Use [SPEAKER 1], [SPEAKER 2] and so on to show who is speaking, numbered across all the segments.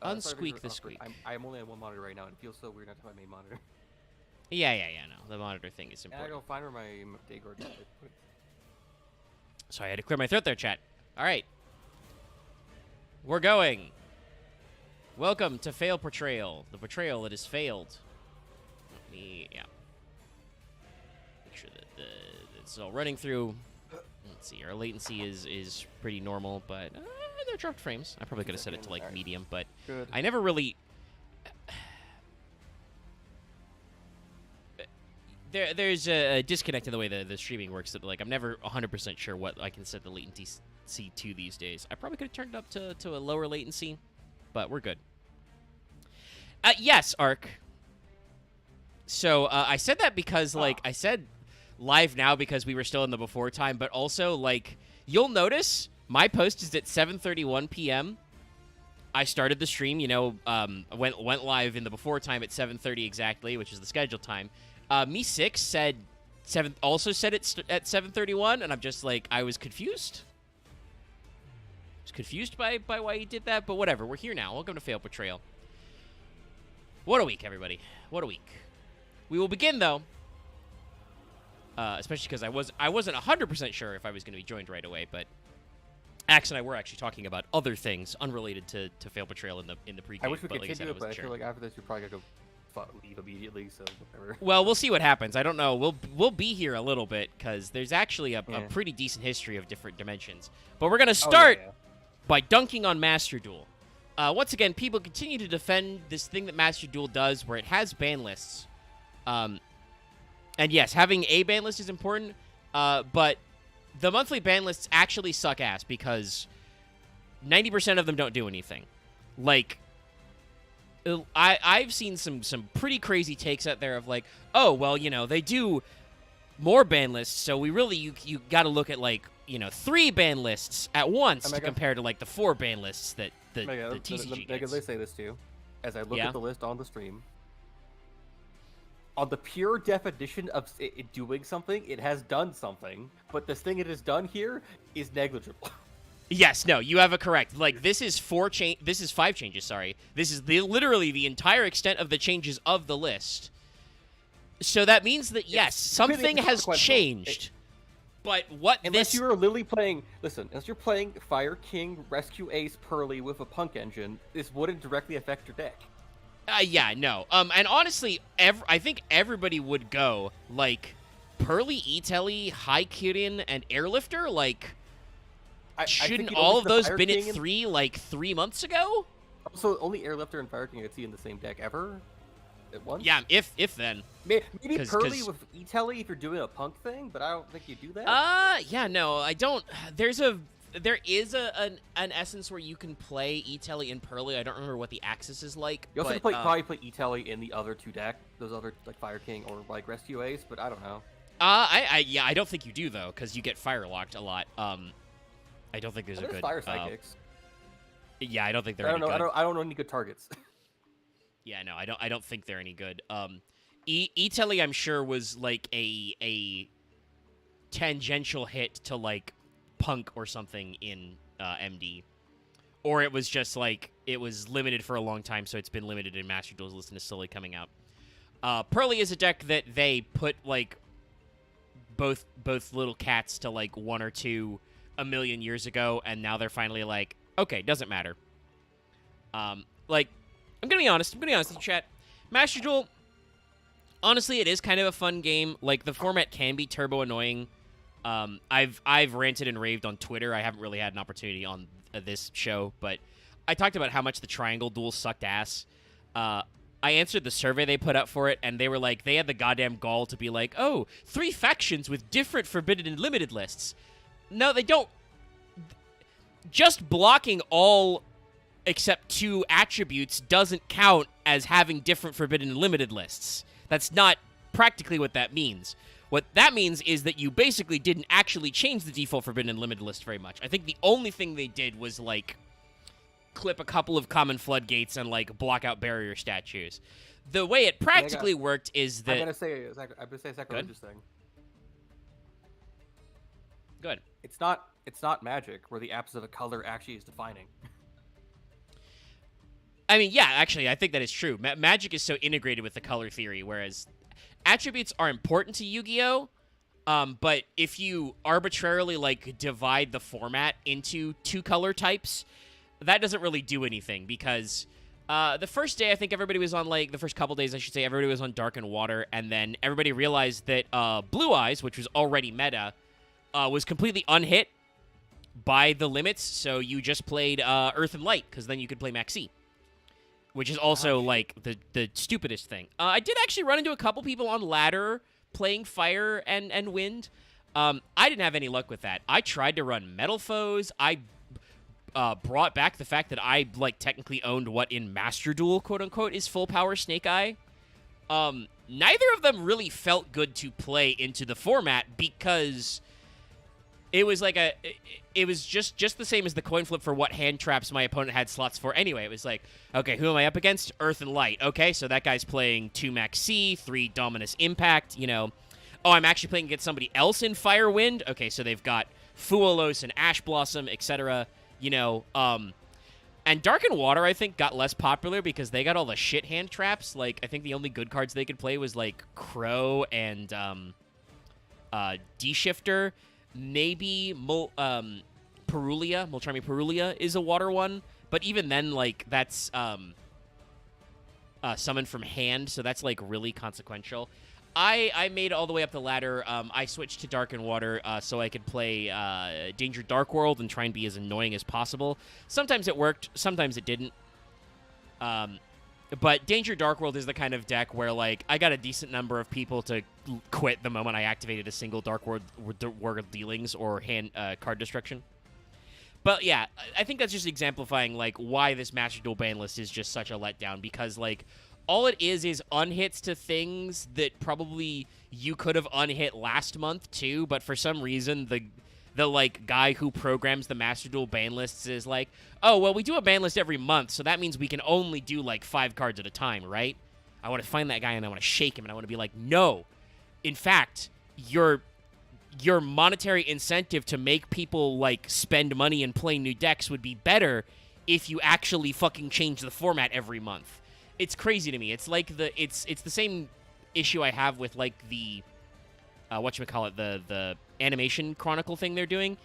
[SPEAKER 1] Unsqueak the
[SPEAKER 2] awkward.
[SPEAKER 1] squeak.
[SPEAKER 2] I'm only on one monitor right now, and it feels so weird not to have my main monitor.
[SPEAKER 1] Yeah, no. The monitor thing is
[SPEAKER 2] And I
[SPEAKER 1] important.
[SPEAKER 2] don't find where my day guard is.
[SPEAKER 1] Sorry, I had to clear my throat there, chat. All right. We're going. Welcome to Fail Portrayal. The portrayal that has failed. Let me, yeah. Make sure that it's all running through. Let's see, our latency is pretty normal, but they're dropped frames. I probably could have set it to, like, medium, but
[SPEAKER 2] Good.
[SPEAKER 1] I never really... There's a disconnect in the way the streaming works. That, like, I'm never 100% sure what I can set the latency to these days. I probably could have turned it up to a lower latency, but we're good. Yes, Ark. So I said that because, like, I said live now because we were still in the before time, but also, like, you'll notice my post is at 7:31 p.m. I started the stream, you know, went live in the before time at 7:30 exactly, which is the scheduled time. Me6 said also said it at 7:31, and I'm just like, I was confused. I was confused by why he did that, but whatever. We're here now. Welcome to Fail Portrayal. What a week, everybody. What a week. We will begin, though, especially because I wasn't 100% sure if I was going to be joined right away, but Axe and I were actually talking about other things unrelated to Fail Portrayal in the pregame.
[SPEAKER 2] I wish we
[SPEAKER 1] but
[SPEAKER 2] could
[SPEAKER 1] like
[SPEAKER 2] continue it, but I
[SPEAKER 1] sure.
[SPEAKER 2] feel like after this, you're probably going to go leave immediately, so whatever.
[SPEAKER 1] Well, we'll see what happens. I don't know. We'll be here a little bit, because there's actually a pretty decent history of different dimensions. But we're going to start by dunking on Master Duel. Once again, people continue to defend this thing that Master Duel does, where it has ban lists. And yes, having a ban list is important, but the monthly ban lists actually suck ass, because 90% of them don't do anything. Like, I've seen some pretty crazy takes out there of like, oh, well, you know, they do more ban lists, so we really, you got to look at, like, you know, 3 ban lists at once to compare to, like, the 4 ban lists that the TCG gets.
[SPEAKER 2] They say this too. As I look at the list on the stream, on the pure definition of it doing something, it has done something, but this thing it has done here is negligible.
[SPEAKER 1] Yes, no, you have it correct. Like, this is 5 changes, sorry. This is literally the entire extent of the changes of the list. So that means that, yes, something has changed. But what
[SPEAKER 2] unless you're literally playing, unless you're playing Fire King, Rescue Ace, Pearly with a Punk Engine, this wouldn't directly affect your deck.
[SPEAKER 1] Yeah, no. And honestly, I think everybody would go, like, Pearly, E-Telly, High Kyrian, and Airlifter, like... Shouldn't all of those been at 3, like, 3 months ago?
[SPEAKER 2] Also, only Airlifter and Fire King I could see in the same deck ever? At once?
[SPEAKER 1] Yeah, if then.
[SPEAKER 2] Maybe Pearly with E-Telly if you're doing a Punk thing, but I don't think you do that.
[SPEAKER 1] Yeah, no, I don't. There is an essence where you can play E-Telly and Pearly. I don't remember what the axis is like.
[SPEAKER 2] You also probably play E-Telly in the other 2 decks, those other, like, Fire King or, like, Rescue Ace, but I don't know.
[SPEAKER 1] Yeah, I don't think you do, though, because you get Fire Locked a lot. I don't think there's a good...
[SPEAKER 2] Fire Psychics.
[SPEAKER 1] Yeah, I don't think they're any good.
[SPEAKER 2] I don't know any good targets.
[SPEAKER 1] Yeah, no, I don't think they're any good. E-Telly, I'm sure, was like a tangential hit to, like, Punk or something in MD. Or it was just like, it was limited for a long time, so it's been limited in Master Duel's list and is slowly coming out. Pearly is a deck that they put, like, both little cats to, like, 1 or 2 a million years ago, and now they're finally like, okay, doesn't matter. Like, I'm gonna be honest with you, chat. Master Duel, honestly, it is kind of a fun game. Like, the format can be turbo annoying. I've ranted and raved on Twitter. I haven't really had an opportunity on this show, but I talked about how much the Triangle Duel sucked ass. I answered the survey they put up for it, and they were like, they had the goddamn gall to be like, oh, 3 factions with different Forbidden and Limited lists. No, they don't. Just blocking all except 2 attributes doesn't count as having different Forbidden and Limited lists. That's not practically what that means. What that means is that you basically didn't actually change the default Forbidden and Limited list very much. I think the only thing they did was, like, clip a couple of common floodgates and, like, block out barrier statues. The way it practically worked is that...
[SPEAKER 2] I'm gonna say a sacrilegious thing.
[SPEAKER 1] Good.
[SPEAKER 2] It's not Magic where the absence of a color actually is defining.
[SPEAKER 1] I mean, yeah, actually, I think that is true. Magic is so integrated with the color theory, whereas attributes are important to Yu-Gi-Oh! But if you arbitrarily like divide the format into two color types, that doesn't really do anything because the first day I think everybody was on like the first couple days I should say everybody was on Dark and Water, and then everybody realized that Blue Eyes, which was already meta, was completely unhit by the limits. So you just played Earth and Light because then you could play Maxi, which is also like the stupidest thing. I did actually run into a couple people on ladder playing Fire and Wind. I didn't have any luck with that. I tried to run Metal Foes. I brought back the fact that I like technically owned what in Master Duel, quote unquote, is full power Snake Eye. Neither of them really felt good to play into the format because it was like it was just the same as the coin flip for what hand traps my opponent had slots for anyway. It was like, okay, who am I up against? Earth and Light. Okay, so that guy's playing 2 Maxi, 3 Dominus Impact, you know. Oh, I'm actually playing against somebody else in Fire Wind. Okay, so they've got Fualos and Ash Blossom, etc., you know. And Dark and Water, I think, got less popular because they got all the shit hand traps. Like, I think the only good cards they could play was, like, Crow and D-Shifter. Maybe Mulcharmy Perulia is a water one, but even then, like, that's summoned from hand, so that's, like, really consequential. I made all the way up the ladder. I switched to Dark and Water so I could play Danger Dark World and try and be as annoying as possible. Sometimes it worked, sometimes it didn't. But Danger Dark World is the kind of deck where, like, I got a decent number of people to quit the moment I activated a single Dark World dealings or hand card destruction. But yeah, I think that's just exemplifying, like, why this Master Duel ban list is just such a letdown, because, like, all it is unhits to things that probably you could have unhit last month too, but for some reason the like guy who programs the Master Duel ban lists is like, oh, well, we do a ban list every month, so that means we can only do like 5 cards at a time, right? I want to find that guy and I want to shake him and I want to be like, no. In fact, your monetary incentive to make people like spend money and play new decks would be better if you actually fucking change the format every month. It's crazy to me. It's like it's the same issue I have with like the whatchamacallit, the animation chronicle thing they're doing.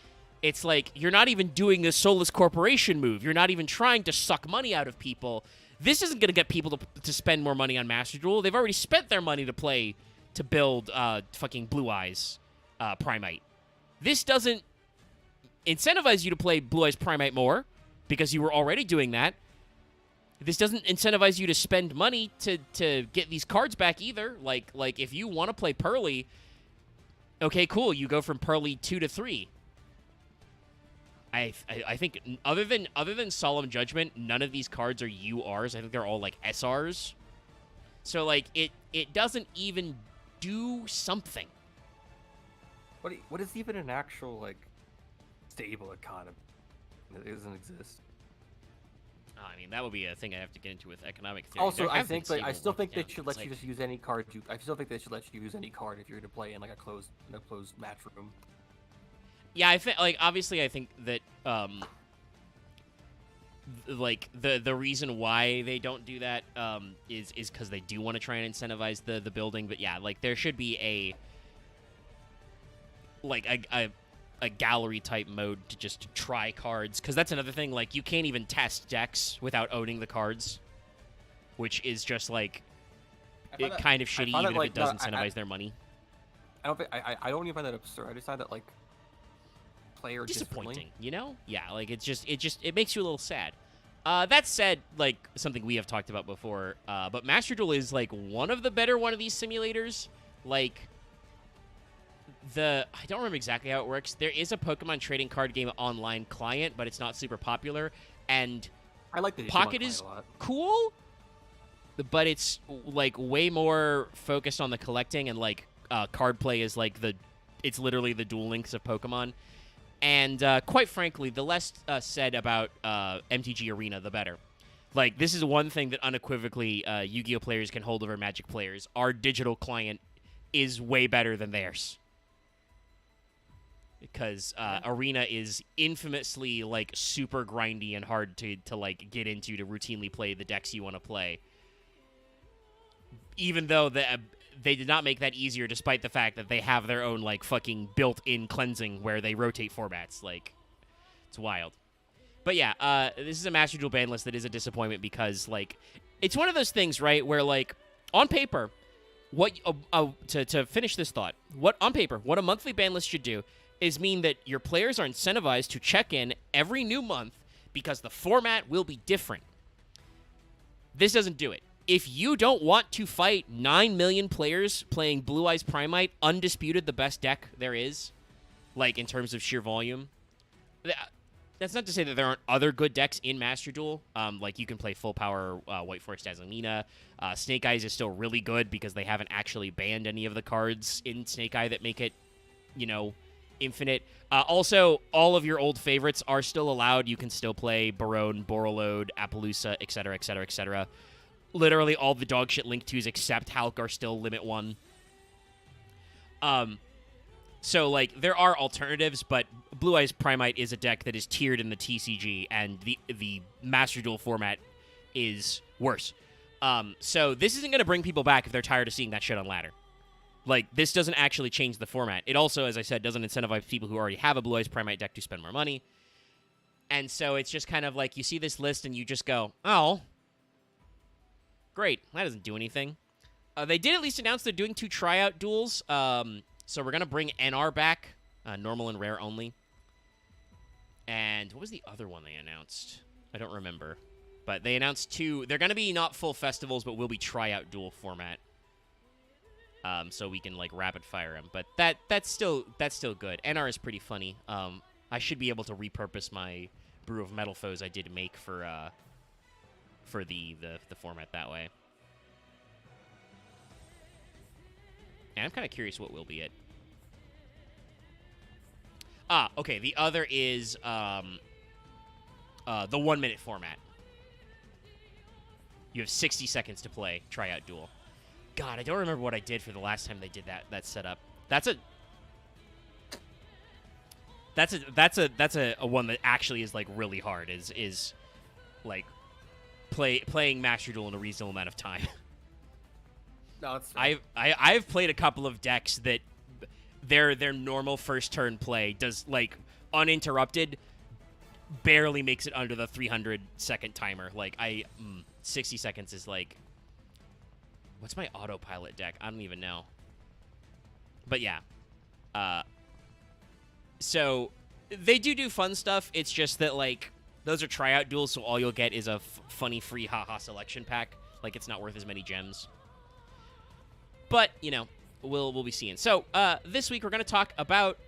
[SPEAKER 1] It's like you're not even doing the Soulless Corporation move. You're not even trying to suck money out of people. This isn't going to get people to spend more money on Master Duel. They've already spent their money to build fucking Blue Eyes Primite. This doesn't incentivize you to play Blue Eyes Primite more because you were already doing that. This doesn't incentivize you to spend money to get these cards back either. Like if you want to play Pearly, okay, cool. You go from Pearly 2 to 3. I think other than Solemn Judgment, none of these cards are URs. I think they're all like SRs. So like it doesn't even do something.
[SPEAKER 2] What is even an actual like stable economy that doesn't exist?
[SPEAKER 1] I mean, that would be a thing I have to get into with economic theory.
[SPEAKER 2] Also, I still think they should let you just use any card. I still think they should let you use any card if you're to play in like a closed match room.
[SPEAKER 1] Yeah, I think obviously I think that like the reason why they don't do that is because they do want to try and incentivize the building. But yeah, like there should be a gallery type mode to just try cards, because that's another thing. Like you can't even test decks without owning the cards, which is just like kind of shitty, even if it does incentivize their mony.
[SPEAKER 2] I don't even find that absurd. I just find that like player
[SPEAKER 1] disappointing, you know? Yeah, like it makes you a little sad. That said, like something we have talked about before, but Master Duel is like one of the better one of these simulators. Like I don't remember exactly how it works. There is a Pokemon trading card game online client, but it's not super popular. And
[SPEAKER 2] I like the
[SPEAKER 1] Pocket is cool, but it's like way more focused on the collecting, and like card play is like it's literally the Duel Links of Pokemon. And quite frankly, the less said about MTG Arena, the better. Like, this is one thing that unequivocally Yu-Gi-Oh! Players can hold over Magic players. Our digital client is way better than theirs. because Arena is infamously like super grindy and hard to like get into to routinely play the decks you want to play. Even though they did not make that easier, despite the fact that they have their own like fucking built-in cleansing where they rotate formats. Like, it's wild. But yeah, this is a Master Duel ban list that is a disappointment because like it's one of those things, right, where like on paper, what to finish this thought, what on paper, what a monthly ban list should do is mean that your players are incentivized to check in every new month because the format will be different. This doesn't do it. If you don't want to fight 9 million players playing Blue Eyes Primite, undisputed the best deck there is, like in terms of sheer volume, that's not to say that there aren't other good decks in Master Duel. Like you can play full power White Forest Azalina. Snake Eyes is still really good because they haven't actually banned any of the cards in Snake Eye that make it, you know, infinite. Also, all of your old favorites are still allowed. You can still play Barone, Borreload, Appaloosa, etc., etc., etc. Literally all the dog shit Link 2s except Hulk are still limit 1. So, like, there are alternatives, but Blue Eyes Primite is a deck that is tiered in the TCG, and the Master Duel format is worse. So this isn't going to bring people back if they're tired of seeing that shit on ladder. Like, this doesn't actually change the format. It also, as I said, doesn't incentivize people who already have a Blue Eyes Primite deck to spend more money. And so it's just kind of like, you see this list and you just go, oh, great, that doesn't do anything. They did at least announce they're doing 2 tryout duels. So we're going to bring NR back, normal and rare only. And what was the other one they announced? I don't remember. But they announced 2. They're going to be not full festivals, but will be tryout duel format. So we can, like, rapid fire them. But that's still good. NR is pretty funny. I should be able to repurpose my Brew of Metal Foes I did make for the format that way. And I'm kind of curious what will be it. Okay. The other is the 1 minute format. You have 60 seconds to play tryout duel. God, I don't remember what I did for the last time they did that setup. That's a one that actually is like really hard. Is like playing Master Duel in a reasonable amount of time.
[SPEAKER 2] No, it's
[SPEAKER 1] I've played a couple of decks that their normal first turn play does, like, uninterrupted, barely makes it under the 300-second timer. Like, 60 seconds is like, what's my autopilot deck? I don't even know. But yeah, so they do fun stuff. It's just that, like, those are tryout duels, so all you'll get is a funny free haha selection pack. Like, it's not worth as many gems. But, you know, we'll be seeing. So, this week we're going to talk about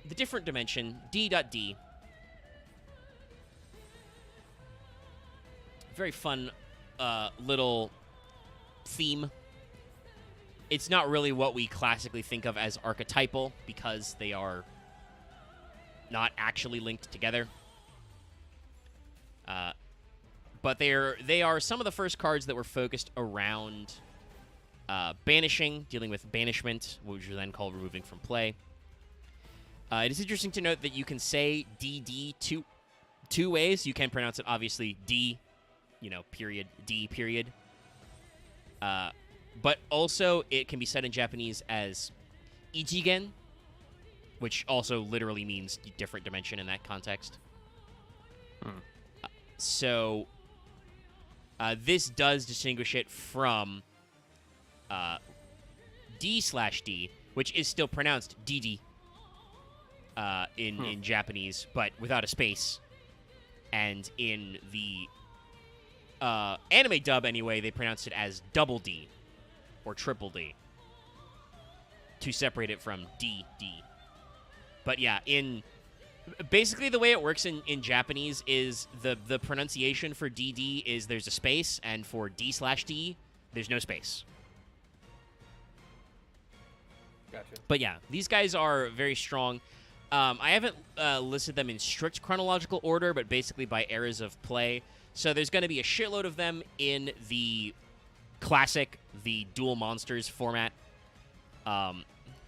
[SPEAKER 1] the different dimension, D.D. Very fun little theme. It's not really what we classically think of as archetypal because they are not actually linked together. But they are some of the first cards that were focused around banishing, dealing with banishment, which is then called removing from play. It is interesting to note that you can say DD two ways. You can pronounce it, obviously, D, period, D, period. But also, it can be said in Japanese as Ichigen, which also literally means different dimension in that context. So, this does distinguish it from D/D, which is still pronounced DD in Japanese, but without a space. And in the anime dub, anyway, they pronounced it as double D or triple D to separate it from DD. But yeah, basically the way it works in Japanese is the pronunciation for DD is there's a space, and for D/D, there's no space.
[SPEAKER 2] Gotcha.
[SPEAKER 1] But yeah, these guys are very strong. I haven't listed them in strict chronological order, but basically by eras of play. So there's going to be a shitload of them in the classic, the Duel Monsters format.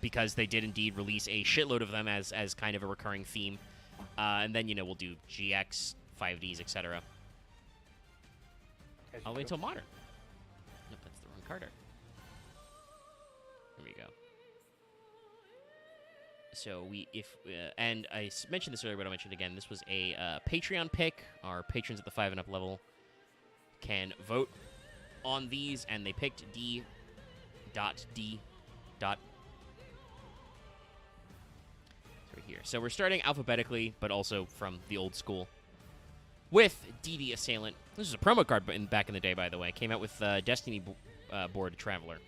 [SPEAKER 1] because they did indeed release a shitload of them as kind of a recurring theme. And then, we'll do GX, 5Ds, etc. All the way until Modern. Nope, that's the wrong card art. There we go. So and I mentioned this earlier, but I'll mention it again. This was a Patreon pick. Our patrons at the 5 and up level can vote on these, and they picked D. Right here. So we're starting alphabetically, but also from the old school with DD Assailant. This is a promo card back in the day, by the way. Came out with Destiny board Traveler.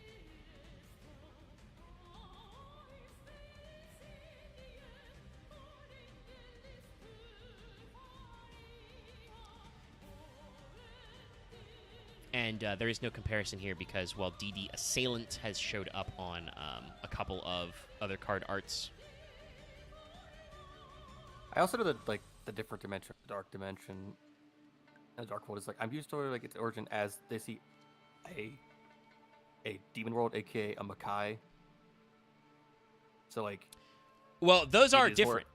[SPEAKER 1] And there is no comparison here because, well, DD Assailant has showed up on a couple of other card arts.
[SPEAKER 2] I also know that the different dimension, dark dimension, and dark world is I'm used to its origin as they see a demon world, aka a Makai. So
[SPEAKER 1] well, those are different.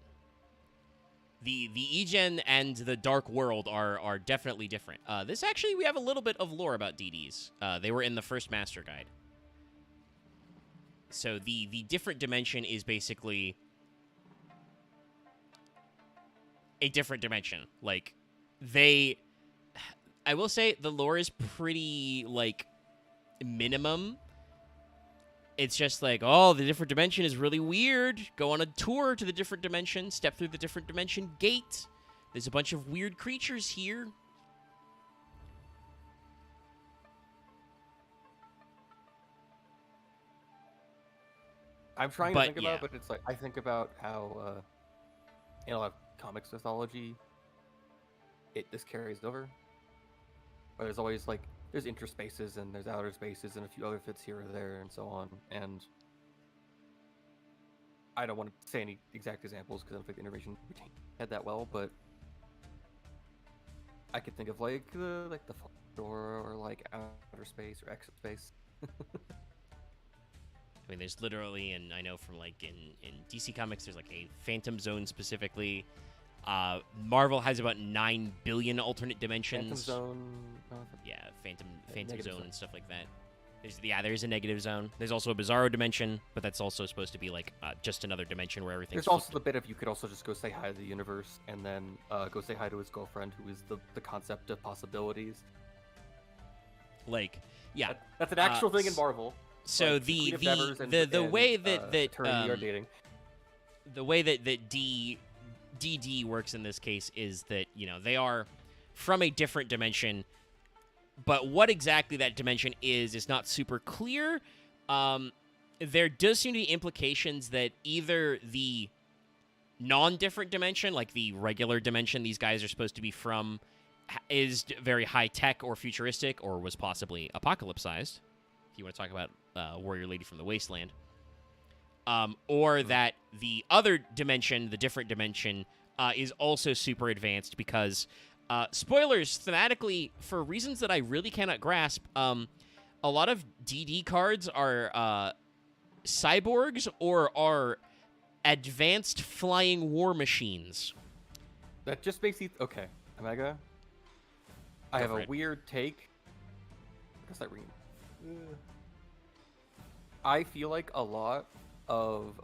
[SPEAKER 1] The Egen and the Dark World are definitely different. This actually, we have a little bit of lore about DDs. They were in the first Master Guide. So the different dimension is basically a different dimension. I will say the lore is pretty, minimum. It's just oh, the different dimension is really weird. Go on a tour to the different dimension. Step through the different dimension gate. There's a bunch of weird creatures here.
[SPEAKER 2] I'm trying to think about it, but it's I think about how in a lot of comics mythology, this carries over. But there's always there's interspaces and there's outer spaces and a few other fits here or there and so on. And I don't want to say any exact examples because I don't think the information had that well, but I could think of the door or outer space or exit space.
[SPEAKER 1] I mean, there's literally, and I know from in DC Comics, there's a Phantom Zone specifically. Marvel has about 9 billion alternate dimensions.
[SPEAKER 2] Phantom Zone.
[SPEAKER 1] Yeah, Phantom Zone and stuff like that. There's a negative zone. There's also a Bizarro dimension, but that's also supposed to be just another dimension where everything's.
[SPEAKER 2] There's also the bit of you could also just go say hi to the universe and then go say hi to his girlfriend, who is the concept of possibilities.
[SPEAKER 1] Yeah,
[SPEAKER 2] that's an actual thing in Marvel.
[SPEAKER 1] So the way that
[SPEAKER 2] are dating.
[SPEAKER 1] The way that DD works in this case is that they are from a different dimension, but what exactly that dimension is not super clear. There does seem to be implications that either the non-different dimension, like the regular dimension these guys are supposed to be from, is very high-tech or futuristic, or was possibly apocalypsized, if you want to talk about Warrior Lady from the Wasteland. Or that the other dimension, the different dimension, is also super advanced because, spoilers, thematically, for reasons that I really cannot grasp, a lot of DD cards are cyborgs or are advanced flying war machines.
[SPEAKER 2] That just makes you... Okay, Omega. I have a weird take. What's that ring? I feel like a lot of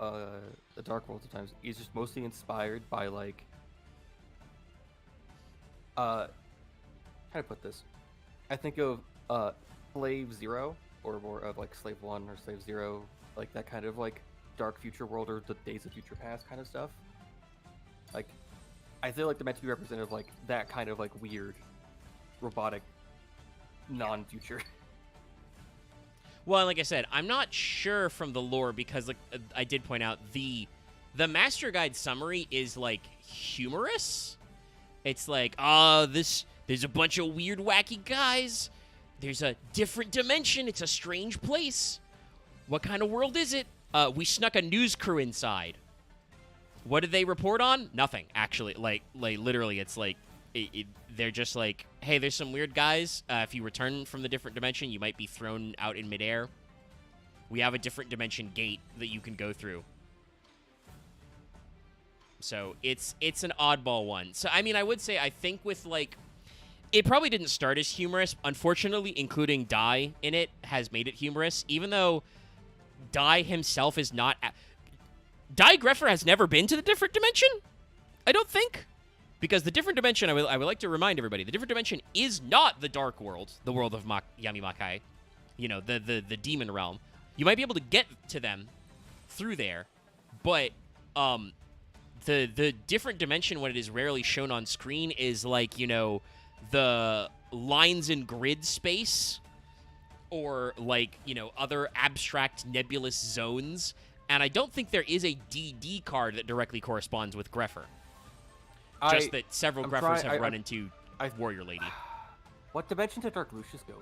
[SPEAKER 2] the Dark World sometimes is just mostly inspired by how to put this? I think of Slave Zero, or more of Slave One or Slave Zero, that kind of Dark Future World or the Days of Future Past kind of stuff. I feel they're meant to be representative of that kind of weird, robotic, non-future.
[SPEAKER 1] Well, like I said, I'm not sure from the lore because I did point out the Master Guide summary is humorous. It's there's a bunch of weird, wacky guys. There's a different dimension. It's a strange place. What kind of world is it? We snuck a news crew inside. What did they report on? Nothing, actually. Literally, it's they're just hey, there's some weird guys. If you return from the different dimension, you might be thrown out in midair. we have a different dimension gate that you can go through. So it's an oddball one. So I mean, I would say I think with like, it probably didn't start as humorous. Unfortunately, including Dai in it has made it humorous, even though Dai himself is not. Dai Greffer has never been to the different dimension, I don't think. Because the different dimension, I would like to remind everybody, the different dimension is not the Dark World, the world of Yamimakai. You know, the demon realm. You might be able to get to them through there, but the different dimension, when it is rarely shown on screen, is like, you know, the lines in grid space, or like, you know, other abstract nebulous zones. And I don't think there is a DD card that directly corresponds with Greffer. Just that several Greffers have run into Warrior Lady.
[SPEAKER 2] What dimension did Dark Lucius go in?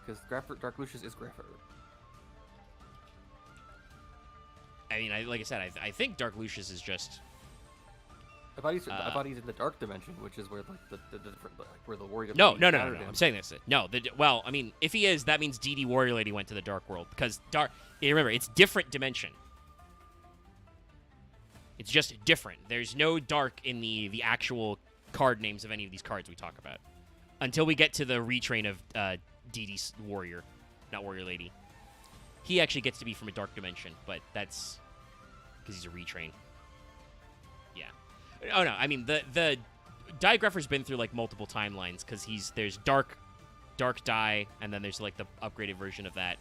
[SPEAKER 2] Because Dark Lucius is Greffer.
[SPEAKER 1] I mean, like I said, I think Dark Lucius is just.
[SPEAKER 2] I thought he's in the Dark Dimension, which is where like the different, like, where the Warrior.
[SPEAKER 1] No. I'm saying this. No. Well, I mean, if he is, that means DD Warrior Lady went to the Dark World, because remember, it's different dimension. It's just different. There's no dark in the actual card names of any of these cards we talk about. Until we get to the retrain of DD's Warrior, not Warrior Lady. He actually gets to be from a dark dimension, but that's because he's a retrain. Yeah. Oh, no, I mean, the Dai Greffer's been through, like, multiple timelines, because there's Dark Dai, and then there's, like, the upgraded version of that,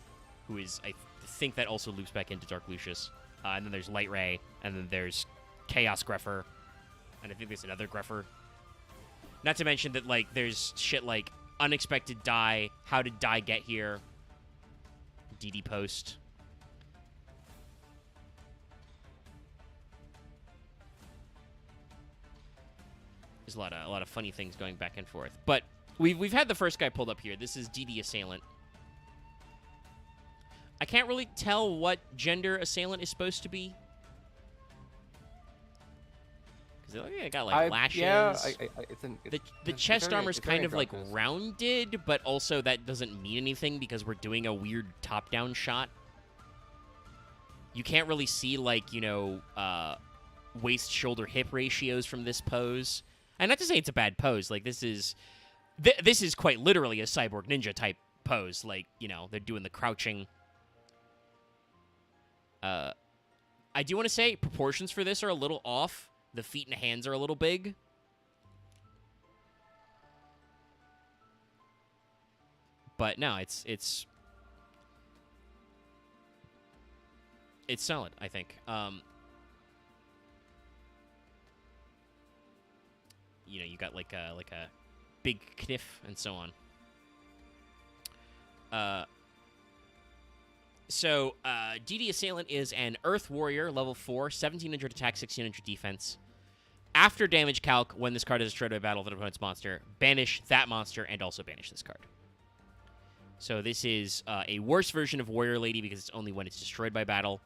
[SPEAKER 1] who is, I think that also loops back into Dark Lucius. And then there's Light Ray, and then there's Chaos Greffer, and I think there's another Greffer. Not to mention that, like, there's shit like Unexpected Dai, How Did Dai Get Here, DD Post. There's a lot of funny things going back and forth. But we've had the first guy pulled up here. This is DD Assailant. I can't really tell what gender Assailant is supposed to be. Because they got, like, lashes.
[SPEAKER 2] Yeah,
[SPEAKER 1] the chest armor is kind of, like, rounded, but also that doesn't mean anything because we're doing a weird top-down shot. You can't really see, like, you know, waist-shoulder-hip ratios from this pose. And not to say it's a bad pose. Like, this is quite literally a Cyborg Ninja type pose. Like, you know, they're doing the crouching. I do want to say proportions for this are a little off. The feet and hands are a little big. But no, it's solid, I think. You know, you got like a big kniff and so on. So, DD Assailant is an Earth Warrior, level 4, 1700 attack, 1600 defense. After damage calc, when this card is destroyed by battle of an opponent's monster, banish that monster and also banish this card. So this is a worse version of Warrior Lady because it's only when it's destroyed by battle,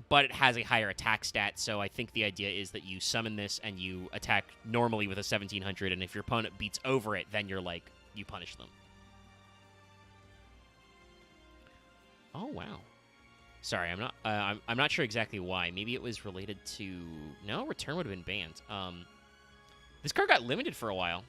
[SPEAKER 1] but it has a higher attack stat, so I think the idea is that you summon this and you attack normally with a 1700, and if your opponent beats over it, then you're like, you punish them. Oh, wow. Sorry, I'm not sure exactly why. Maybe it was related to... No, return would have been banned. This card got limited for a while.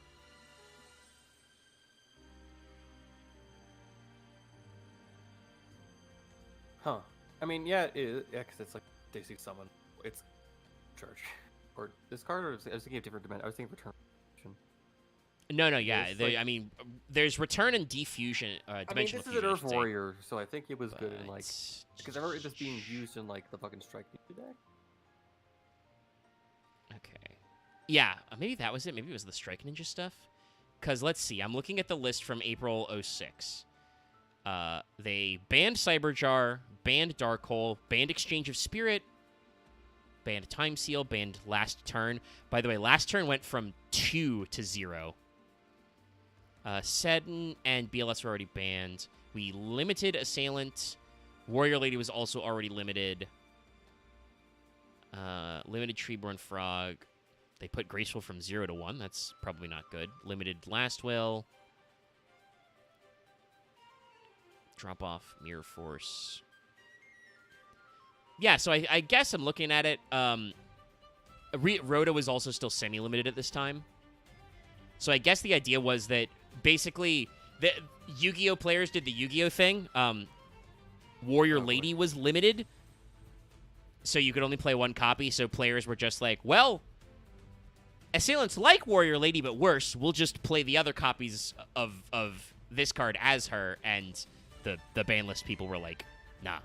[SPEAKER 2] Huh. I mean, yeah, because it's like DC summon. It's church. Or this card, or I was thinking of different dimension. I was thinking return.
[SPEAKER 1] No, yeah. I mean, there's return and defusion. Dimensional
[SPEAKER 2] I mean, this is an Earth Warrior, so I think it was good in, like...
[SPEAKER 1] But...
[SPEAKER 2] Because I remember it just being used in, like, the fucking Strike Ninja deck.
[SPEAKER 1] Okay. Yeah, maybe that was it. Maybe it was the Strike Ninja stuff. Because, let's see. I'm looking at the list from April 06. They banned Cyberjar, banned Darkhole, banned Exchange of Spirit, banned Time Seal, banned Last Turn. By the way, Last Turn went from 2 to 0. Sedin and BLS were already banned. We limited Assailant. Warrior Lady was also already limited. Limited Treeborn Frog. They put Graceful from 0 to 1. That's probably not good. Limited Last Will. Drop off Mirror Force. yeah, so I guess I'm looking at it. Rhoda was also still semi-limited at this time. So I guess the idea was that basically the Yu-Gi-Oh players did the Yu-Gi-Oh thing. Warrior
[SPEAKER 2] Oh, boy.
[SPEAKER 1] Lady was limited, so you could only play one copy. So players were just like, well, Assailant's like Warrior Lady, but worse. We'll just play the other copies of this card as her. And the ban list people were like, nah.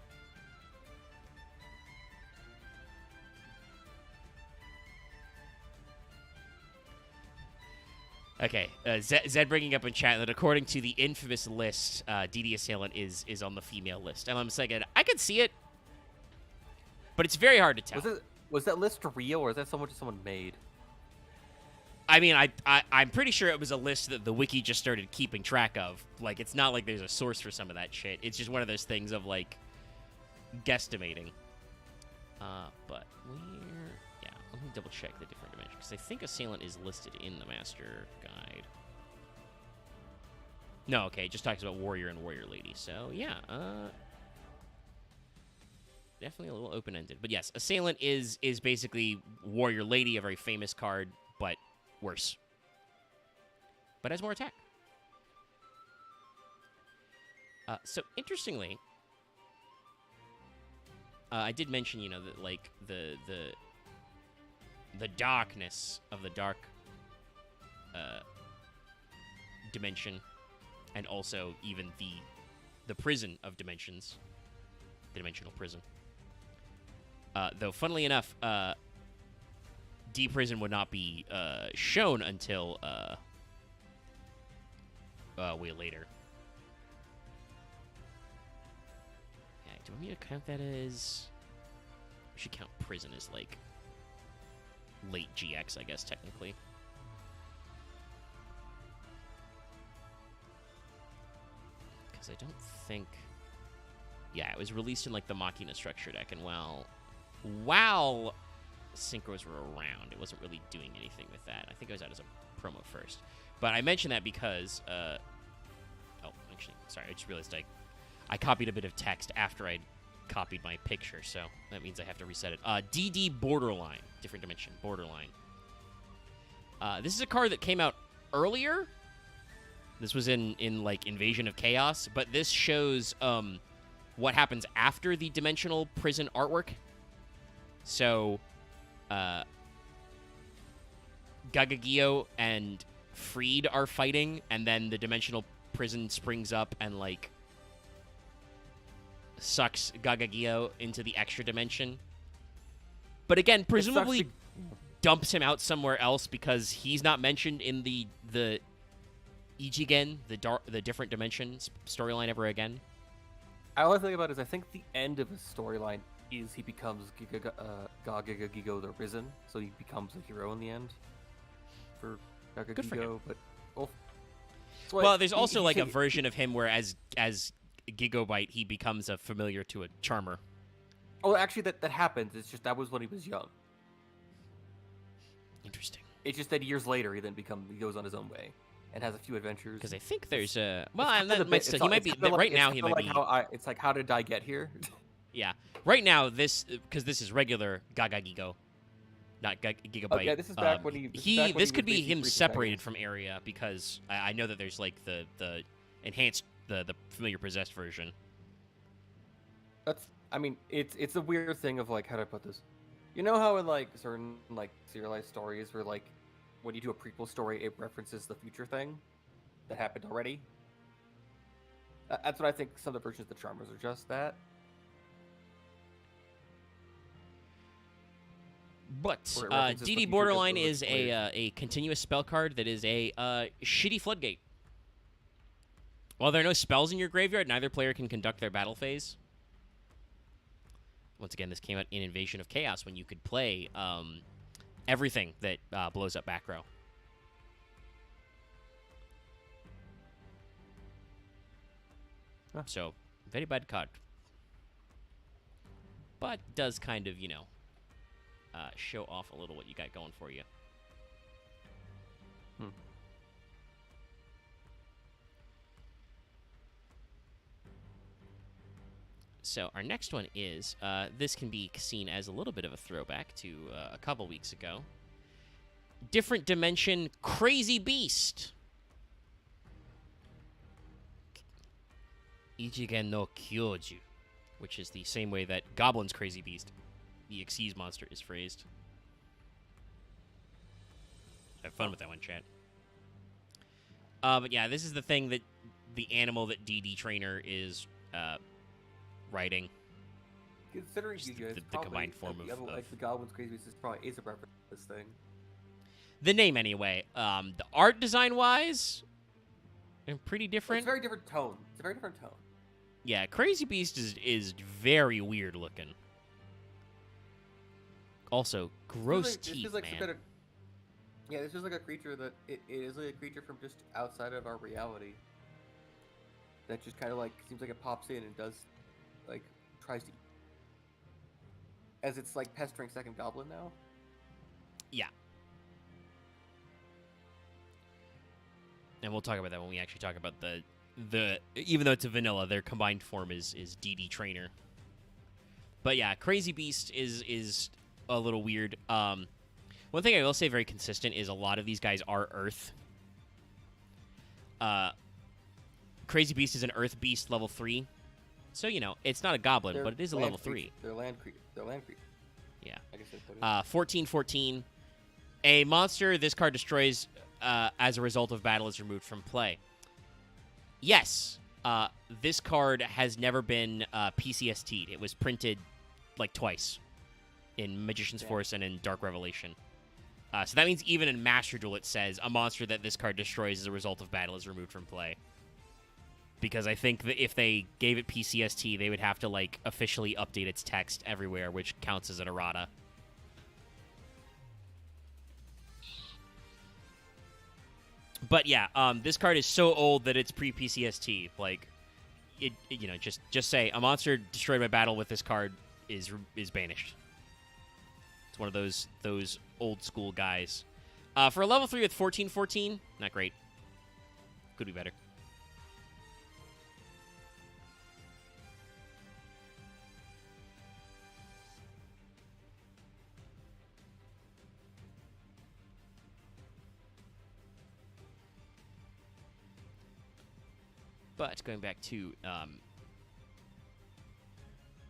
[SPEAKER 1] Okay, Zed bringing up in chat that according to the infamous list, DD Assailant is on the female list. And I'm saying, I could see it, but it's very hard to tell.
[SPEAKER 2] Was that list real, or is that someone made?
[SPEAKER 1] I mean, I'm pretty sure it was a list that the wiki just started keeping track of. Like, it's not like there's a source for some of that shit. It's just one of those things of, like, guesstimating. But yeah, let me double check the different dimensions, because I think Assailant is listed in the Master Guide. No, okay, it just talks about Warrior and Warrior Lady. So, yeah, definitely a little open-ended. But yes, Assailant is basically Warrior Lady, a very famous card, but worse. But has more attack. So, interestingly, I did mention, that, like, the darkness of the dark dimension, and also even the prison of dimensions, the dimensional prison. Though, funnily enough, D prison would not be shown until way later. Yeah, do I need to count that as? We should count prison as like late GX, I guess, technically. Because I don't think... Yeah, it was released in, like, the Machina structure deck, and while synchros were around, it wasn't really doing anything with that. I think it was out as a promo first. But I mentioned that because... oh, actually, sorry, I just realized I copied a bit of text after I copied my picture, so that means I have to reset it. DD Borderline, different dimension, Borderline. This is a card that came out earlier. This was in like Invasion of Chaos, but this shows what happens after the dimensional prison artwork. So, Gagagio and Freed are fighting, and then the dimensional prison springs up and like sucks Gagagio into the extra dimension. But again, presumably dumps him out somewhere else because he's not mentioned in the Ichigen, the different dimensions storyline ever again.
[SPEAKER 2] I only think about it is I think the end of his storyline is he becomes Gagagigo the Risen, so he becomes a hero in the end for Gagagigo. But
[SPEAKER 1] well, there's also like a version of him where as Gigobite he becomes a familiar to a charmer.
[SPEAKER 2] Oh, actually, that happens. It's just that was when he was young.
[SPEAKER 1] Interesting.
[SPEAKER 2] It's just that years later he goes on his own way and has a few adventures.
[SPEAKER 1] Because I think there's a he might be right now he might be.
[SPEAKER 2] It's like, how did I get here?
[SPEAKER 1] Yeah, right now because this is regular Gagagigo, not Gigabite.
[SPEAKER 2] Oh, yeah, this is back when he.
[SPEAKER 1] This could be him separated from Area because I know that there's like the enhanced the familiar possessed version.
[SPEAKER 2] I mean, it's a weird thing of like, how do I put this? You know how in like certain like serialized stories where like when you do a prequel story it references the future thing that happened already? That's what I think some of the versions of the Charmers are just that.
[SPEAKER 1] But DD Borderline is a continuous spell card that is a shitty floodgate. While there are no spells in your graveyard, neither player can conduct their battle phase. Once again, this came out in Invasion of Chaos when you could play everything that blows up back row. Huh. So, very bad card. But does kind of, show off a little what you got going for you. So our next one is, this can be seen as a little bit of a throwback to a couple weeks ago. Different Dimension Crazy Beast. Ichigen no Kyoju, which is the same way that Goblin's Crazy Beast, the Xyz monster, is phrased. Have fun with that one, chat. But yeah, this is the thing that the animal that DD Trainer is writing.
[SPEAKER 2] Considering
[SPEAKER 1] Just
[SPEAKER 2] you guys,
[SPEAKER 1] the combined form
[SPEAKER 2] the other,
[SPEAKER 1] of
[SPEAKER 2] like the Goblin's Crazy Beast probably is a reference to this thing.
[SPEAKER 1] the name anyway. The art design wise, pretty different.
[SPEAKER 2] It's a very different tone. It's a very different tone.
[SPEAKER 1] Yeah, Crazy Beast is very weird looking. Also, gross teeth, man.
[SPEAKER 2] Yeah, this is like a creature that it is like a creature from just outside of our reality. That just kind of like seems like it pops in and does, like, tries to. As it's like pestering second goblin now.
[SPEAKER 1] Yeah. And we'll talk about that when we actually talk about the even though it's a vanilla, their combined form is DD Trainer. But yeah, Crazy Beast is a little weird. One thing I will say very consistent is a lot of these guys are Earth. Crazy Beast is an Earth Beast level 3. So, you know, it's not a goblin, but it is a level 3.
[SPEAKER 2] They're land creatures.
[SPEAKER 1] Yeah.
[SPEAKER 2] I guess they put it.
[SPEAKER 1] 14/14. A monster this card destroys as a result of battle is removed from play. Yes, this card has never been PCST'd. It was printed like twice in Magician's Force and in Dark Revelation. So that means even in Master Duel it says a monster that this card destroys as a result of battle is removed from play. Because I think that if they gave it PCST, they would have to like officially update its text everywhere, which counts as an errata. But yeah, this card is so old that it's pre-PCST. Like, you know, just say a monster destroyed by battle with this card is banished. It's one of those old school guys. For a level 3 with 14/14, not great. Could be better. But going back to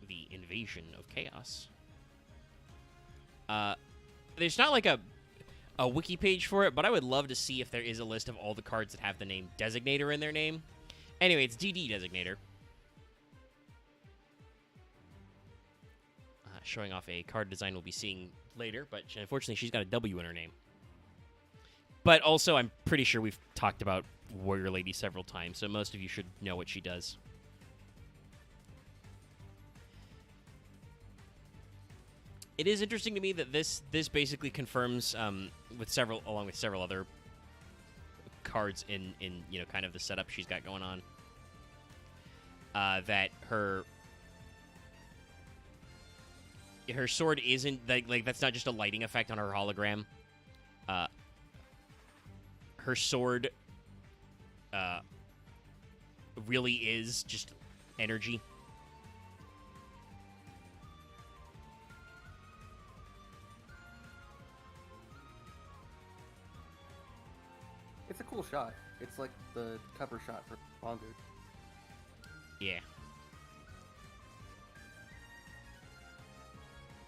[SPEAKER 1] the Invasion of Chaos, there's not like a wiki page for it, but I would love to see if there is a list of all the cards that have the name Designator in their name. Anyway, it's DD Designator. Showing off a card design we'll be seeing later, but unfortunately she's got a W in her name. But also, I'm pretty sure we've talked about Warrior Lady several times, so most of you should know what she does. It is interesting to me that this basically confirms, along with several other cards in you know, kind of the setup she's got going on, that her sword isn't like that's not just a lighting effect on her hologram. Her sword really is just energy.
[SPEAKER 2] It's a cool shot. It's like the cover shot for Longer.
[SPEAKER 1] Yeah.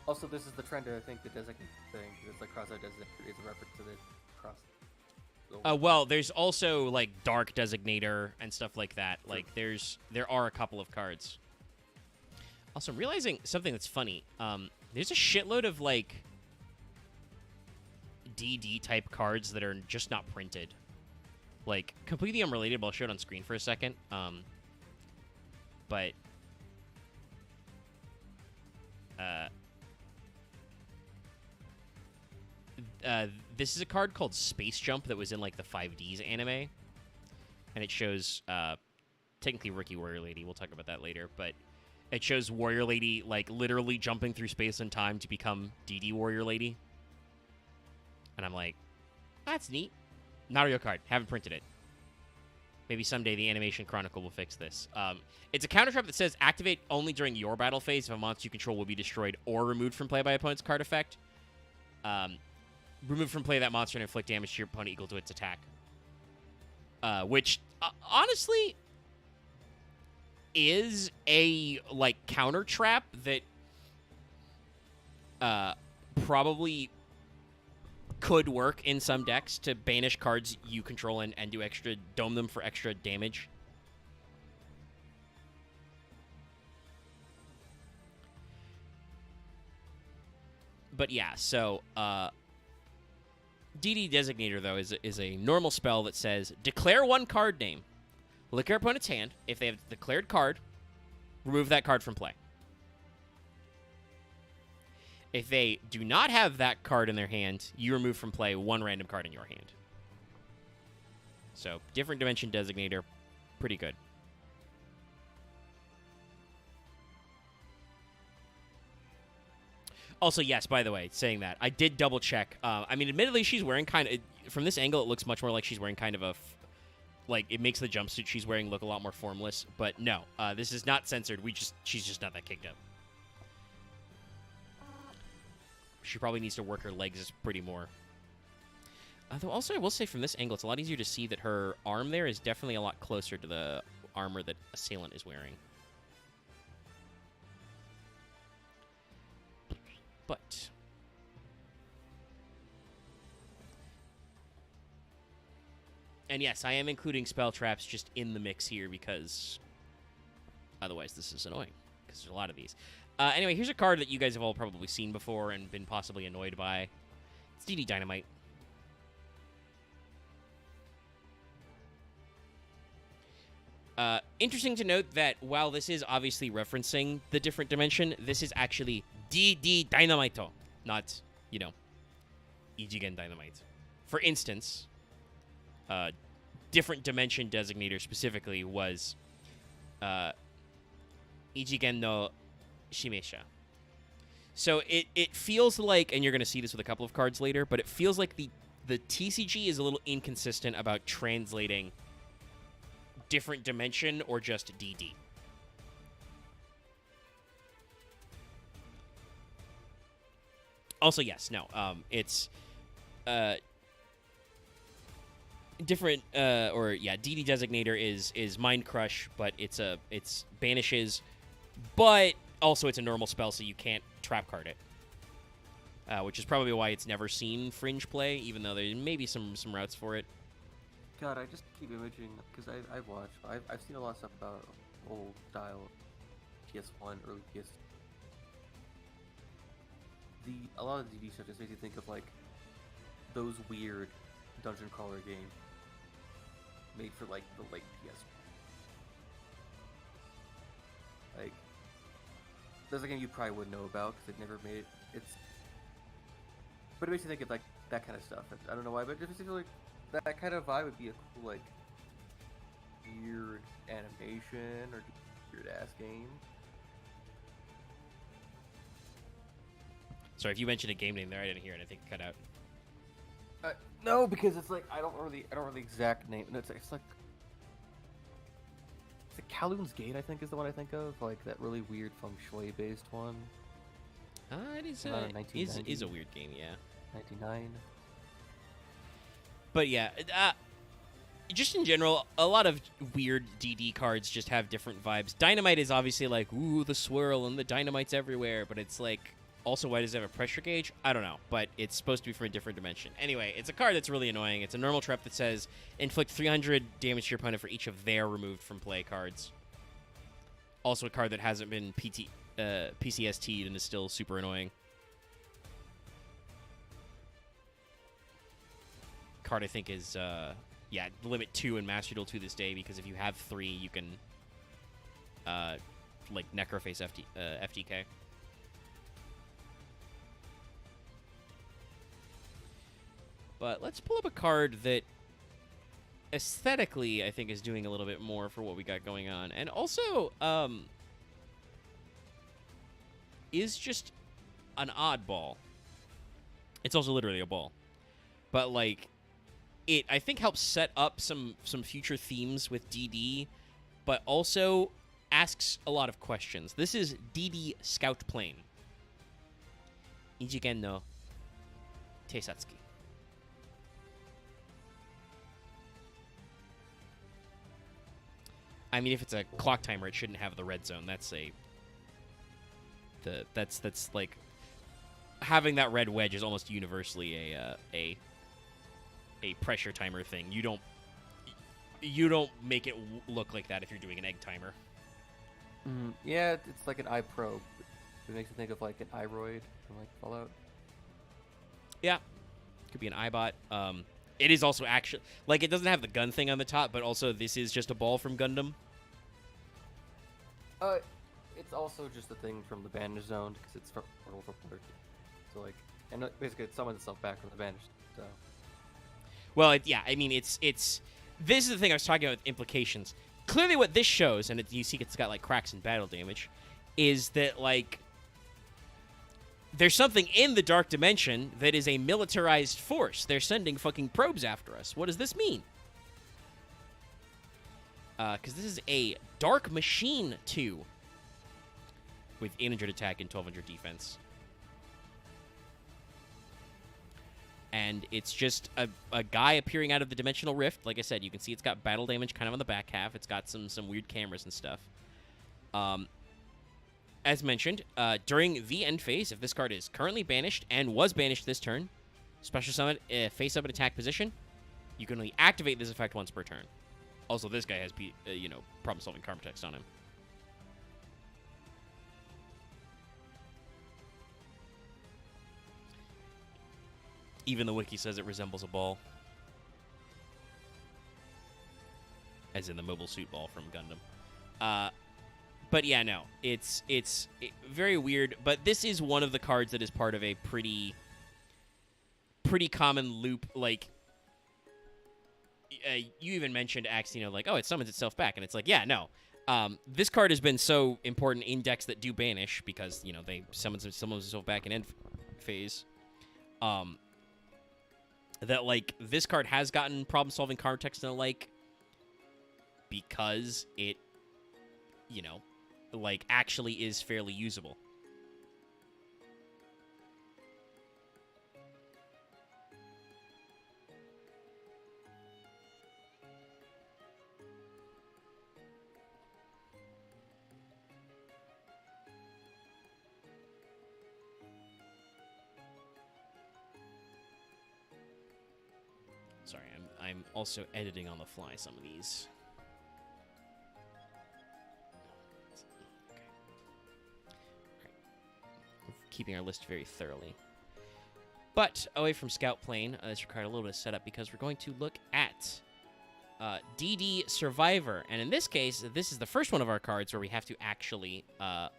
[SPEAKER 2] Also, this is the trend, I think, the designate thing. It's like cross-eyed designate is a reference to the cross.
[SPEAKER 1] Well, there's also like Dark Designator and stuff like that. Like there are a couple of cards. Also, I'm realizing something that's funny. There's a shitload of like DD type cards that are just not printed. Like completely unrelated, but I'll show it on screen for a second. But this is a card called Space Jump that was in like the 5Ds anime, and it shows technically Rookie Warrior Lady. We'll talk about that later, but it shows Warrior Lady like literally jumping through space and time to become DD Warrior Lady, and I'm like, that's neat. Not a real card. Haven't printed it. Maybe someday the Animation Chronicle will fix this. It's a counter trap that says activate only during your battle phase if a monster you control will be destroyed or removed from play by opponent's card effect. Remove from play that monster and inflict damage to your opponent equal to its attack. Which, honestly, is a, like, counter trap that probably could work in some decks to banish cards you control and do extra, dome them for extra damage. But yeah, so DD Designator, though, is a normal spell that says declare one card name. Look at your opponent's hand. If they have a declared card, remove that card from play. If they do not have that card in their hand, you remove from play one random card in your hand. So, different dimension designator, pretty good. Also, yes, by the way, saying that, I did double check. I mean, admittedly, she's wearing kind of, from this angle, it looks much more like she's wearing kind of a, like, it makes the jumpsuit she's wearing look a lot more formless. But no, this is not censored. She's just not that kicked up. She probably needs to work her legs pretty more. Though also, I will say from this angle, it's a lot easier to see that her arm there is definitely a lot closer to the armor that Assailant is wearing. But and yes, I am including spell traps just in the mix here because otherwise this is annoying because there's a lot of these. Anyway, here's a card that you guys have all probably seen before and been possibly annoyed by. It's DD Dynamite. Interesting to note that while this is obviously referencing the different dimension, this is actually DD Dynamite, not, you know, Ichigen Dynamite. For instance, different dimension designator specifically was Ichigen no Shimesha. So it feels like, and you're going to see this with a couple of cards later, but it feels like the TCG is a little inconsistent about translating different dimension or just DD. Also, yes, no, it's different, or yeah, DD Designator is Mind Crush, but it's banishes, but also it's a normal spell, so you can't trap card it. Which is probably why it's never seen Fringe play, even though there may be some routes for it.
[SPEAKER 2] God, I just keep imaging because I've watched. I've seen a lot of stuff about old style PS1, early PS. A lot of the DD stuff just makes you think of like those weird dungeon crawler games made for like the late PS. Like there's a game you probably wouldn't know about because it never made it. But it makes you think of like that kind of stuff. I don't know why, but it just seems like that kind of vibe would be a cool, like, weird animation or weird-ass game.
[SPEAKER 1] Sorry, if you mentioned a game name there, I didn't hear it. I think it cut out.
[SPEAKER 2] No, because it's like I don't know the exact name. No, it's like Kowloon's Gate, I think, is the one I think of. Like that really weird feng shui based one.
[SPEAKER 1] It is a weird game, yeah.
[SPEAKER 2] 99.
[SPEAKER 1] But yeah, just in general, a lot of weird DD cards just have different vibes. Dynamite is obviously like, ooh, the swirl and the dynamite's everywhere, but it's like, also, why does it have a pressure gauge? I don't know, but it's supposed to be from a different dimension. Anyway, it's a card that's really annoying. It's a normal trap that says, inflict 300 damage to your opponent for each of their removed from play cards. Also a card that hasn't been PCST'd and is still super annoying. Card I think is yeah, limit 2 in Master Duel to this day, because if you have 3 you can like Necroface FTK. But let's pull up a card that aesthetically I think is doing a little bit more for what we got going on, and also is just an oddball. It's also literally a ball, but like it I think helps set up some future themes with DD, but also asks a lot of questions. This is DD Scout Plane. Ijigen no Teisatsuki. I mean, if it's a clock timer, it shouldn't have the red zone. That's like having that red wedge is almost universally a pressure timer thing. You don't make it look like that if you're doing an egg timer.
[SPEAKER 2] Yeah, it's like an eye probe. It makes me think of like an iRoid from like Fallout.
[SPEAKER 1] Yeah, could be an iBot. It is also actually like it doesn't have the gun thing on the top, but also this is just a ball from Gundam.
[SPEAKER 2] It's also just a thing from the Banished Zone because it's from World War II. So like, and basically it summons itself back from the Banished. So.
[SPEAKER 1] Well, yeah, I mean it's this is the thing I was talking about with implications. Clearly, what this shows, and you see it's got like cracks and battle damage, is that like there's something in the Dark Dimension that is a militarized force. They're sending fucking probes after us. What does this mean? Because this is a Dark Machine 2 with 800 attack and 1200 defense. And it's just a guy appearing out of the dimensional rift. Like I said, you can see it's got battle damage kind of on the back half. It's got some weird cameras and stuff. As mentioned, during the end phase, if this card is currently banished and was banished this turn, special summon face up in attack position, you can only activate this effect once per turn. Also, this guy has problem-solving karma text on him. Even the wiki says it resembles a ball. As in the mobile suit ball from Gundam. But yeah, no. It's very weird. But this is one of the cards that is part of a pretty common loop. Like, you even mentioned Axe, like, oh, it summons itself back. And it's like, yeah, no. This card has been so important in decks that do banish because, they summons itself back in end phase. That, like, this card has gotten problem-solving card text and the like because it, like, actually is fairly usable. Sorry, I'm also editing on the fly some of these. Okay. We're keeping our list very thoroughly. But away from Scout Plane, this required a little bit of setup because we're going to look at DD Survivor. And in this case, this is the first one of our cards where we have to actually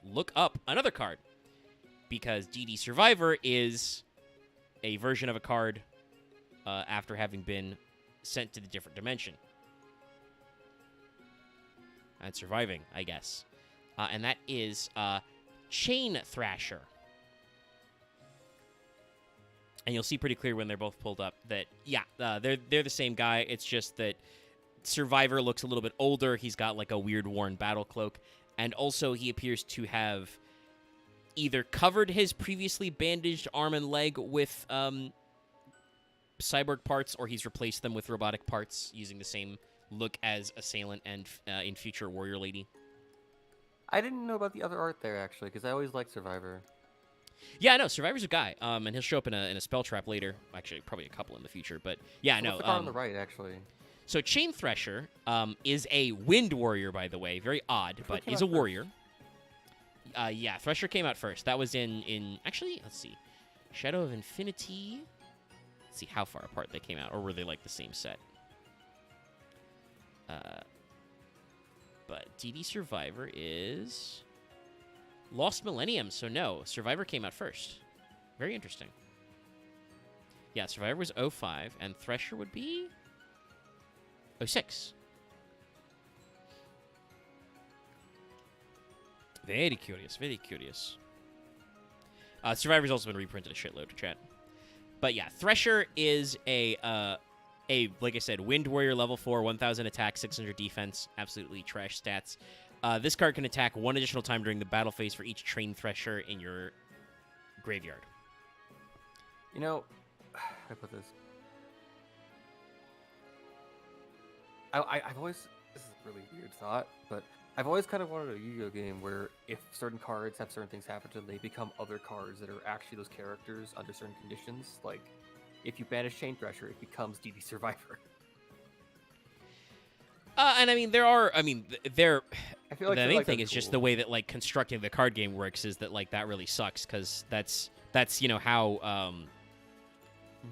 [SPEAKER 1] look up another card. Because DD Survivor is a version of a card after having been sent to the different dimension. And surviving, I guess. And that is Chain Thrasher. And you'll see pretty clear when they're both pulled up that, yeah, they're the same guy. It's just that Survivor looks a little bit older. He's got, like, a weird worn battle cloak. And also he appears to have either covered his previously bandaged arm and leg with cyborg parts, or he's replaced them with robotic parts using the same look as Assailant and in future Warrior Lady.
[SPEAKER 2] I didn't know about the other art there, actually, because I always liked Survivor.
[SPEAKER 1] Yeah, no, Survivor's a guy, and he'll show up in a spell trap later. Actually, probably a couple in the future, but yeah, no.
[SPEAKER 2] What's the card on the right, actually?
[SPEAKER 1] So Chain Thresher is a Wind Warrior, by the way. Very odd, but is a warrior. Yeah, Thresher came out first. That was in actually, let's see. Shadow of Infinity. Let's see how far apart they came out, or were they like the same set? But DD Survivor is Lost Millennium, so no, Survivor came out first. Very interesting. Yeah, Survivor was 05, and Thresher would be 06. Very curious, very curious. Survivor's also been reprinted a shitload to chat. But yeah, Thresher is a like I said, Wind Warrior level 4, 1000 attack, 600 defense, absolutely trash stats. This card can attack one additional time during the battle phase for each Train Thresher in your graveyard.
[SPEAKER 2] You know, how do I put this? I've always, this is a really weird thought, but I've always kind of wanted a Yu-Gi-Oh game where if certain cards have certain things happen to them, they become other cards that are actually those characters under certain conditions. Like, if you banish Chain Thresher, it becomes DD Survivor.
[SPEAKER 1] And I mean, there.
[SPEAKER 2] I feel like
[SPEAKER 1] the main thing is
[SPEAKER 2] cool.
[SPEAKER 1] just the way that like constructing the card game works is that like that really sucks because that's how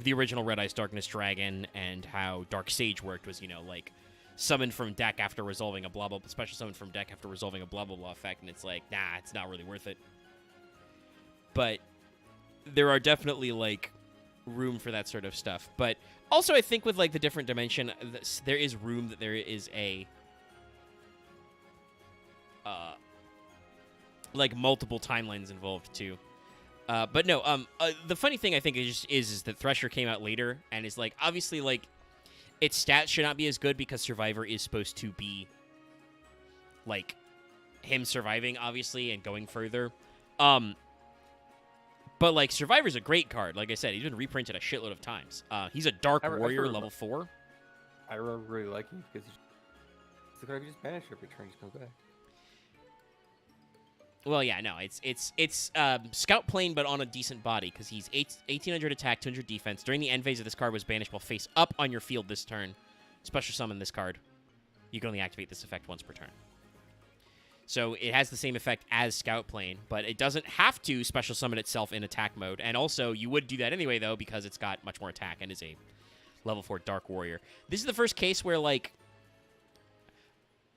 [SPEAKER 1] the original Red Eyes Darkness Dragon and how Dark Sage worked was like summon from deck after resolving a blah blah, special summon from deck after resolving a blah blah blah effect, and it's like, nah, it's not really worth it. But there are definitely like room for that sort of stuff. But also, I think with like the different dimension, there is room that there is a like multiple timelines involved too. But no, the funny thing I think is that Thresher came out later and is like obviously like its stats should not be as good because Survivor is supposed to be like him surviving obviously and going further. But like Survivor's a great card. Like I said, he's been reprinted a shitload of times. He's a Dark Warrior level 4.
[SPEAKER 2] I really like him because it's the card you just banish every turn, just comes back.
[SPEAKER 1] Well, yeah, no, it's Scout Plane, but on a decent body, because he's 1800 attack, 200 defense. During the end phase of this card was banished while face up on your field this turn. Special summon this card. You can only activate this effect once per turn. So it has the same effect as Scout Plane, but it doesn't have to special summon itself in attack mode. And also, you would do that anyway, though, because it's got much more attack and is a level 4 Dark Warrior. This is the first case where, like,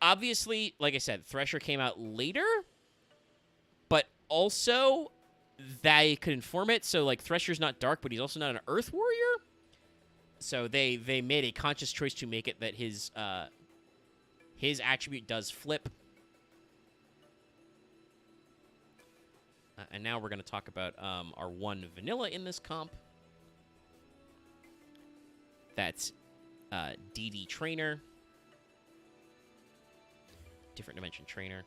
[SPEAKER 1] obviously, like I said, Thresher came out later, but also they could inform it. So, like, Thresher's not dark, but he's also not an Earth Warrior. So they made a conscious choice to make it that his attribute does flip. And now we're going to talk about our one vanilla in this comp. That's DD Trainer. Different Dimension Trainer.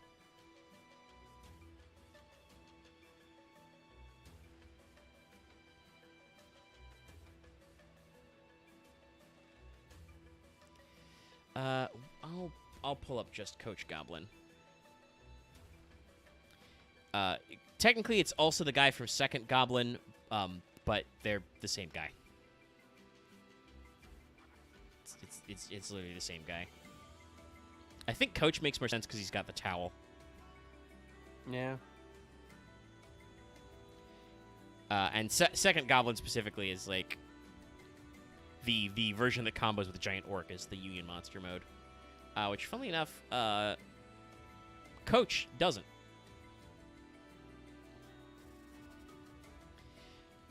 [SPEAKER 1] I'll pull up just Coach Goblin. Technically, it's also the guy from Second Goblin, but they're the same guy. It's literally the same guy. I think Coach makes more sense because he's got the towel.
[SPEAKER 2] Yeah.
[SPEAKER 1] And Second Goblin specifically is like the version that combos with the Giant Orc is the Union Monster mode, which, funnily enough, Coach doesn't.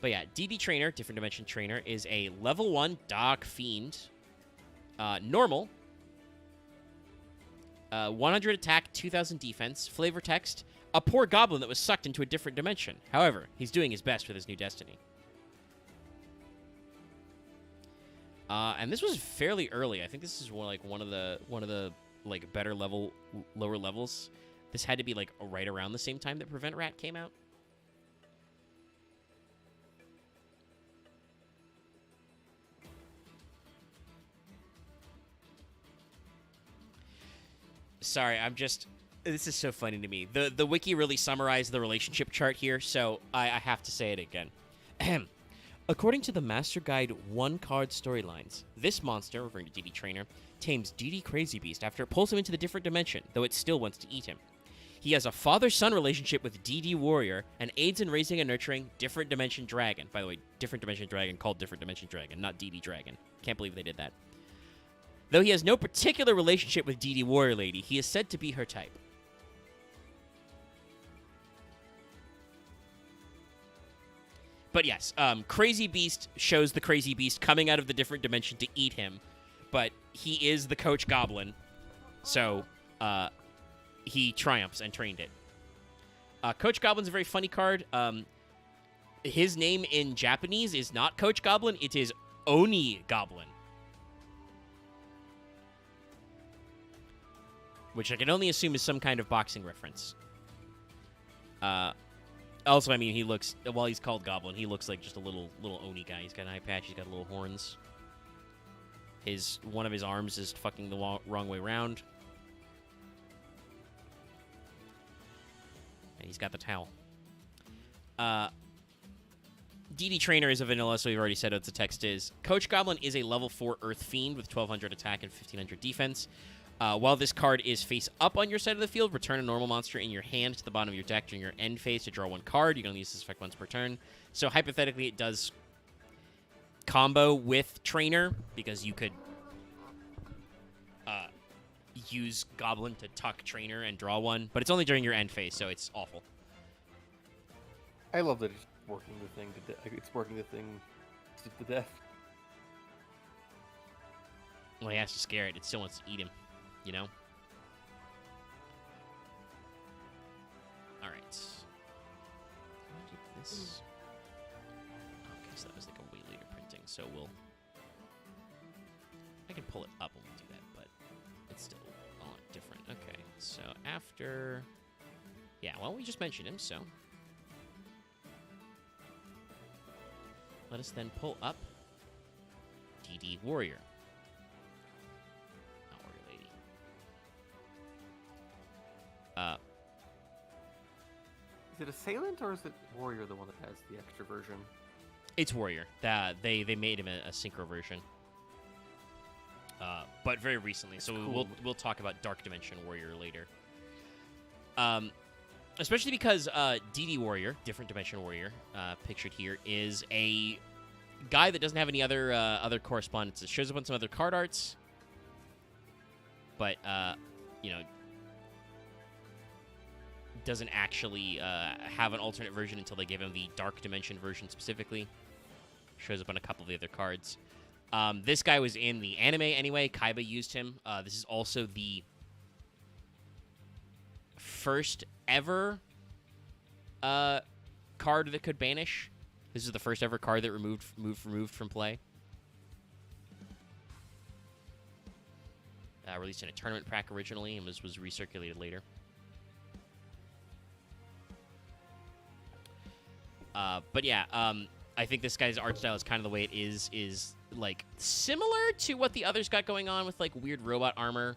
[SPEAKER 1] But yeah, DD Trainer, Different Dimension Trainer, is a level 1 Dog Fiend. Normal. 100 attack, 2000 defense. Flavor text: a poor goblin that was sucked into a different dimension. However, he's doing his best with his new destiny. And this was fairly early. I think this is one of the like better lower levels. This had to be like right around the same time that Prevent Rat came out. Sorry, this is so funny to me. The wiki really summarized the relationship chart here, so I have to say it again. According to the Master Guide 1-card storylines, this monster, referring to DD Trainer, tames DD Crazy Beast after it pulls him into the different dimension, though it still wants to eat him. He has a father-son relationship with DD Warrior and aids in raising and nurturing Different Dimension Dragon. By the way, Different Dimension Dragon called Different Dimension Dragon, not DD Dragon. Can't believe they did that. Though he has no particular relationship with DD Warrior Lady, he is said to be her type. But yes, Crazy Beast shows the Crazy Beast coming out of the different dimension to eat him, but he is the Coach Goblin, so he triumphs and trained it. Coach Goblin's a very funny card. His name in Japanese is not Coach Goblin, it is Oni Goblin. which I can only assume is some kind of boxing reference. Also, I mean, he looks, while he's called Goblin, he looks like just a little Oni guy. He's got an eye patch, he's got little horns. One of his arms is fucking the wrong way around. And he's got the towel. DD Trainer is a vanilla, so we've already said what the text is. Coach Goblin is a level 4 Earth Fiend with 1200 attack and 1500 defense. While this card is face up on your side of the field, return a normal monster in your hand to the bottom of your deck during your end phase to draw 1 card. You can only use this effect once per turn. So hypothetically, it does combo with Trainer, because you could use Goblin to tuck Trainer and draw 1, but it's only during your end phase, so it's awful.
[SPEAKER 2] I love that it's working the thing it's working the thing to death.
[SPEAKER 1] Well, he has to scare it. It still wants to eat him, you know? All right. This. Okay, so that was like a way later printing, so I can pull it up when we do that, but it's still a lot different. Okay, so after... Yeah, well, we just mentioned him, so... Let us then pull up DD Warrior. Not Warrior Lady.
[SPEAKER 2] Is it Assailant or is it Warrior the one that has the extra version?
[SPEAKER 1] It's Warrior. They made him a synchro version. But very recently.
[SPEAKER 2] That's
[SPEAKER 1] so
[SPEAKER 2] cool.
[SPEAKER 1] we'll talk about Dark Dimension Warrior later. Especially because DD Warrior, Different Dimension Warrior, pictured here, is a guy that doesn't have any other correspondence. It shows up on some other card arts, but you know, doesn't actually have an alternate version until they give him the Dark Dimension version specifically. Shows up on a couple of the other cards. This guy was in the anime anyway. Kaiba used him. This is also the first ever card that could banish. This is the first ever card that removed from play. Released in a tournament pack originally and was recirculated later. But yeah, I think this guy's art style is kind of the way it is like similar to what the others got going on with like weird robot armor.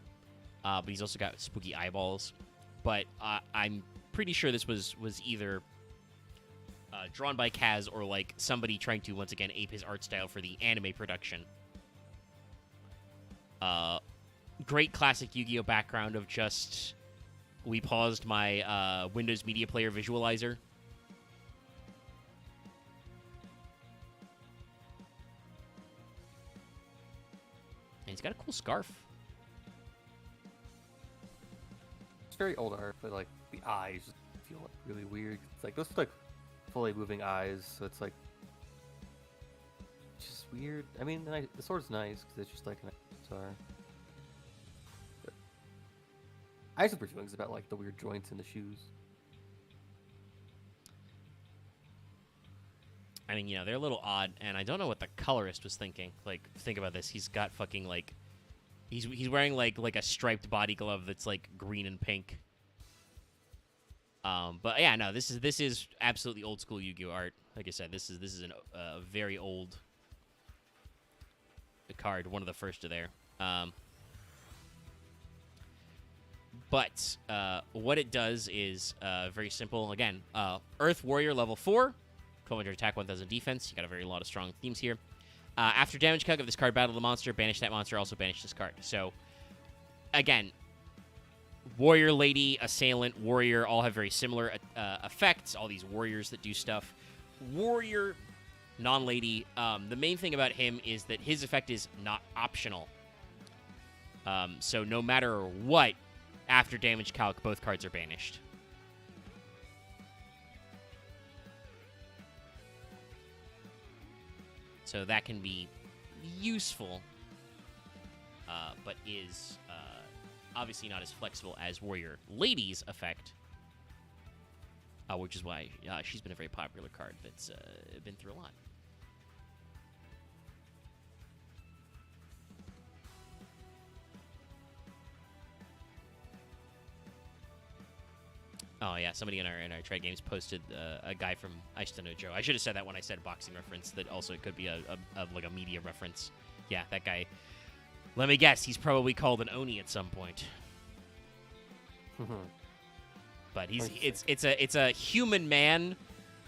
[SPEAKER 1] But he's also got spooky eyeballs. But I'm pretty sure this was either drawn by Kaz or like somebody trying to once again ape his art style for the anime production. Great classic Yu-Gi-Oh background of just we paused my Windows Media Player visualizer. And he's got a cool scarf.
[SPEAKER 2] It's very old art, but like the eyes feel like really weird. It's like those are like fully moving eyes, so it's like it's just weird. I mean, the sword's nice because it's just like an avatar. But I have some feelings about like the weird joints in the shoes.
[SPEAKER 1] I mean, you know, they're a little odd, and I don't know what the colorist was thinking. Like, think about this. He's got fucking, like... He's wearing, like a striped body glove that's, like, green and pink. But, yeah, no, this is absolutely old-school Yu-Gi-Oh! Art. Like I said, this is a very old card, one of the first of there. But what it does is very simple. Again, Earth Warrior level 4. 1200 attack, 1000 defense. You got a lot of strong themes here. After damage calc, if this card battled the monster, banish that monster, also banish this card. So, again, Warrior Lady, Assailant, Warrior all have very similar effects. All these warriors that do stuff. Warrior, non-lady, the main thing about him is that his effect is not optional. So no matter what, after damage calc, both cards are banished. So that can be useful, but is obviously not as flexible as Warrior Lady's effect, which is why she's been a very popular card that's been through a lot. Oh yeah, somebody in our trade games posted a guy from I Still Know Joe. I should have said that when I said boxing reference. That also it could be a like a media reference. Yeah, that guy. Let me guess, he's probably called an Oni at some point. But it's a human man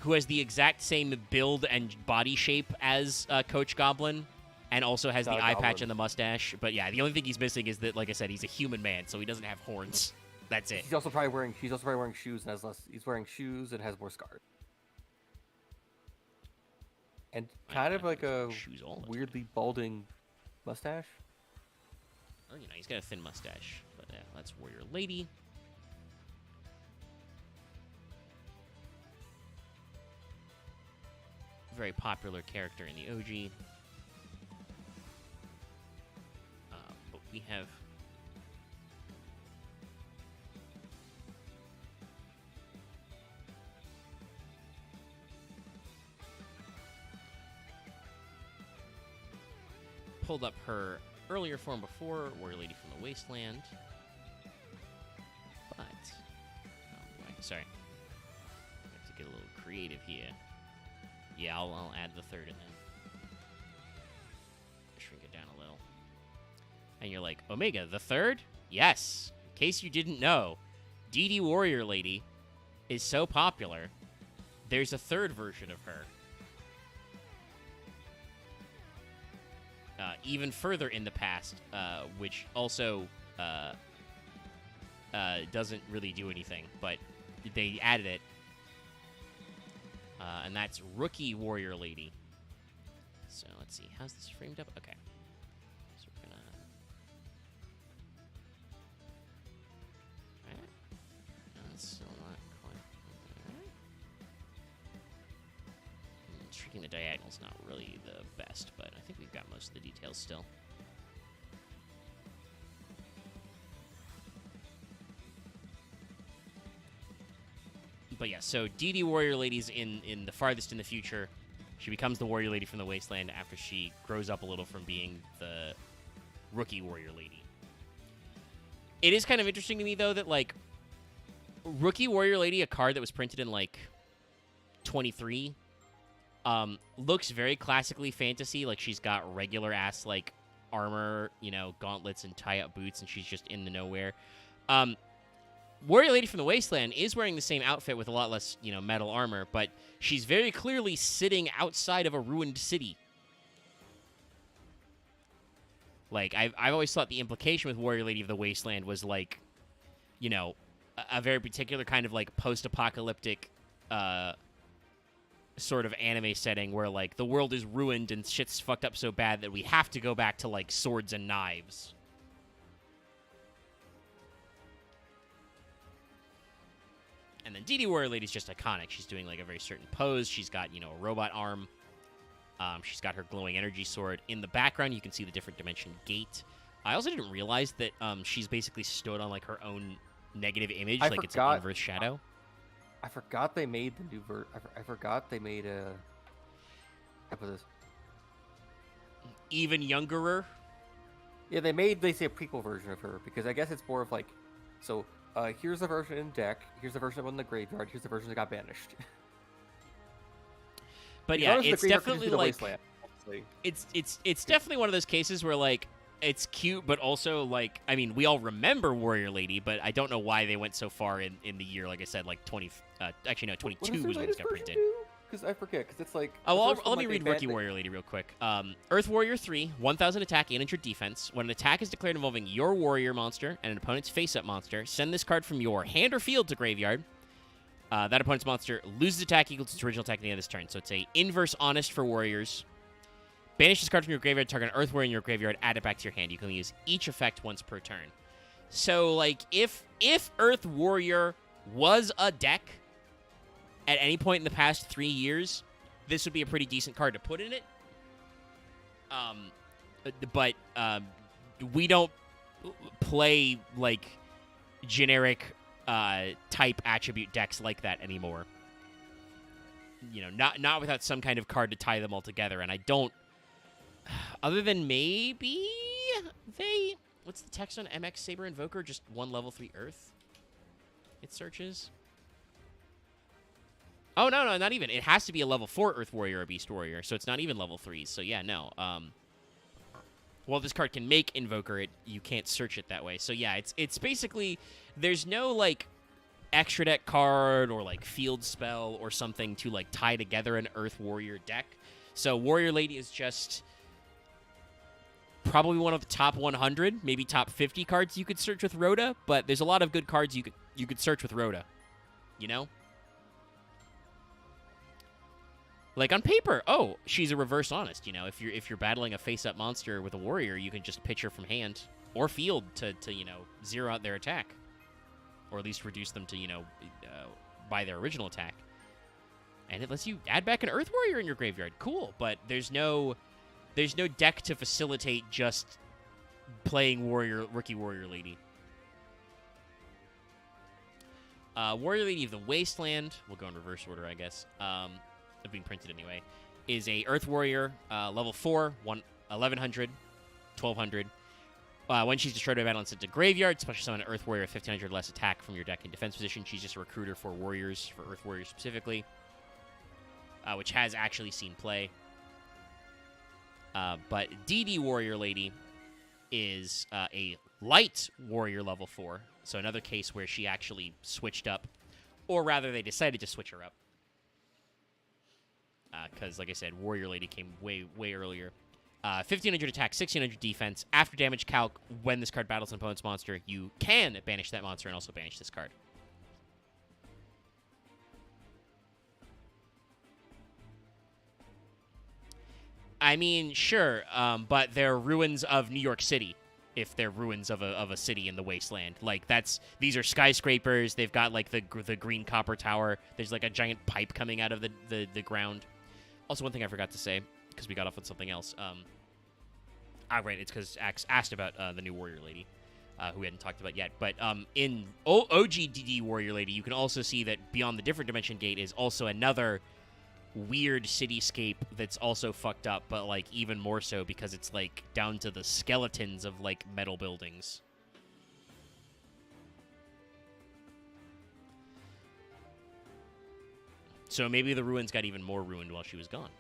[SPEAKER 1] who has the exact same build and body shape as Coach Goblin, and also has the eye patch and the mustache. But yeah, the only thing he's missing is that, like I said, he's a human man, so he doesn't have horns. That's it.
[SPEAKER 2] He's also probably wearing shoes and has less. He's wearing shoes and has more scars. And kind of like a weirdly balding mustache.
[SPEAKER 1] Oh, he's got a thin mustache. But yeah, that's Warrior Lady. Very popular character in the OG. But we have... pulled up her earlier form before, Warrior Lady from the Wasteland. But... oh boy, sorry. I have to get a little creative here. Yeah, I'll add the third in then. Shrink it down a little. And you're like, Omega, the third? Yes. In case you didn't know, DD Warrior Lady is so popular, there's a third version of her. Even further in the past, which also doesn't really do anything, but they added it. And that's Rookie Warrior Lady. So let's see, how's this framed up? Okay. So we're gonna... alright. That's still not quite... alright. Shrinking the diagonal's not really the best, but I think we've got most of the details still. But yeah, so DD Warrior Lady's in the farthest in the future. She becomes the Warrior Lady from the Wasteland after she grows up a little from being the Rookie Warrior Lady. It is kind of interesting to me, though, that, like, Rookie Warrior Lady, a card that was printed in, like, 23, looks very classically fantasy. Like, she's got regular-ass, like, armor, gauntlets and tie-up boots, and she's just in the nowhere. Warrior Lady from the Wasteland is wearing the same outfit with a lot less, metal armor, but she's very clearly sitting outside of a ruined city. Like, I've always thought the implication with Warrior Lady of the Wasteland was, like, a very particular kind of, like, post-apocalyptic sort of anime setting where, like, the world is ruined and shit's fucked up so bad that we have to go back to, like, swords and knives. And then DD Warrior Lady's just iconic. She's doing, like, a very certain pose. She's got, a robot arm. She's got her glowing energy sword. In the background, you can see the different dimension gate. I also didn't realize that she's basically stood on, like, her own negative image. It's an inverse shadow.
[SPEAKER 2] I forgot they made the new I forgot they made a... how about this?
[SPEAKER 1] Even younger?
[SPEAKER 2] Yeah, they say a prequel version of her, because I guess it's more of, like... so... here's the version in deck. Here's the version in the graveyard. Here's the version that got banished.
[SPEAKER 1] But yeah, it's definitely like it's definitely one of those cases where, like, it's cute, but also, like, I mean, we all remember Warrior Lady, but I don't know why they went so far in the year. Like I said, like 22 was when it got printed.
[SPEAKER 2] Because I forget, because it's like...
[SPEAKER 1] oh, let me read Rookie Warrior Lady real quick. Earth Warrior 3, 1,000 attack, 800 defense. When an attack is declared involving your warrior monster and an opponent's face-up monster, send this card from your hand or field to graveyard. That opponent's monster loses attack equal to its original attack at the end of this turn. So it's a inverse honest for warriors. Banish this card from your graveyard, target an Earth Warrior in your graveyard, add it back to your hand. You can use each effect once per turn. So, like, if Earth Warrior was a deck... at any point in the past 3 years, this would be a pretty decent card to put in it. But we don't play, like, generic type attribute decks like that anymore. Not without some kind of card to tie them all together. And I don't... other than maybe they... what's the text on MX Saber Invoker? Just 1 level 3 Earth? It searches... Oh, no, not even. It has to be a level 4 Earth Warrior or Beast Warrior, so it's not even level 3s. So yeah, no. While this card can make Invoker, you can't search it that way. So yeah, it's basically, there's no, like, extra deck card or, like, field spell or something to, like, tie together an Earth Warrior deck. So Warrior Lady is just probably one of the top 100, maybe top 50 cards you could search with Rhoda, but there's a lot of good cards you could search with Rhoda, you know? Like, on paper, oh, she's a reverse honest, you know? If you're battling a face-up monster with a warrior, you can just pitch her from hand or field to you know, zero out their attack. Or at least reduce them to, you know, by their original attack. And it lets you add back an Earth Warrior in your graveyard. Cool, but there's no deck to facilitate just playing Rookie Warrior Lady. Warrior Lady of the Wasteland, we'll go in reverse order, I guess. Being printed anyway, is a Earth Warrior, level 4, 1100, 1200. When she's destroyed by battle and sent to graveyard, special summon an Earth Warrior with 1500 less attack from your deck in defense position. She's just a recruiter for warriors, for Earth Warriors specifically, which has actually seen play. But DD Warrior Lady is a light warrior level 4, so another case where she actually switched up, or rather they decided to switch her up. Because, like I said, Warrior Lady came way, way earlier. 1500 attack, 1600 defense. After damage calc, when this card battles an opponent's monster, you can banish that monster and also banish this card. I mean, sure, but they're ruins of New York City. If they're ruins of a city in the wasteland, like these are skyscrapers. They've got like the green copper tower. There's like a giant pipe coming out of the ground. Also, one thing I forgot to say, because we got off on something else. Right, it's because Axe asked about the new Warrior Lady, who we hadn't talked about yet. But in OGDD Warrior Lady, you can also see that beyond the different dimension gate is also another weird cityscape that's also fucked up, but like even more so because it's like down to the skeletons of like metal buildings. So maybe the ruins got even more ruined while she was gone.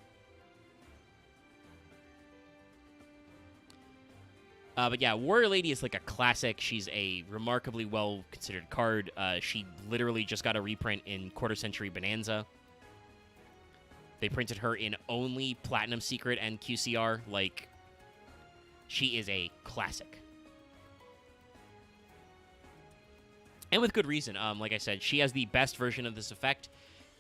[SPEAKER 1] But yeah, Warrior Lady is like a classic. She's a remarkably well-considered card. She literally just got a reprint in Quarter Century Bonanza. They printed her in only Platinum Secret and QCR. Like, she is a classic. And with good reason. Like I said, she has the best version of this effect.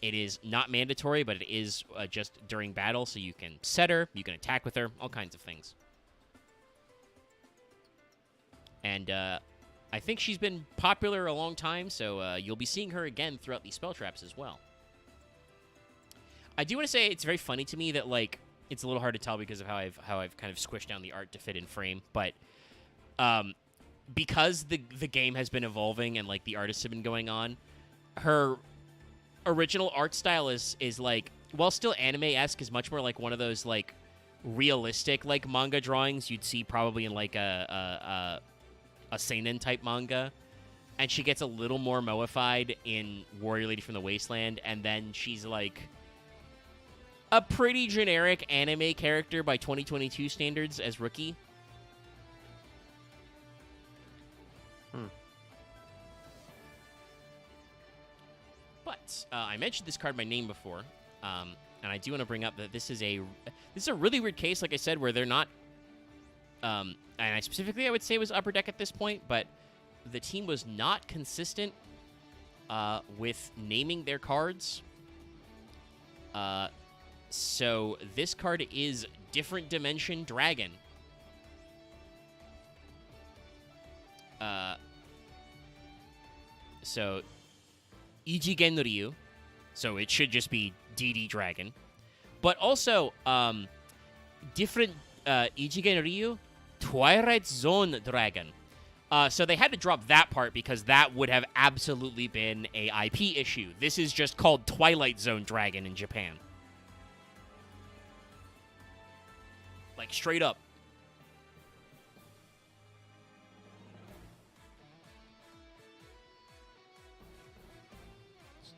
[SPEAKER 1] It is not mandatory, but it is just during battle, so you can set her, you can attack with her, all kinds of things. And I think she's been popular a long time, so you'll be seeing her again throughout these spell traps as well. I do want to say it's very funny to me that, like, it's a little hard to tell because of how I've kind of squished down the art to fit in frame, but because the game has been evolving and like the artists have been going on, her original art style is like, while still anime-esque, is much more like one of those like realistic like manga drawings you'd see probably in like a seinen type manga. And she gets a little more moified in Warrior Lady from the Wasteland, and then she's like a pretty generic anime character by 2022 standards as Rookie. But I mentioned this card by name before, and I do want to bring up that this is a really weird case, like I said, where they're not, and I specifically I would say was Upper Deck at this point, but the team was not consistent with naming their cards. So this card is Different Dimension Dragon. So Ijigen Ryu, so it should just be DD Dragon. But also, different Ijigen Ryu, Twilight Zone Dragon. So they had to drop that part because that would have absolutely been a IP issue. This is just called Twilight Zone Dragon in Japan. Like, straight up.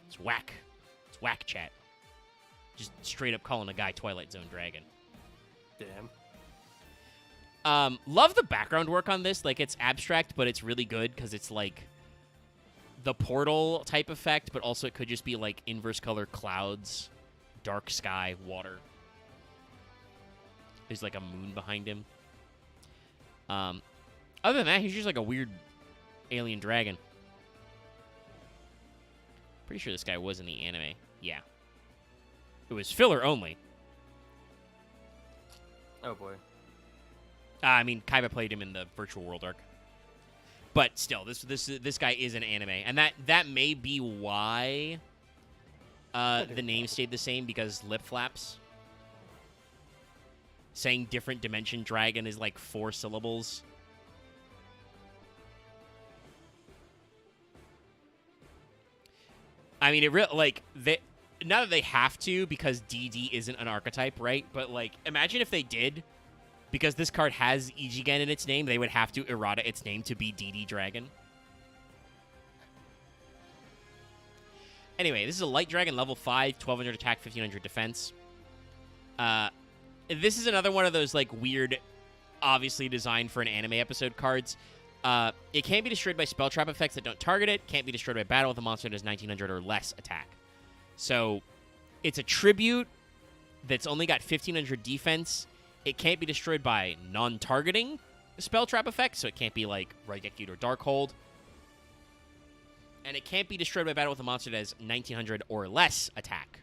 [SPEAKER 1] It's whack. It's whack chat. Just straight up calling a guy Twilight Zone Dragon.
[SPEAKER 2] Damn.
[SPEAKER 1] Love the background work on this. Like, it's abstract, but it's really good because it's like the Portal type effect, but also it could just be like inverse color clouds, dark sky, water. There's like a moon behind him. Other than that, he's just like a weird alien dragon. Pretty sure this guy was in the anime. Yeah. It was filler only.
[SPEAKER 2] Oh boy.
[SPEAKER 1] I mean, Kaiba played him in the Virtual World arc. But still, this guy is an anime, and that may be why the name stayed the same, because lip flaps. Saying different dimension dragon is like 4 syllables. I mean, it really like not that they have to, because DD isn't an archetype, right? But like, imagine if they did. Because this card has Ichigen in its name, they would have to errata its name to be DD Dragon. Anyway, this is a light dragon, level 5, 1200 attack, 1500 defense. This is another one of those like weird, obviously designed for an anime episode cards. It can't be destroyed by spell trap effects that don't target it. Can't be destroyed by battle with a monster that has 1900 or less attack. So, it's a tribute that's only got 1500 defense. It can't be destroyed by non-targeting spell trap effects, so it can't be like Raigeki or Darkhold. And it can't be destroyed by battle with a monster that has 1900 or less attack.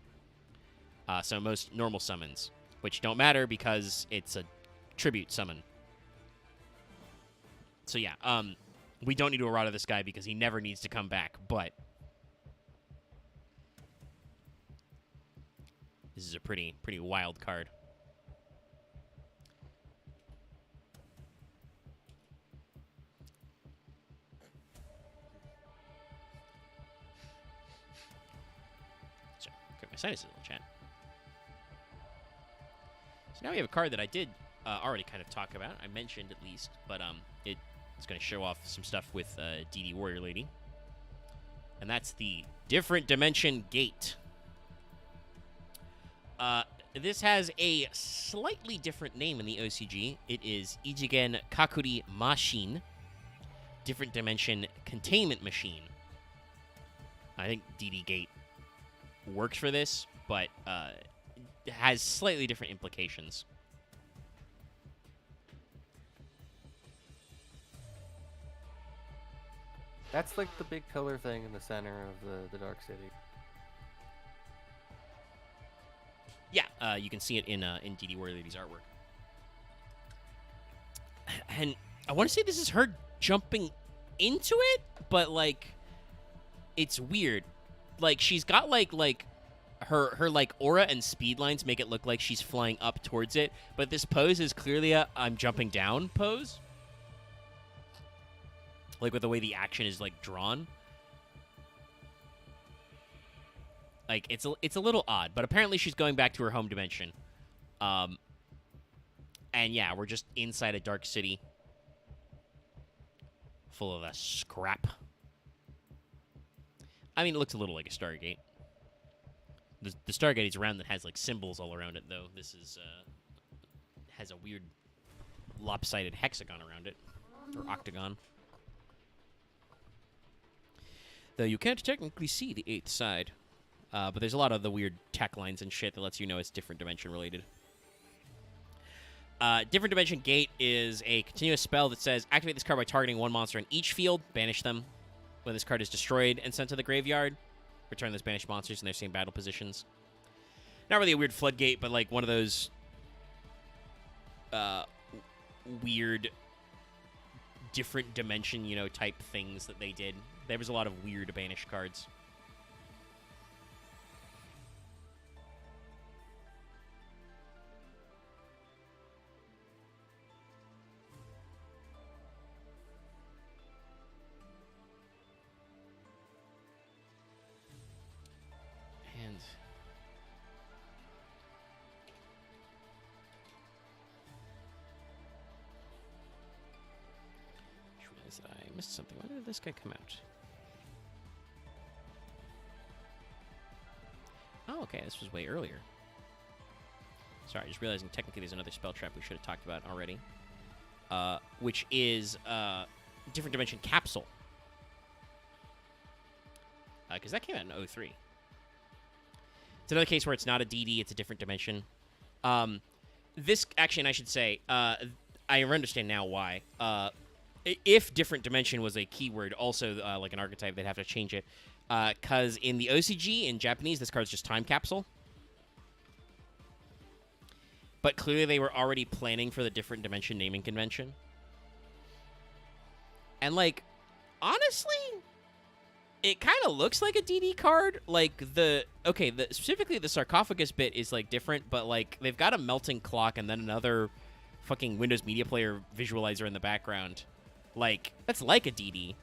[SPEAKER 1] So most normal summons, which don't matter because it's a tribute summon. So yeah, we don't need to errata this guy because he never needs to come back, but this is a pretty wild card. My sinuses will chat. So now we have a card that I did already kind of talk about. I mentioned at least, but it's going to show off some stuff with DD Warrior Lady. And that's the Different Dimension Gate. This has a slightly different name in the OCG. It is Ichigen Kakuri Machine. Different Dimension Containment Machine. I think DD Gate works for this, but has slightly different implications.
[SPEAKER 2] That's like the big pillar thing in the center of the Dark City.
[SPEAKER 1] Yeah, you can see it in DD Warrior Lady's artwork. And I want to say this is her jumping into it, but like, it's weird. Like, she's got like her like aura and speed lines make it look like she's flying up towards it, but this pose is clearly a I'm jumping down pose. Like with the way the action is like drawn. Like it's a little odd, but apparently she's going back to her home dimension. And yeah, we're just inside a dark city full of a scrap. I mean, it looks a little like a Stargate. The Stargate is round that has like symbols all around it, though. This is has a weird lopsided hexagon around it, or octagon. Though you can't technically see the 8th side, but there's a lot of the weird tech lines and shit that lets you know it's different dimension related. Different Dimension Gate is a continuous spell that says activate this card by targeting one monster in each field, banish them. When this card is destroyed and sent to the graveyard, return those banished monsters in their same battle positions. Not really a weird floodgate, but like one of those weird different dimension, type things that they did. There was a lot of weird banish cards. I missed something. When did this guy come out? okay, this was way earlier. Sorry, just realizing technically there's another spell trap we should have talked about already. Which is Different Dimension Capsule. Because that came out in 03. It's another case where it's not a DD, it's a different dimension. This, actually, and I should say, I understand now why. If different dimension was a keyword, also like an archetype, they'd have to change it. Because in the OCG, in Japanese, this card's just Time Capsule. But clearly they were already planning for the different dimension naming convention. And, like, honestly, it kind of looks like a DD card. Like, specifically the sarcophagus bit is, like, different, but, like, they've got a melting clock and then another fucking Windows Media Player visualizer in the background. Like, that's like a DD.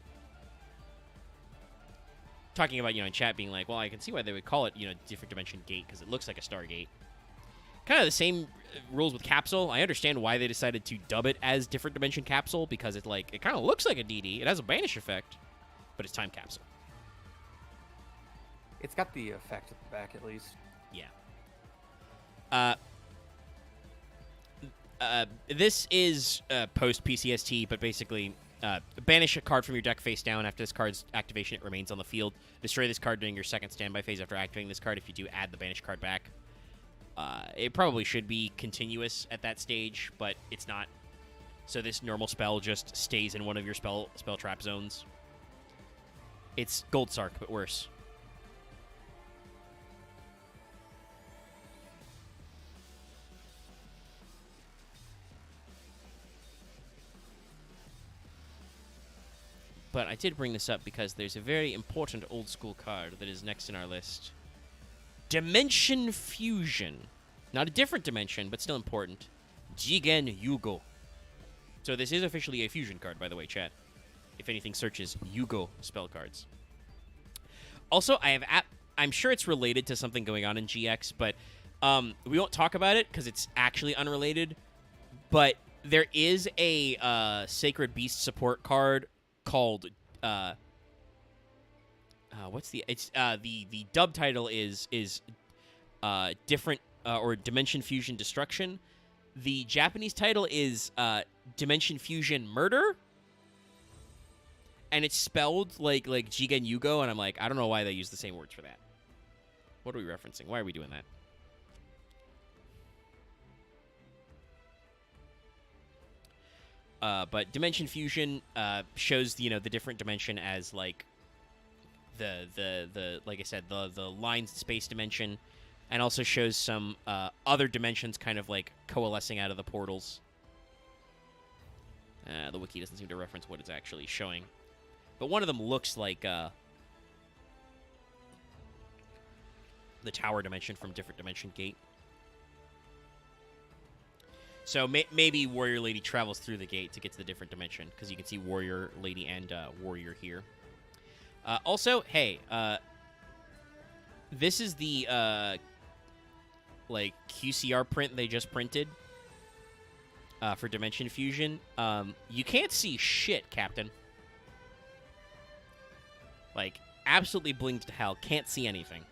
[SPEAKER 1] Talking about, in chat being like, well, I can see why they would call it, different dimension gate, because it looks like a Stargate. Kind of the same rules with Capsule. I understand why they decided to dub it as Different Dimension Capsule, because it kind of looks like a DD. It has a banish effect, but it's Time Capsule.
[SPEAKER 2] It's got the effect at the back, at least.
[SPEAKER 1] Yeah. This is post PCST, but basically, banish a card from your deck face down. After this card's activation, it remains on the field. Destroy this card during your second standby phase after activating this card. If you do, add the banished card back. It probably should be continuous at that stage, but it's not. So this normal spell just stays in one of your spell trap zones. It's Gold Sark, but worse. But I did bring this up because there's a very important old school card that is next in our list. Dimension Fusion. Not a different dimension, but still important. Jigen Yugo. So this is officially a fusion card, by the way, chat. If anything searches Yugo spell cards. Also, I'm sure it's related to something going on in GX, but we won't talk about it because it's actually unrelated. But there is a Sacred Beast support card called the dub title is different or Dimension Fusion Destruction. The Japanese title is Dimension Fusion Murder, and it's spelled like Jigen Yugo, and I'm like, I don't know why they use the same words for that. What are we referencing? Why are we doing that? But Dimension Fusion shows the different dimension as like the like I said, the line space dimension, and also shows some other dimensions kind of like coalescing out of the portals. The wiki doesn't seem to reference what it's actually showing, but one of them looks like the tower dimension from Different Dimension Gate. So maybe Warrior Lady travels through the gate to get to the different dimension, because you can see Warrior Lady and Warrior here. Also, hey, this is the like QCR print they just printed for Dimension Fusion. You can't see shit, Captain. Like, absolutely blinked to hell. Can't see anything.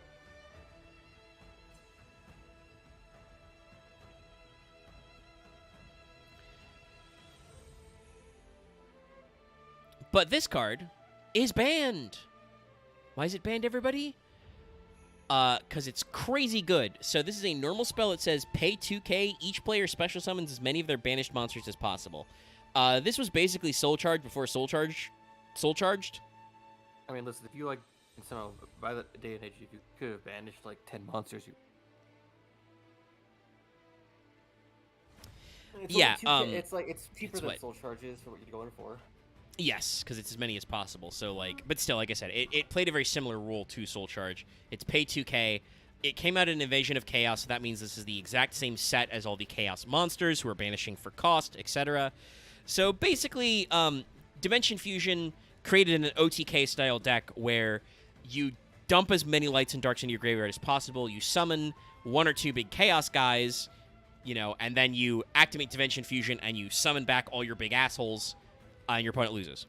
[SPEAKER 1] But this card is banned. Why is it banned, everybody? Because it's crazy good. So this is a normal spell. It says pay 2k. Each player special summons as many of their banished monsters as possible. This was basically Soul Charge before Soul Charged.
[SPEAKER 2] I mean, listen, if you like, somehow by the day and age, if you could have banished like 10 monsters, you. It's cheaper than Soul Charges for what you're going for.
[SPEAKER 1] Yes, because it's as many as possible. So, like, but still, like I said, it played a very similar role to Soul Charge. It's pay 2k. It came out in Invasion of Chaos, so that means this is the exact same set as all the Chaos monsters who are banishing for cost, etc. So, basically, Dimension Fusion created an OTK-style deck where you dump as many lights and darks into your graveyard as possible, you summon one or two big Chaos guys, and then you activate Dimension Fusion and you summon back all your big assholes, and your opponent loses.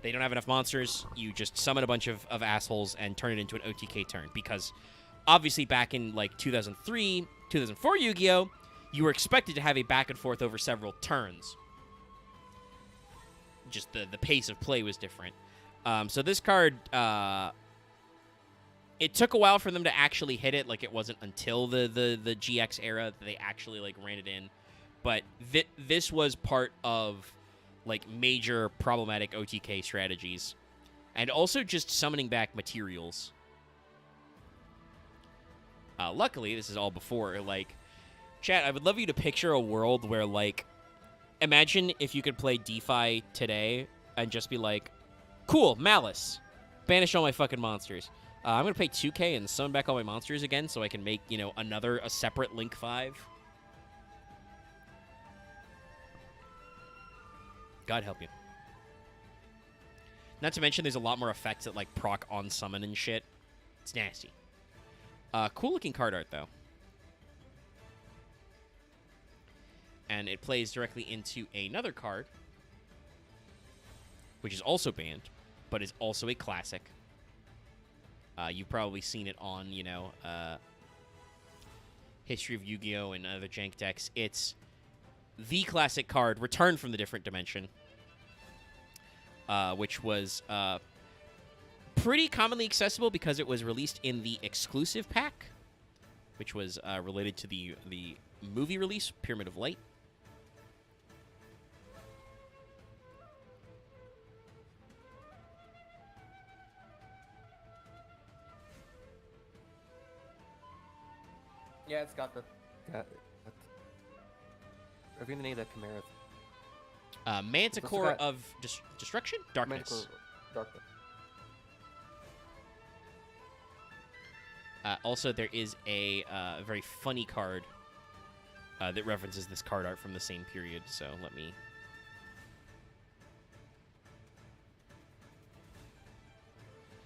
[SPEAKER 1] They don't have enough monsters. You just summon a bunch of assholes and turn it into an OTK turn. Because obviously back in like 2003, 2004 Yu-Gi-Oh, you were expected to have a back and forth over several turns. Just the pace of play was different. So this card, it took a while for them to actually hit it. Like, it wasn't until the GX era that they actually like ran it in. But this was part of like major problematic OTK strategies, and also just summoning back materials. Luckily, this is all before like. Chat, I would love you to picture a world where, like, imagine if you could play DeFi today and just be like, cool, Malice, banish all my fucking monsters. I'm going to pay 2K and summon back all my monsters again so I can make, a separate Link 5. God help you. Not to mention there's a lot more effects that, like, proc on summon and shit. It's nasty. Cool-looking card art, though. And it plays directly into another card, which is also banned, but is also a classic. You've probably seen it on, History of Yu-Gi-Oh! And other jank decks. It's the classic card, Return from the Different Dimension, which was pretty commonly accessible because it was released in the exclusive pack, which was related to the movie release, Pyramid of Light.
[SPEAKER 2] Yeah, it's got the. Are we gonna name that Chimera?
[SPEAKER 1] Manticore of Destruction? Darkness.
[SPEAKER 2] Manticore Darkness.
[SPEAKER 1] Also, there is a very funny card that references this card art from the same period, so let me...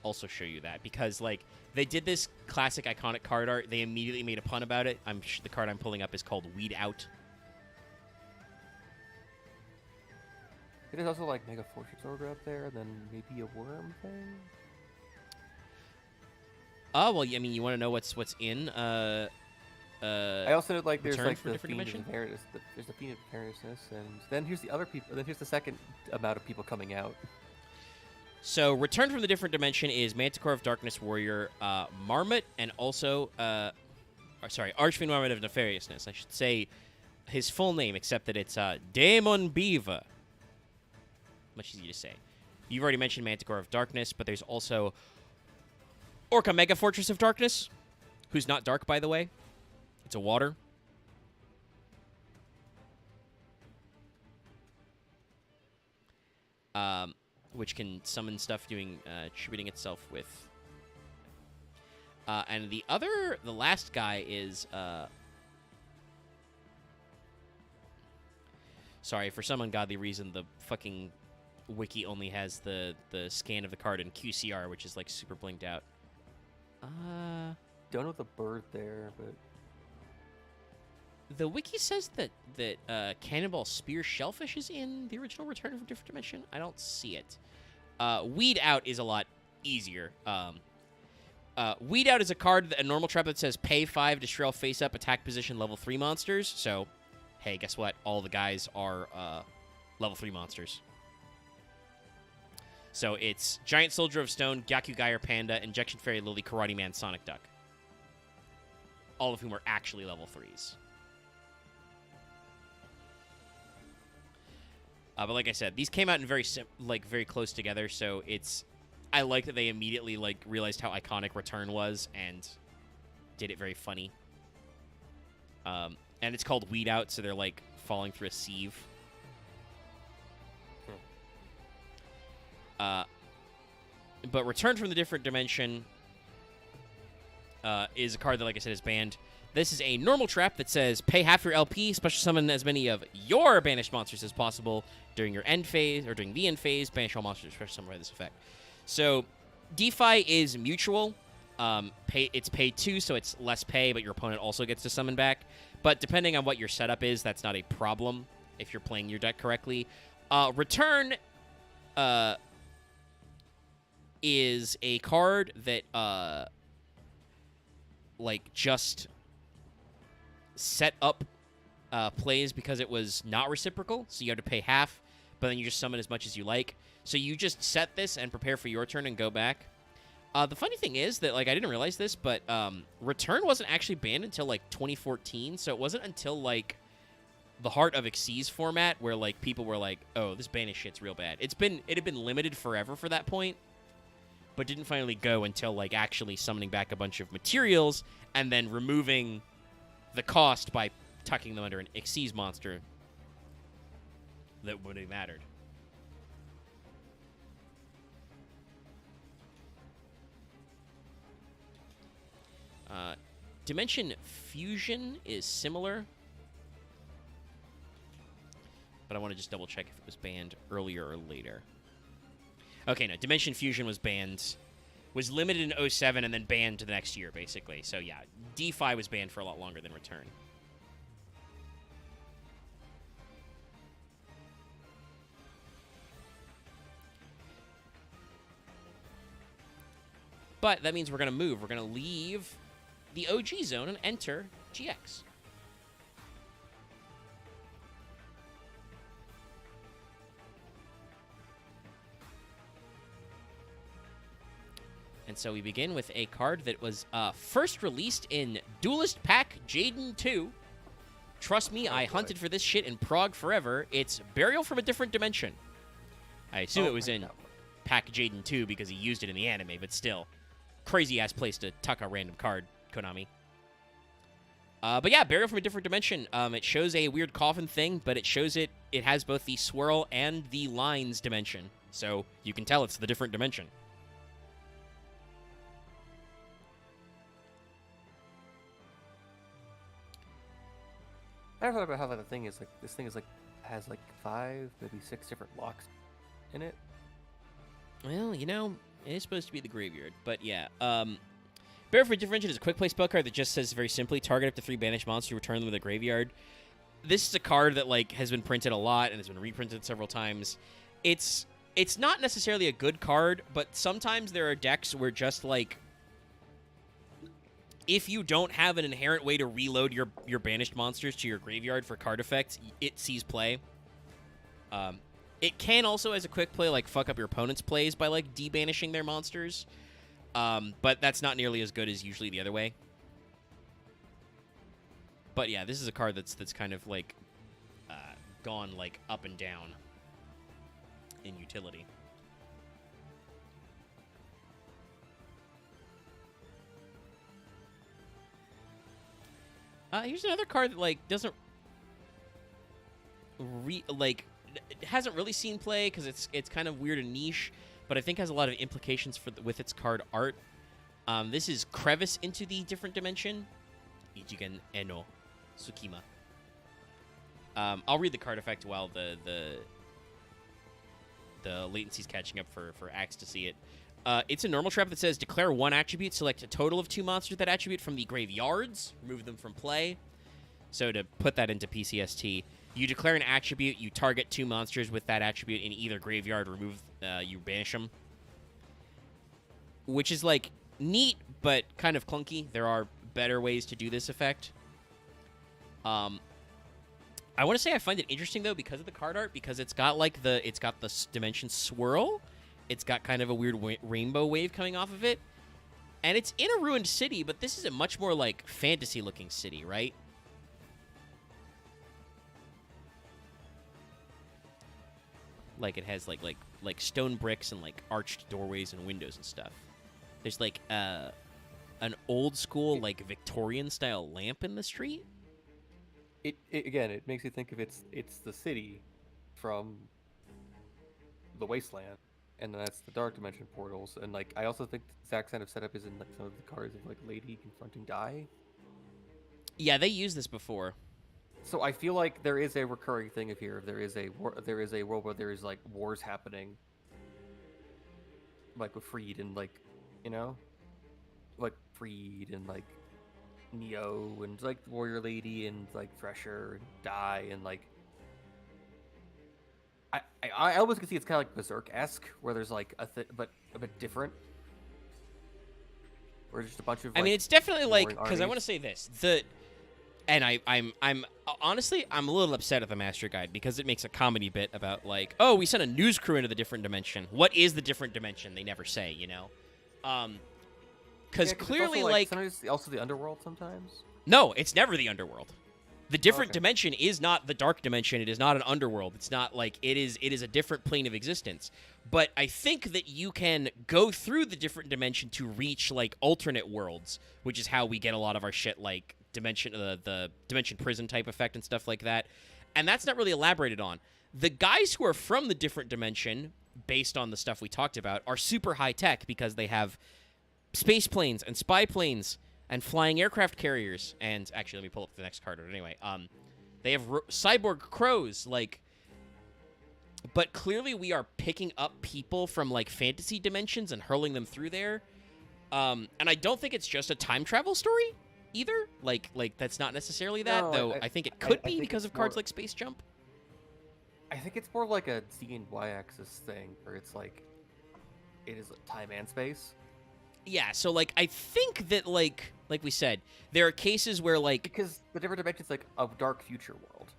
[SPEAKER 1] also show you that, because, like, they did this classic iconic card art, they immediately made a pun about it. The card I'm pulling up is called Weed Out.
[SPEAKER 2] It is also like Mega Fortress Order up there, and then maybe a worm thing.
[SPEAKER 1] Oh, well, I mean, you want to know what's in?
[SPEAKER 2] I also like there's
[SPEAKER 1] Return
[SPEAKER 2] like
[SPEAKER 1] from a
[SPEAKER 2] the
[SPEAKER 1] Different
[SPEAKER 2] Fiend of
[SPEAKER 1] Dimension?
[SPEAKER 2] Inheritance. There's the Fiend of Inheritance, and then here's the other people. Then here's the second amount of people coming out.
[SPEAKER 1] So, Return from the Different Dimension is Manticore of Darkness Warrior, Marmot, and also, Archfiend Marmot of Nefariousness. I should say his full name, except that it's Daemon Beaver. Much easier to say. You've already mentioned Manticore of Darkness, but there's also Orca Mega Fortress of Darkness, who's not dark, by the way. It's a water. Which can summon stuff doing attributing itself with. And the last guy is sorry, for some ungodly reason, the fucking wiki only has the scan of the card in QCR, which is like super blinked out.
[SPEAKER 2] Don't know the bird there, but
[SPEAKER 1] the wiki says that Cannonball Spear Shellfish is in the original Return from a Different Dimension. I don't see it. Weed Out is a lot easier. Weed Out is a card, a normal trap that says pay 5 to Shrell face up attack position level 3 monsters. So, hey, guess what? All the guys are level 3 monsters. So it's Giant Soldier of Stone, Gyaku Gyre Panda, Injection Fairy Lily, Karate Man, Sonic Duck. All of whom are actually level 3s. But like I said, these came out in very close together, so it's... I like that they immediately realized how iconic Return was and did it very funny. And it's called Weed Out, so they're falling through a sieve. But Return from the Different Dimension is a card that, like I said, is banned. This is a normal trap that says pay half your LP, special summon as many of your banished monsters as possible during your end phase, or during the end phase, banish all monsters, special summon by this effect. So, DeFi is mutual. It's pay 2, so it's less pay, but your opponent also gets to summon back. But depending on what your setup is, that's not a problem if you're playing your deck correctly. Return is a card that like just set up plays because it was not reciprocal, so you had to pay half, but then you just summon as much as you like. So you just set this and prepare for your turn and go back. The funny thing is that, like, I didn't realize this, but Return wasn't actually banned until, like, 2014, so it wasn't until, like, the Heart of Xyz format where, like, people were like, oh, this banish shit's real bad. It had been limited forever for that point, but didn't finally go until, like, actually summoning back a bunch of materials and then removing the cost by tucking them under an Xyz monster that would have mattered. Dimension Fusion is similar, but I want to just double check if it was banned earlier or later. Okay, no, Dimension Fusion was banned, was limited in 07 and then banned the next year, basically. So yeah, DeFi was banned for a lot longer than Return. But that means we're going to move. We're going to leave the OG zone and enter GX. And so we begin with a card that was first released in Duelist Pack Jaden 2. Trust me, I hunted for this shit in Prague forever. It's Burial from a Different Dimension. I assume it was in Pack Jaden 2 because he used it in the anime, but still. Crazy-ass place to tuck a random card, Konami. But yeah, Burial from a Different Dimension. It shows a weird coffin thing, but it shows it has both the swirl and the lines dimension. So you can tell it's the different dimension.
[SPEAKER 2] I never thought about how that thing is like. This thing is like has like 5, maybe 6 different locks in it.
[SPEAKER 1] Well, you know, it is supposed to be the graveyard, but yeah. Burial from a Different Dimension is a quick play spell card that just says very simply, target up to 3 banished monsters, return them to the graveyard. This is a card that like has been printed a lot and has been reprinted several times. It's not necessarily a good card, but sometimes there are decks where just like if you don't have an inherent way to reload your banished monsters to your graveyard for card effects, it sees play. It can also, as a quick play, like fuck up your opponent's plays by like debanishing their monsters. But that's not nearly as good as usually the other way. But yeah, this is a card that's kind of like gone like up and down in utility. Here's another card that like doesn't hasn't really seen play because it's kind of weird and niche, but I think has a lot of implications with its card art. This is Crevice into the Different Dimension. Ichigen Eno Tsukima. I'll read the card effect while the latency's catching up for Axe to see it. It's a normal trap that says declare 1 attribute, select a total of 2 monsters with that attribute from the graveyards, remove them from play. So to put that into PCST, you declare an attribute, you target 2 monsters with that attribute in either graveyard, you banish them. Which is, like, neat, but kind of clunky. There are better ways to do this effect. I want to say I find it interesting, though, because of the card art, because it's got, like, the dimension swirl. It's got kind of a weird rainbow wave coming off of it. And it's in a ruined city, but this is a much more, like, fantasy-looking city, right? Like it has like stone bricks and like arched doorways and windows and stuff. There's like an old school like Victorian style lamp in the street.
[SPEAKER 2] It again, it makes you think of it's the city from the Wasteland, and that's the Dark Dimension portals. And like I also think the exact kind of setup is in like some of the cards of like Lady confronting Dai.
[SPEAKER 1] Yeah, they used this before.
[SPEAKER 2] So I feel like there is a recurring thing of here. There is a world where there is like wars happening, like with Freed and like, you know, like Freed and like Neo and like Warrior Lady and like Thresher and Dai and like. I almost can see it's kind of like Berserk-esque where there's like but a bit different. or just a bunch of.
[SPEAKER 1] I
[SPEAKER 2] Like,
[SPEAKER 1] mean, it's definitely like
[SPEAKER 2] warring
[SPEAKER 1] because I want to
[SPEAKER 2] armies?
[SPEAKER 1] say this and I'm honestly I'm a little upset at the Master Guide because it makes a comedy bit about like, oh, we sent a news crew into the different dimension. What is the different dimension? They never say, you know, because
[SPEAKER 2] Yeah, 'cause it's
[SPEAKER 1] clearly
[SPEAKER 2] also, like,
[SPEAKER 1] like
[SPEAKER 2] sometimes it's also the underworld sometimes.
[SPEAKER 1] no, it's never the underworld. The different
[SPEAKER 2] Okay.
[SPEAKER 1] dimension is not the dark dimension. It is not an underworld. It's not like it is a different plane of existence. But I think that you can go through the different dimension to reach like alternate worlds, which is how we get a lot of our shit like dimension the dimension prison type effect and stuff like that. And that's not really elaborated on. The guys who are from the different dimension, based on the stuff we talked about, are super high tech because they have space planes and spy planes and flying aircraft carriers. And actually, let me pull up the next card. Anyway, they have cyborg crows, like. But clearly, we are picking up people from like fantasy dimensions and hurling them through there. And I don't think it's just a time travel story either. Like that's not necessarily that,
[SPEAKER 2] No,
[SPEAKER 1] though. I think it could
[SPEAKER 2] I
[SPEAKER 1] be
[SPEAKER 2] think
[SPEAKER 1] because
[SPEAKER 2] it's
[SPEAKER 1] of cards
[SPEAKER 2] more-
[SPEAKER 1] like Space Jump.
[SPEAKER 2] I think it's more like a Z and Y axis thing, where it's like, it is time and space.
[SPEAKER 1] Yeah. So like, I think that like we said, there are cases where like.
[SPEAKER 2] Because the different dimensions like a dark future world.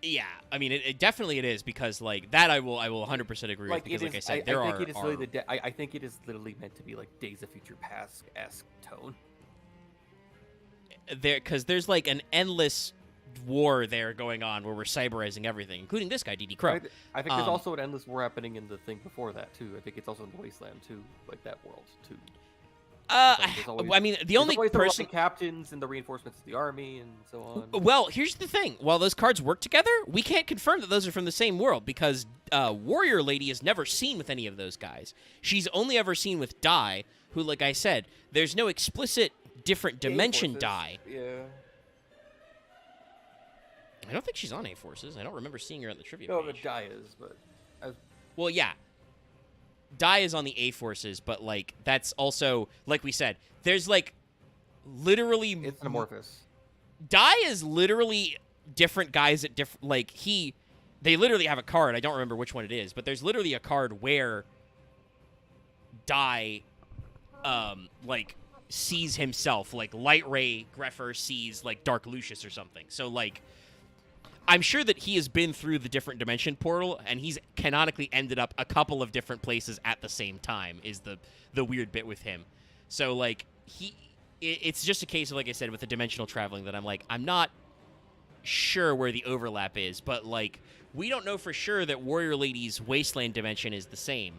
[SPEAKER 1] Yeah, I mean, it definitely it is because like that I will 100% agree with because like I said, there
[SPEAKER 2] think
[SPEAKER 1] are.
[SPEAKER 2] it is really I think it is literally meant to be like Days of Future Past-esque tone.
[SPEAKER 1] Because there's like an endless war there going on where we're cyberizing everything, including this guy, DD Crow.
[SPEAKER 2] I think there's also an endless war happening in the thing before that too. I think it's also in the Wasteland too, like that world too.
[SPEAKER 1] I mean, the only
[SPEAKER 2] always
[SPEAKER 1] person.
[SPEAKER 2] the captains and the reinforcements of the army and so on.
[SPEAKER 1] Well, here's the thing: while those cards work together, we can't confirm that those are from the same world because Warrior Lady is never seen with any of those guys. She's only ever seen with Dai, who, like I said, there's no explicit different dimension
[SPEAKER 2] A-forces,
[SPEAKER 1] Dai.
[SPEAKER 2] Yeah.
[SPEAKER 1] I don't think she's on A Forces. I don't remember seeing her on the trivia
[SPEAKER 2] No,
[SPEAKER 1] page.
[SPEAKER 2] the die is, but
[SPEAKER 1] Well, yeah. Dai is on the A Forces, but, like, that's also, like we said, there's, like, literally...
[SPEAKER 2] it's an amorphous.
[SPEAKER 1] Dai is literally different guys at different... Like, they literally have a card. I don't remember which one it is, but there's literally a card where Dai, like, sees himself. Like, Light Ray Greffer sees, like, Dark Lucius or something. So, like... I'm sure that he has been through the different dimension portal, and he's canonically ended up a couple of different places at the same time, is the weird bit with him. So, like, it's just a case of, like I said, with the dimensional traveling that I'm like, I'm not sure where the overlap is, but, like, we don't know for sure that Warrior Lady's Wasteland dimension is the same.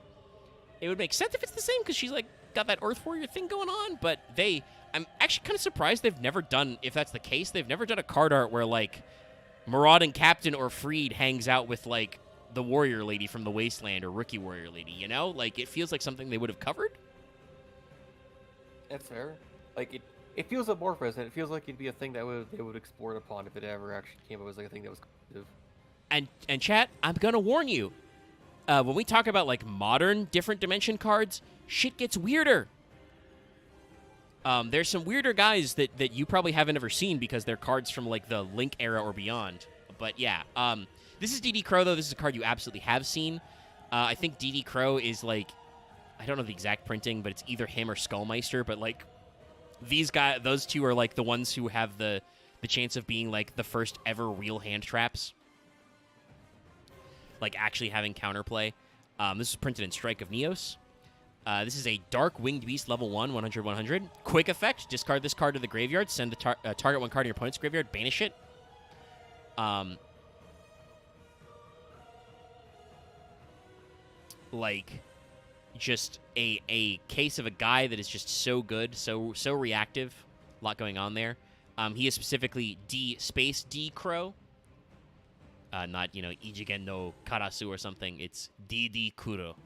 [SPEAKER 1] It would make sense if it's the same, because she's, like, got that Earth Warrior thing going on, but I'm actually kind of surprised they've never done, if that's the case, they've never done a card art where, like, Marauding Captain or Freed hangs out with, like, the Warrior Lady from the Wasteland or Rookie Warrior Lady, you know? Like, it feels like something they would have covered.
[SPEAKER 2] That's fair. Like, it feels amorphous, and it feels like it'd be a thing that they would explore it upon if it ever actually came up as, like, a thing that was cohesive.
[SPEAKER 1] And chat, I'm going to warn you. When we talk about, like, modern different dimension cards, shit gets weirder. There's some weirder guys that you probably haven't ever seen because they're cards from, like, the Link era or beyond. But, yeah. This is DD Crow, though. This is a card you absolutely have seen. I think DD Crow is, like... I don't know the exact printing, but it's either him or Skullmeister. But, like, those two are, like, the ones who have the chance of being, like, the first ever real hand traps. Like, actually having counterplay. This is printed in Strike of Neos. This is a Dark Winged Beast level 1, 100/100. Quick effect, discard this card to the graveyard, send the target one card in your opponent's graveyard, banish it. Like, just a case of a guy that is just so good, so reactive. A lot going on there. He is specifically Space D Crow. Not, Ijigen no Karasu or something. It's DD Kuro.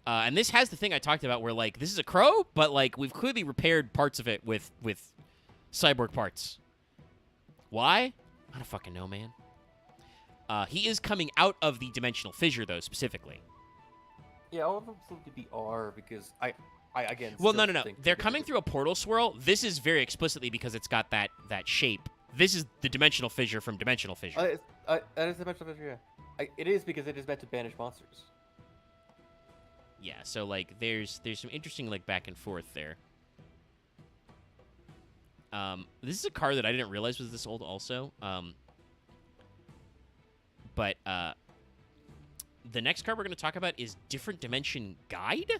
[SPEAKER 1] And this has the thing I talked about where, like, this is a crow, but, like, we've clearly repaired parts of it with cyborg parts. Why? I don't fucking know, man. He is coming out of the dimensional fissure, though, specifically.
[SPEAKER 2] Yeah, all of them seem to be R because I again.
[SPEAKER 1] Well,
[SPEAKER 2] still
[SPEAKER 1] no.
[SPEAKER 2] think
[SPEAKER 1] They're
[SPEAKER 2] that
[SPEAKER 1] coming through a portal swirl. This is very explicitly because it's got that shape. This is the dimensional fissure from dimensional fissure.
[SPEAKER 2] That is dimensional fissure. Yeah, it is because it is meant to banish monsters.
[SPEAKER 1] Yeah, so like there's some interesting like back and forth there. This is a card that I didn't realize was this old also. But the next card we're going to talk about is Different Dimension Guide.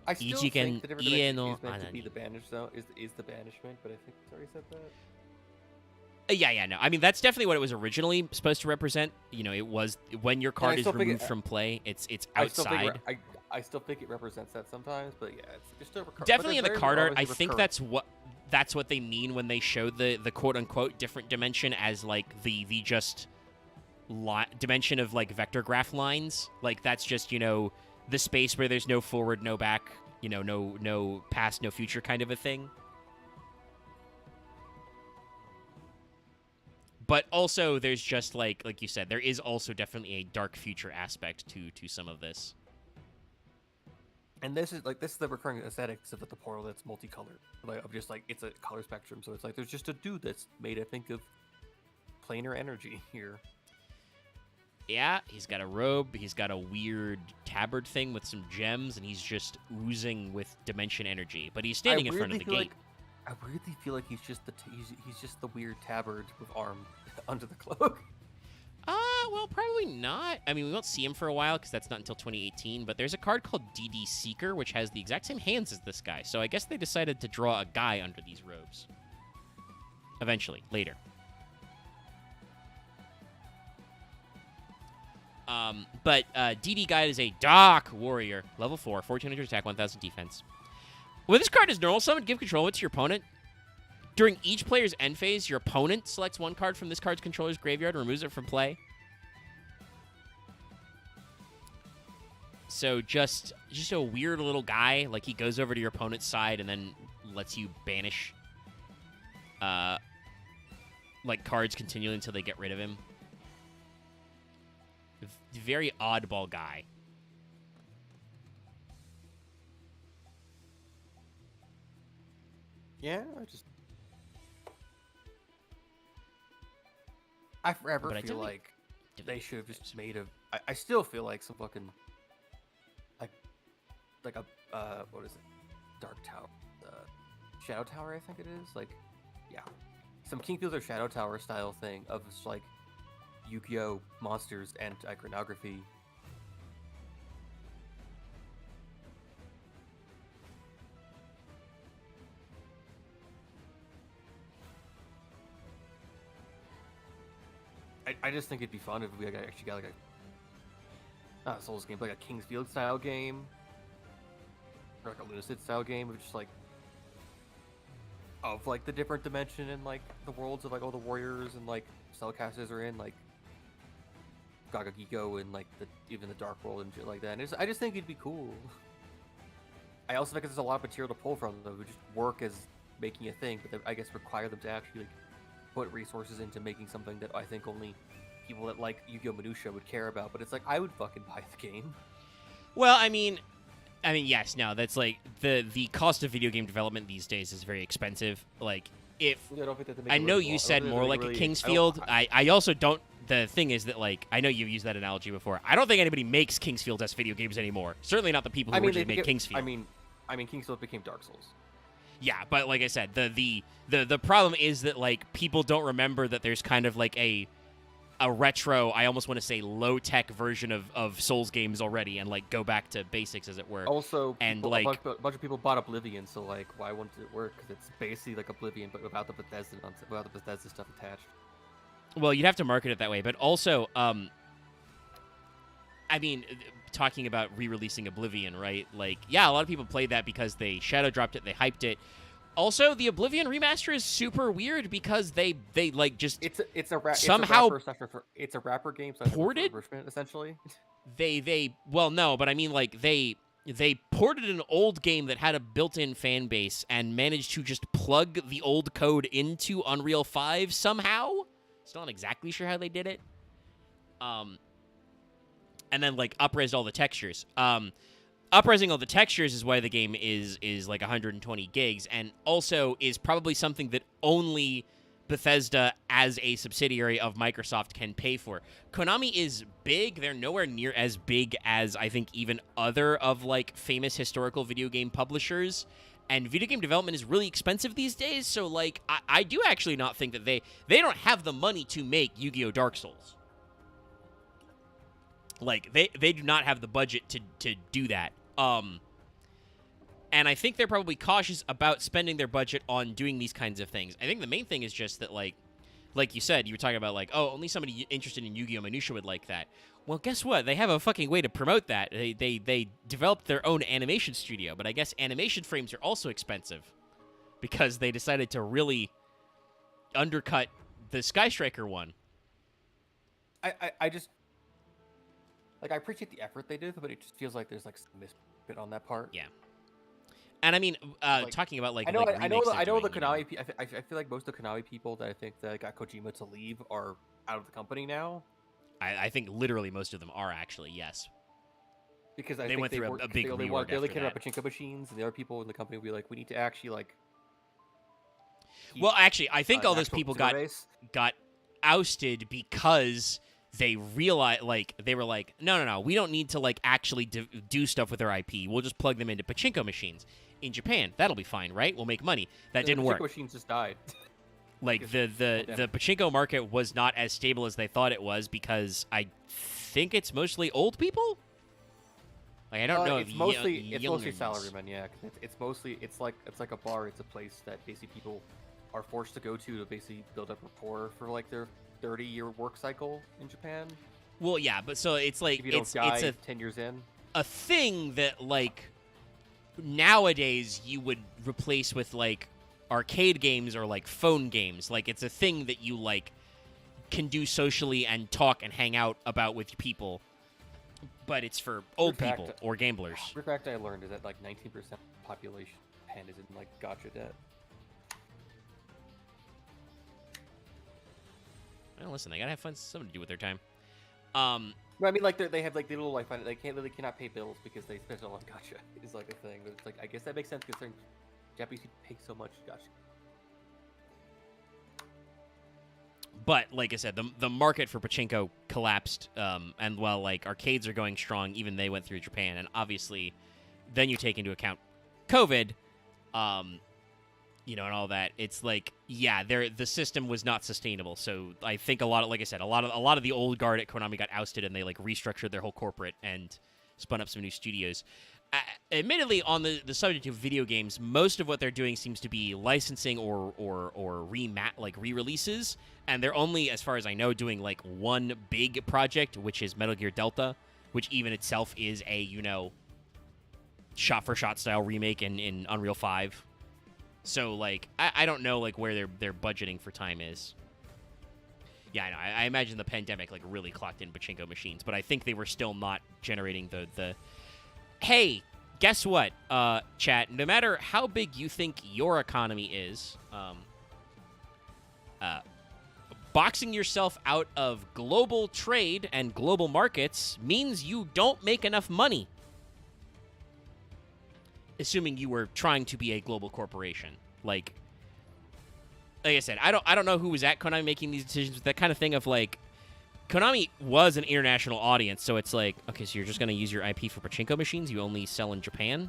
[SPEAKER 2] I still
[SPEAKER 1] Ichiken
[SPEAKER 2] think the different dimension
[SPEAKER 1] Ie no
[SPEAKER 2] is meant to be
[SPEAKER 1] Anani.
[SPEAKER 2] the banish zone. Is the banishment? But I think it's already said that.
[SPEAKER 1] Yeah, no. I mean, that's definitely what it was originally supposed to represent. You know, it was when your card is removed from play, it's outside.
[SPEAKER 2] I still think it represents that sometimes, but yeah, it's still
[SPEAKER 1] Definitely in the card art. I think that's what they mean when they show the quote unquote different dimension as like the just dimension of like vector graph lines. Like that's just, you know, the space where there's no forward, no back, you know, no past, no future kind of a thing. But also there's just like you said, there is also definitely a dark future aspect to some of this.
[SPEAKER 2] And this is the recurring aesthetics of the portal that's multicolored. Like of just like it's a color spectrum, so it's like there's just a dude that's made I think of planar energy here.
[SPEAKER 1] Yeah, he's got a robe, he's got a weird tabard thing with some gems, and he's just oozing with dimension energy. But he's standing in front of the gate.
[SPEAKER 2] I really feel like he's just the weird tabard with arm under the cloak.
[SPEAKER 1] Well, probably not. I mean, we won't see him for a while because that's not until 2018, but there's a card called DD Seeker, which has the exact same hands as this guy, so I guess they decided to draw a guy under these robes. Eventually, later. But DD Guide is a Dark Warrior, level 4, 1400 attack, 1000 defense. When this card is normal summon, give control of it to your opponent. During each player's end phase, your opponent selects one card from this card's controller's graveyard and removes it from play. So just a weird little guy. Like, he goes over to your opponent's side and then lets you banish like cards continually until they get rid of him. Very oddball guy.
[SPEAKER 2] Yeah, I forever feel like they should have just made a. I still feel like some fucking like a what is it? Dark Tower, Shadow Tower, I think it is. Like, yeah, some King Fields or Shadow Tower style thing of just like Yu-Gi-Oh monsters and iconography. I just think it'd be fun if we actually got like a not a Souls game, but like a King's Field style game, or like a Lucid style game of just like of like the different dimension and like the worlds of like all the warriors and like spellcasters are in, like Gaga Giko and like even the Dark World and shit like that. And I just think it'd be cool. I also think there's a lot of material to pull from that would just work as making a thing, but I guess require them to actually like put resources into making something that I think only people that like Yu-Gi-Oh! Minutia would care about. But it's like, I would fucking buy the game.
[SPEAKER 1] Well, I mean, yes, no, that's like the cost of video game development these days is very expensive. Like, if I know you said more like a King's Field, I also don't. The thing is that, like, I know you've used that analogy before. I don't think anybody makes King's Field as video games anymore. Certainly not the people who originally made King's Field.
[SPEAKER 2] I mean, King's Field became Dark Souls.
[SPEAKER 1] Yeah, but like I said, the problem is that like people don't remember that there's kind of like a retro, I almost want to say low tech version of Souls games already, and like go back to basics as it were.
[SPEAKER 2] Also,
[SPEAKER 1] and
[SPEAKER 2] like a bunch of people bought Oblivion, so like why wouldn't it work? Because it's basically like Oblivion, but without the Bethesda stuff attached.
[SPEAKER 1] Well, you'd have to market it that way, but also, I mean, talking about re-releasing Oblivion, right? Like, yeah, a lot of people played that because they shadow dropped it, they hyped it. Also, the Oblivion remaster is super weird because they like just
[SPEAKER 2] it's a rapper game, so
[SPEAKER 1] ported
[SPEAKER 2] essentially.
[SPEAKER 1] Well, no, but I mean like they ported an old game that had a built-in fan base and managed to just plug the old code into Unreal 5 somehow. Still not exactly sure how they did it. And then like up-resed all the textures. Up-resing all the textures is why the game is like 120 gigs, and also is probably something that only Bethesda as a subsidiary of Microsoft can pay for. Konami is big. They're nowhere near as big as I think even other of like famous historical video game publishers. And video game development is really expensive these days, so like I do actually not think that they don't have the money to make Yu-Gi-Oh! Dark Souls. Like they do not have the budget to do that. And I think they're probably cautious about spending their budget on doing these kinds of things. I think the main thing is just that like you said, you were talking about like, oh, only somebody interested in Yu-Gi-Oh! Minutia would like that. Well, guess what? They have a fucking way to promote that. They developed their own animation studio, but I guess animation frames are also expensive because they decided to really undercut the Sky Striker one.
[SPEAKER 2] I just like I appreciate the effort they did, but it just feels like there's like some misfit on that part.
[SPEAKER 1] Yeah. And I mean,
[SPEAKER 2] Like,
[SPEAKER 1] talking about like
[SPEAKER 2] I know
[SPEAKER 1] the
[SPEAKER 2] the Konami. I feel like most of the Konami people that I think that got Kojima to leave are out of the company now.
[SPEAKER 1] I think literally most of them are actually, yes.
[SPEAKER 2] Because
[SPEAKER 1] They went through a big
[SPEAKER 2] they
[SPEAKER 1] reorg
[SPEAKER 2] only
[SPEAKER 1] after
[SPEAKER 2] care about
[SPEAKER 1] that.
[SPEAKER 2] pachinko machines, and the other people in the company will be like, we need to actually like.
[SPEAKER 1] Well, actually, I think all those
[SPEAKER 2] actual
[SPEAKER 1] people
[SPEAKER 2] consumer base.
[SPEAKER 1] got ousted because they realized, like, they were like, no, we don't need to like actually do stuff with our IP. We'll just plug them into pachinko machines in Japan. That'll be fine, right? We'll make money. That
[SPEAKER 2] And
[SPEAKER 1] didn't
[SPEAKER 2] the
[SPEAKER 1] work.
[SPEAKER 2] pachinko machines just died.
[SPEAKER 1] Like the pachinko market was not as stable as they thought it was because I think it's mostly old people. Like I don't know.
[SPEAKER 2] It's
[SPEAKER 1] if
[SPEAKER 2] mostly
[SPEAKER 1] youngers-
[SPEAKER 2] salarymen. Yeah, 'cause it's mostly it's like a bar. It's a place that basically people are forced to go to basically build up rapport for like their 30-year work cycle in Japan.
[SPEAKER 1] Well, yeah, but so it's like
[SPEAKER 2] If you don't
[SPEAKER 1] it's
[SPEAKER 2] die 10 years in.
[SPEAKER 1] a thing that like nowadays you would replace with like arcade games or like phone games. Like it's a thing that you like can do socially and talk and hang out about with people. But it's for old
[SPEAKER 2] Weird
[SPEAKER 1] people
[SPEAKER 2] fact-
[SPEAKER 1] or gamblers.
[SPEAKER 2] Weird fact I learned is that like 19% of the population of Japan is in like gacha debt.
[SPEAKER 1] Well, listen, they gotta have fun, something to do with their time.
[SPEAKER 2] No, I mean like they have like the little like they cannot pay bills because they spend it all on gacha. Is like a thing. But it's like I guess that makes sense considering Japanese people pay so much gacha.
[SPEAKER 1] But like I said, the market for pachinko collapsed, and while like arcades are going strong, even they went through Japan, and obviously, then you take into account COVID, and all that. It's like, yeah, the system was not sustainable. So I think a lot of the old guard at Konami got ousted, and they like restructured their whole corporate and spun up some new studios. Admittedly, on the subject of video games, most of what they're doing seems to be licensing or re-releases, and they're only, as far as I know, doing like one big project, which is Metal Gear Delta, which even itself is a shot-for-shot style remake in Unreal 5. So like I don't know like where their budgeting for time is. Yeah, I know. I imagine the pandemic like really clocked in pachinko machines, but I think they were still not generating the. Hey, guess what, chat? No matter how big you think your economy is, boxing yourself out of global trade and global markets means you don't make enough money. Assuming you were trying to be a global corporation. Like I said, I don't know who was at Konami making these decisions, but that kind of thing of like, Konami was an international audience, so it's like, okay, so you're just going to use your IP for pachinko machines you only sell in Japan?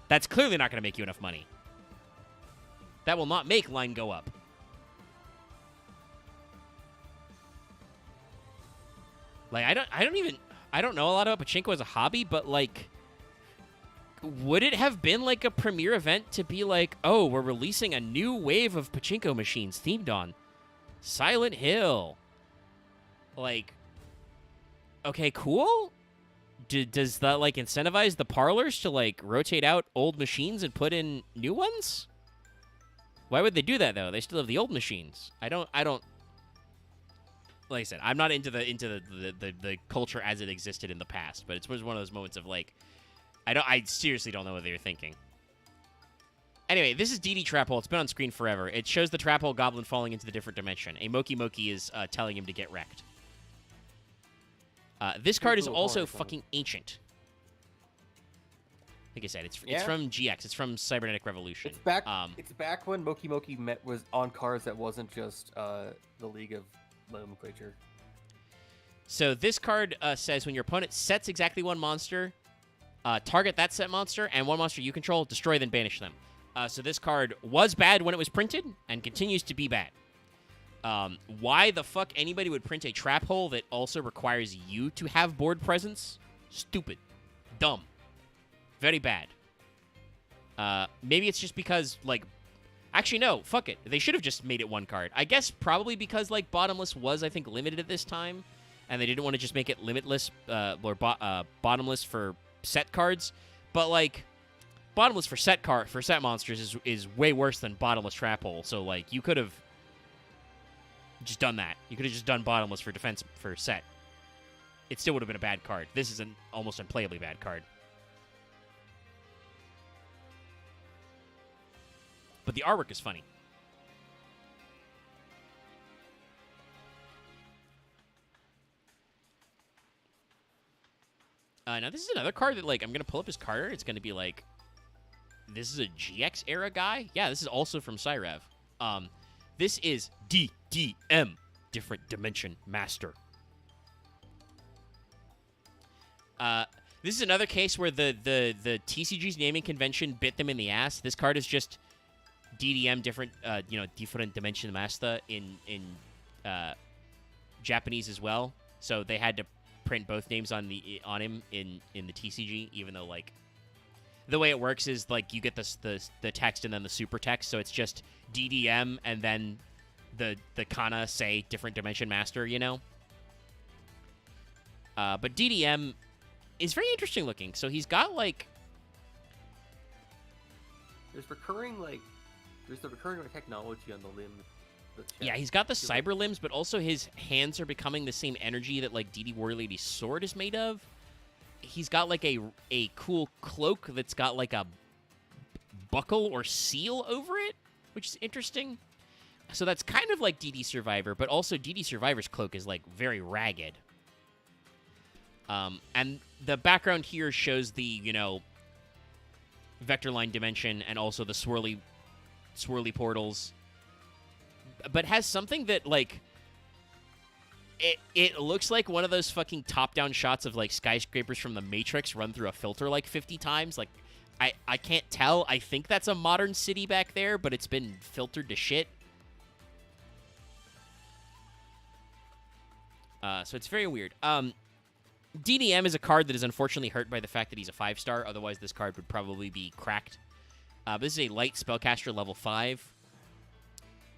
[SPEAKER 1] That's clearly not going to make you enough money. That will not make line go up. Like, I don't know a lot about pachinko as a hobby, but like, would it have been like a premiere event to be like, oh, we're releasing a new wave of pachinko machines themed on Silent Hill? Like, okay, cool. Does that like incentivize the parlors to like rotate out old machines and put in new ones? Why would they do that though? They still have the old machines. I don't. Like I said, I'm not into the culture as it existed in the past, but it was one of those moments of like, I seriously don't know what they were thinking. Anyway, this is DD Trap Hole. It's been on screen forever. It shows the Trap Hole Goblin falling into the different dimension. A Moki Moki is telling him to get wrecked. This card is also fucking ancient. Like I said, it's
[SPEAKER 2] Yeah.
[SPEAKER 1] from GX. It's from Cybernetic Revolution.
[SPEAKER 2] It's back. It's back when Moki Moki was on cards that wasn't just the League of Nomenclature.
[SPEAKER 1] So this card says when your opponent sets exactly one monster, target that set monster and one monster you control, destroy, then banish them. So this card was bad when it was printed and continues to be bad. Why the fuck anybody would print a trap hole that also requires you to have board presence? Stupid. Dumb. Very bad. Maybe it's just because, like... Actually, no. Fuck it. They should have just made it one card. I guess probably because, like, Bottomless was, I think, limited at this time. And they didn't want to just make it limitless or bottomless for set cards. But, like, bottomless for set monsters is way worse than bottomless trap hole. So, like, you could have just done that. You could have just done bottomless for defense for set. It still would have been a bad card. This is an almost unplayably bad card. But the artwork is funny. Now, this is another card that, like, I'm going to pull up his card art. It's going to be like, this is a GX era guy? Yeah, this is also from Cyrev. This is DDM, Different Dimension Master. This is another case where the TCG's naming convention bit them in the ass. This card is just DDM, Different Dimension Master in Japanese as well. So they had to print both names on him in the TCG, even though, like, the way it works is, like, you get the text and then the super text, so it's just DDM and then the kana say Different Dimension Master, you know? But DDM is very interesting looking. So he's got, like...
[SPEAKER 2] There's the recurring technology on the limb.
[SPEAKER 1] Yeah, he's got the cyber limbs, but also his hands are becoming the same energy that, like, DD Warrior Lady's sword is made of. He's got, like, a cool cloak that's got, like, a buckle or seal over it, which is interesting. So that's kind of like DD Survivor, but also DD Survivor's cloak is, like, very ragged. And the background here shows the, you know, vector line dimension and also the swirly portals. But has something that, like, it looks like one of those fucking top-down shots of, like, skyscrapers from the Matrix run through a filter, like, 50 times. Like, I can't tell. I think that's a modern city back there, but it's been filtered to shit. So it's very weird. DDM is a card that is unfortunately hurt by the fact that he's a 5-star. Otherwise, this card would probably be cracked. This is a light spellcaster level 5.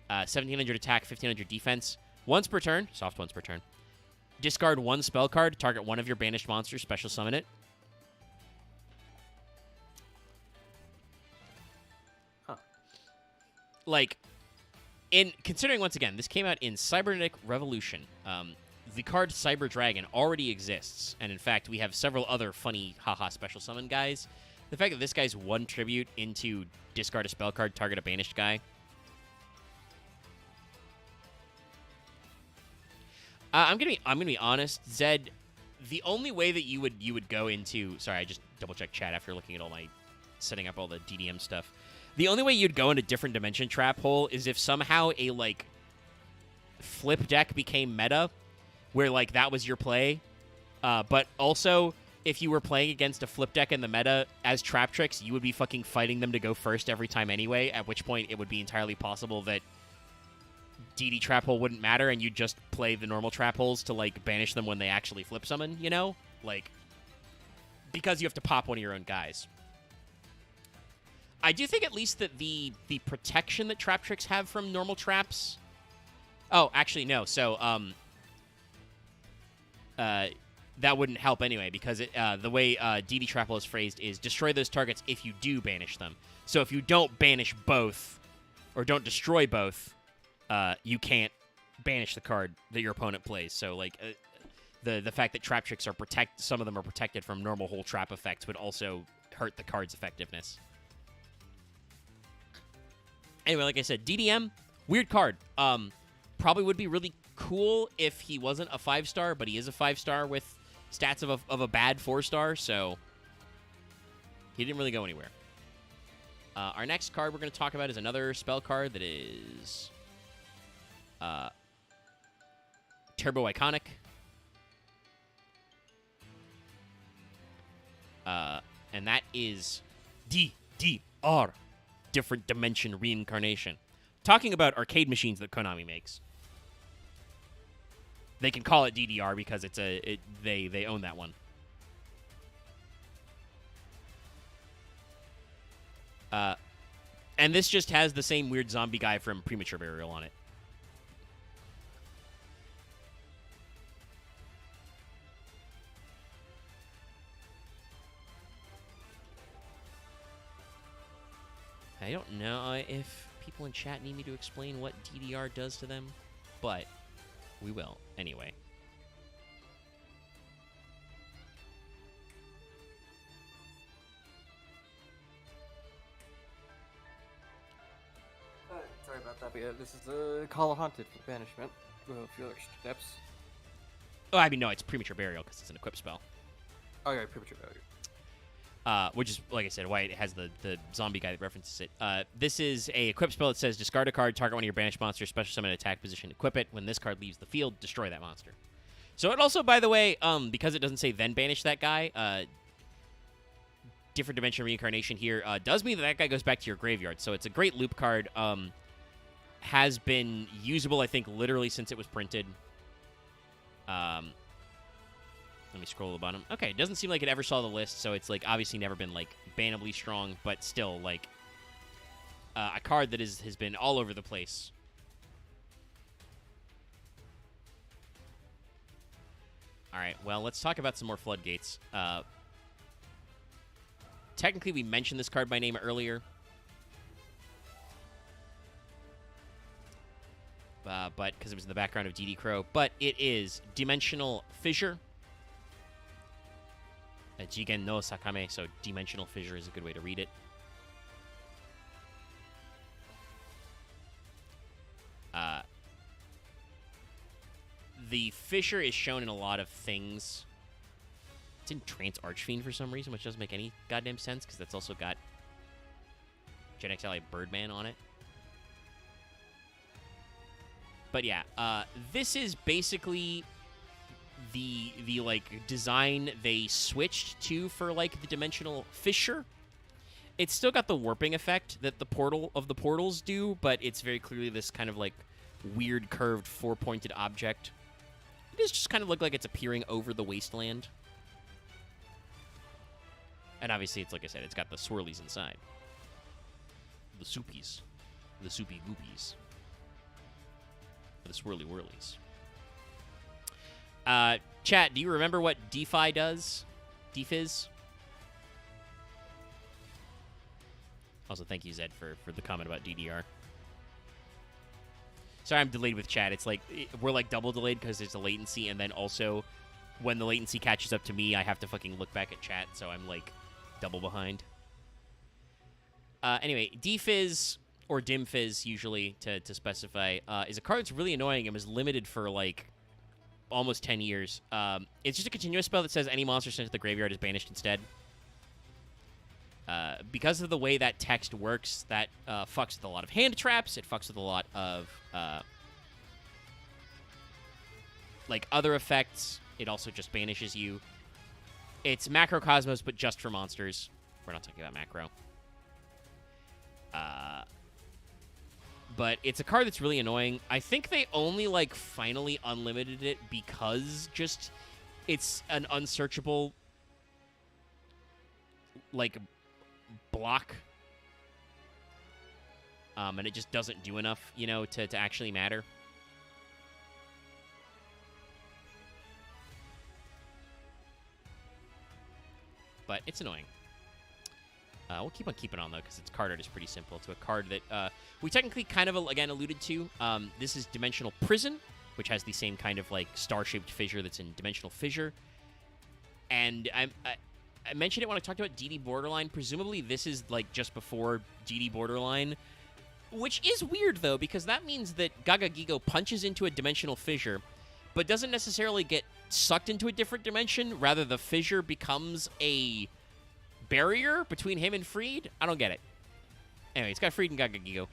[SPEAKER 1] 1700 attack, 1500 defense. Once per turn, soft once per turn. Discard one spell card, target one of your banished monsters, special summon it.
[SPEAKER 2] Huh.
[SPEAKER 1] Like, considering, once again, this came out in Cybernetic Revolution. The card Cyber Dragon already exists, and in fact, we have several other funny haha special summon guys. The fact that this guy's one tribute into discard a spell card, target a banished guy. I'm gonna be honest, Zed. The only way that you would go into, sorry, I just double checked chat after looking at all my setting up all the DDM stuff. The only way you'd go into Different Dimension Trap Hole is if somehow a, like, flip deck became meta, where, like, that was your play. But also, if you were playing against a flip deck in the meta as Trap Tricks, you would be fucking fighting them to go first every time anyway. At which point, it would be entirely possible that DD Trap Hole wouldn't matter, and you'd just play the normal Trap Holes to, like, banish them when they actually flip summon, you know? Like, because you have to pop one of your own guys. I do think at least that the protection that Trap Tricks have from normal traps... Oh, actually, no. So, that wouldn't help anyway, because the way DD Trap Hole is phrased is destroy those targets if you do banish them. So if you don't banish both, or don't destroy both... you can't banish the card that your opponent plays. So, like, the fact that Trap Tricks are some of them are protected from normal hole trap effects would also hurt the card's effectiveness. Anyway, like I said, DDM, weird card. Probably would be really cool if he wasn't a 5-star, but he is a 5-star with stats of a bad 4-star, so He didn't really go anywhere. Our next card we're going to talk about is another spell card that is Turbo Iconic. And that is DDR, Different Dimension Reincarnation. Talking about arcade machines that Konami makes. They can call it DDR because they own that one. And this just has the same weird zombie guy from Premature Burial on it. I don't know if people in chat need me to explain what DDR does to them, but we will anyway.
[SPEAKER 2] Sorry about that, but yeah, this is a Call of Haunted for banishment. A few other steps.
[SPEAKER 1] Oh, I mean, no, it's Premature Burial because it's an equip spell.
[SPEAKER 2] Oh, yeah, Premature Burial.
[SPEAKER 1] Which is, like I said, why it has the zombie guy that references it. This is a equip spell that says discard a card, target one of your banished monsters, special summon an attack position, equip it. When this card leaves the field, destroy that monster. So it also, by the way, because it doesn't say then banish that guy, Different Dimension Reincarnation here does mean that guy goes back to your graveyard. So it's a great loop card. Has been usable, I think, literally since it was printed. Let me scroll to the bottom. Okay, it doesn't seem like it ever saw the list, so it's like obviously never been like bannably strong, but still like a card that has been all over the place. All right, well, let's talk about some more Floodgates. Technically, we mentioned this card by name earlier. But because it was in the background of DD Crow. But it is Dimensional Fissure. Jigen no Sakame, so Dimensional Fissure is a good way to read it. The fissure is shown in a lot of things. It's in Trance Archfiend for some reason, which doesn't make any goddamn sense, because that's also got Gen X Ally Birdman on it. But yeah, this is basically the like design they switched to for like the Dimensional Fissure. It's still got the warping effect that the portals do, but it's very clearly this kind of like weird curved four-pointed object. It does just kind of look like it's appearing over the wasteland. And obviously, it's like I said, it's got the swirlies inside. The soupies. The soupy goopies. The swirly whirlies. Chat, do you remember what DeFi does? DeFizz? Also, thank you, Zed, for the comment about DDR. Sorry, I'm delayed with chat. It's like, we're like double delayed because there's a latency, and then also, when the latency catches up to me, I have to fucking look back at chat, so I'm like double behind. Anyway, DFizz, or DimFizz, usually, to specify, is a card that's really annoying and was limited for like almost 10 years. It's just a continuous spell that says any monster sent to the graveyard is banished instead. Because of the way that text works, that fucks with a lot of hand traps. It fucks with a lot of like other effects. It also just banishes you. It's Macrocosmos, but just for monsters. We're not talking about macro. But it's a card that's really annoying. I think they only like finally unlimited it because just it's an unsearchable like block, and it just doesn't do enough, you know, to actually matter. But it's annoying. We'll keep on keeping on, though, because its card art is pretty simple. It's a card that we technically kind of, again, alluded to. This is Dimensional Prison, which has the same kind of, like, star-shaped fissure that's in Dimensional Fissure. And I mentioned it when I talked about DD Borderline. Presumably, this is, like, just before DD Borderline, which is weird, though, because that means that Gaga Gigo punches into a Dimensional Fissure, but doesn't necessarily get sucked into a different dimension. Rather, the fissure becomes a barrier between him and Freed? I don't get it. Anyway, it's got Freed and Gagagigo.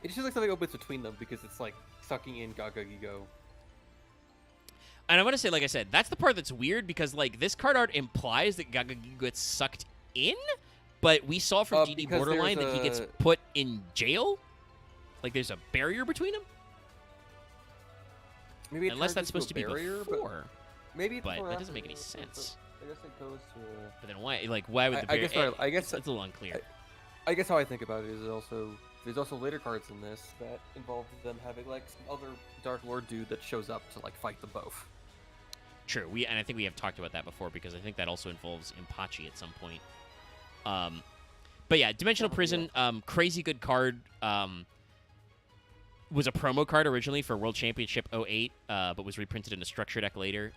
[SPEAKER 2] It just feels like something opens between them because it's like sucking in Gaga Gigo.
[SPEAKER 1] And I want to say, like I said, that's the part that's weird because, like, this card art implies that Gagagigo gets sucked in, but we saw from GD Borderline that he gets put in jail. Like, there's a barrier between them.
[SPEAKER 2] Maybe
[SPEAKER 1] unless that's supposed to be before.
[SPEAKER 2] Maybe,
[SPEAKER 1] but that doesn't make any sense.
[SPEAKER 2] I guess it goes to.
[SPEAKER 1] But then why? Like, why would the barrier?
[SPEAKER 2] I guess
[SPEAKER 1] it's a little unclear.
[SPEAKER 2] I guess how I think about it is also. There's also later cards in this that involve them having like some other Dark Lord dude that shows up to like fight them both.
[SPEAKER 1] True. And I think we have talked about that before because I think that also involves Impachi at some point. But yeah, Dimensional Prison, crazy good card. Was a promo card originally for World Championship 08, but was reprinted in a structure deck later.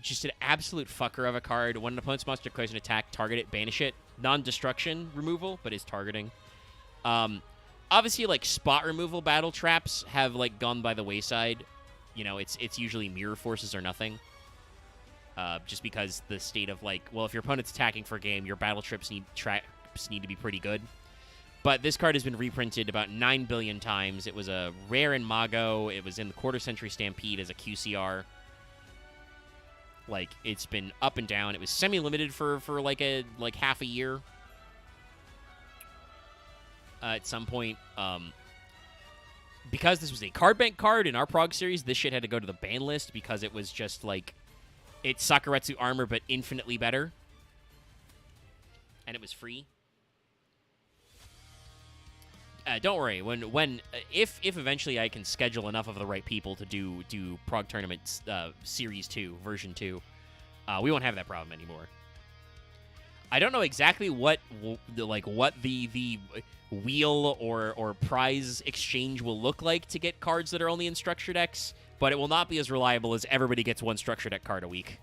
[SPEAKER 1] Just an absolute fucker of a card. When an opponent's monster declares an attack, target it, banish it. Non-destruction removal, but is targeting. Obviously, like, spot removal battle traps have, like, gone by the wayside. You know, it's usually mirror forces or nothing. Just because the state of, like, well, if your opponent's attacking for a game, your battle traps need to be pretty good. But this card has been reprinted about 9 billion times. It was a rare in Mago. It was in the Quarter Century Stampede as a QCR. Like, it's been up and down. It was semi-limited for like half a year. At some point, because this was a card bank card in our Prog series, this shit had to go to the ban list because it was just like it's Sakuretsu armor but infinitely better, and it was free. Don't worry, if eventually I can schedule enough of the right people to do Prog Tournament Series 2 version 2, we won't have that problem anymore. I don't know exactly what the wheel or prize exchange will look like to get cards that are only in structure decks, but it will not be as reliable as everybody gets one structure deck card a week.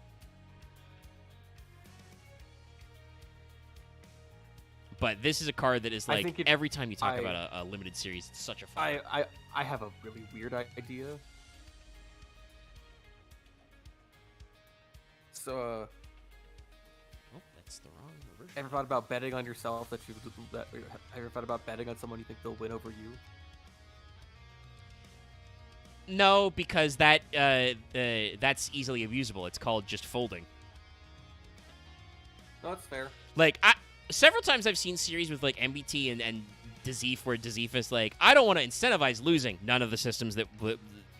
[SPEAKER 1] But this is a card that is like every time you talk about a limited series, it's such a fun.
[SPEAKER 2] I have a really weird idea. So
[SPEAKER 1] that's the wrong version.
[SPEAKER 2] Ever thought about betting on yourself ever thought about betting on someone you think they'll win over you?
[SPEAKER 1] No, because that's easily abusable. It's called just folding.
[SPEAKER 2] No, that's fair.
[SPEAKER 1] Like, several times I've seen series with, like, MBT and Dazif where Dazif is like, I don't want to incentivize losing. None of the systems that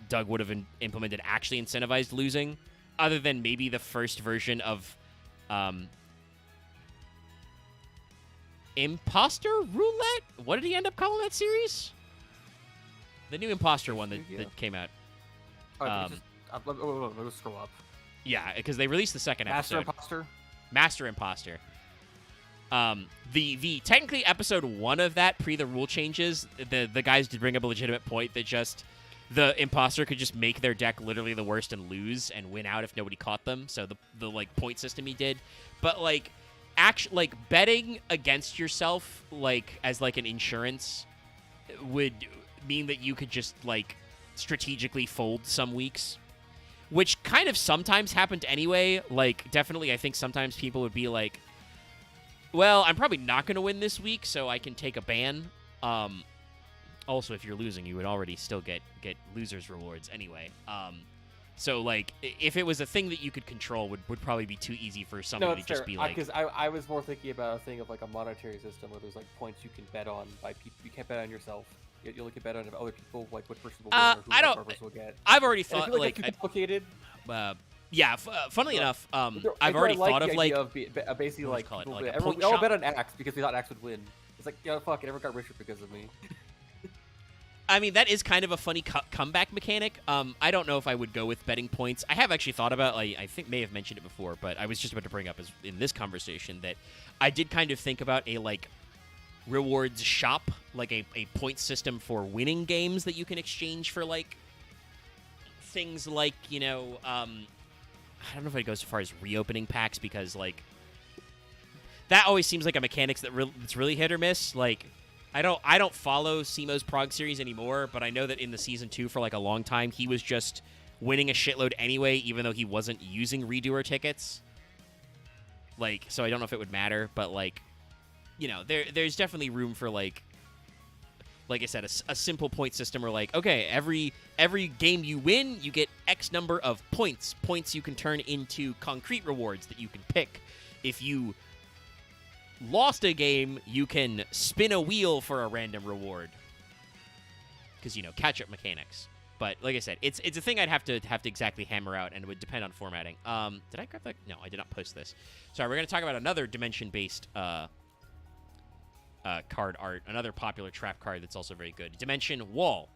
[SPEAKER 1] Doug would have implemented actually incentivized losing, other than maybe the first version of Imposter Roulette? What did he end up calling that series? The new Imposter one that came out.
[SPEAKER 2] Let me scroll up.
[SPEAKER 1] Yeah, because they released the second episode. Master Imposter. The technically episode 1 of that, pre the rule changes, the guys did bring up a legitimate point that just the imposter could just make their deck literally the worst and lose and win out if nobody caught them. So the like point system he did, but like betting against yourself like as like an insurance would mean that you could just like strategically fold some weeks, which kind of sometimes happened anyway. Like definitely, I think sometimes people would be like, well, I'm probably not going to win this week, so I can take a ban. Also, if you're losing, you would already still get losers rewards anyway. So, like, if it was a thing that you could control, would probably be too easy for somebody to just be like...
[SPEAKER 2] Because I was more thinking about a thing of, like, a monetary system where there's, like, points you can bet on by people. You can't bet on yourself. You only can bet on other people, like, what person will win or who person will get.
[SPEAKER 1] I've already thought,
[SPEAKER 2] like... It's complicated.
[SPEAKER 1] Yeah, funnily enough, I've already thought of, like...
[SPEAKER 2] basically, like,
[SPEAKER 1] we
[SPEAKER 2] all bet on Axe because we thought Axe would win. It's like, yeah, fuck it, everyone got richer because of me.
[SPEAKER 1] I mean, that is kind of a funny comeback mechanic. I don't know if I would go with betting points. I have actually thought about, I think may have mentioned it before, but I was just about to bring up in this conversation that I did kind of think about a, like, rewards shop, like a point system for winning games that you can exchange for, like, things like, I don't know if it goes as far as reopening packs, because like that always seems like a mechanics that's really hit or miss. Like I don't follow Simo's Prog series anymore, but I know that in the season 2 for like a long time he was just winning a shitload anyway, even though he wasn't using redoer tickets. Like, so I don't know if it would matter, but like, there's definitely room for like I said, a simple point system where like, okay, every game you win, you get X number of points. Points you can turn into concrete rewards that you can pick. If you lost a game, you can spin a wheel for a random reward. Because, catch-up mechanics. But like I said, it's a thing I'd have to exactly hammer out, and it would depend on formatting. Did I grab that? No, I did not post this. Sorry, we're going to talk about another dimension-based card art, another popular trap card that's also very good. Dimension Wall.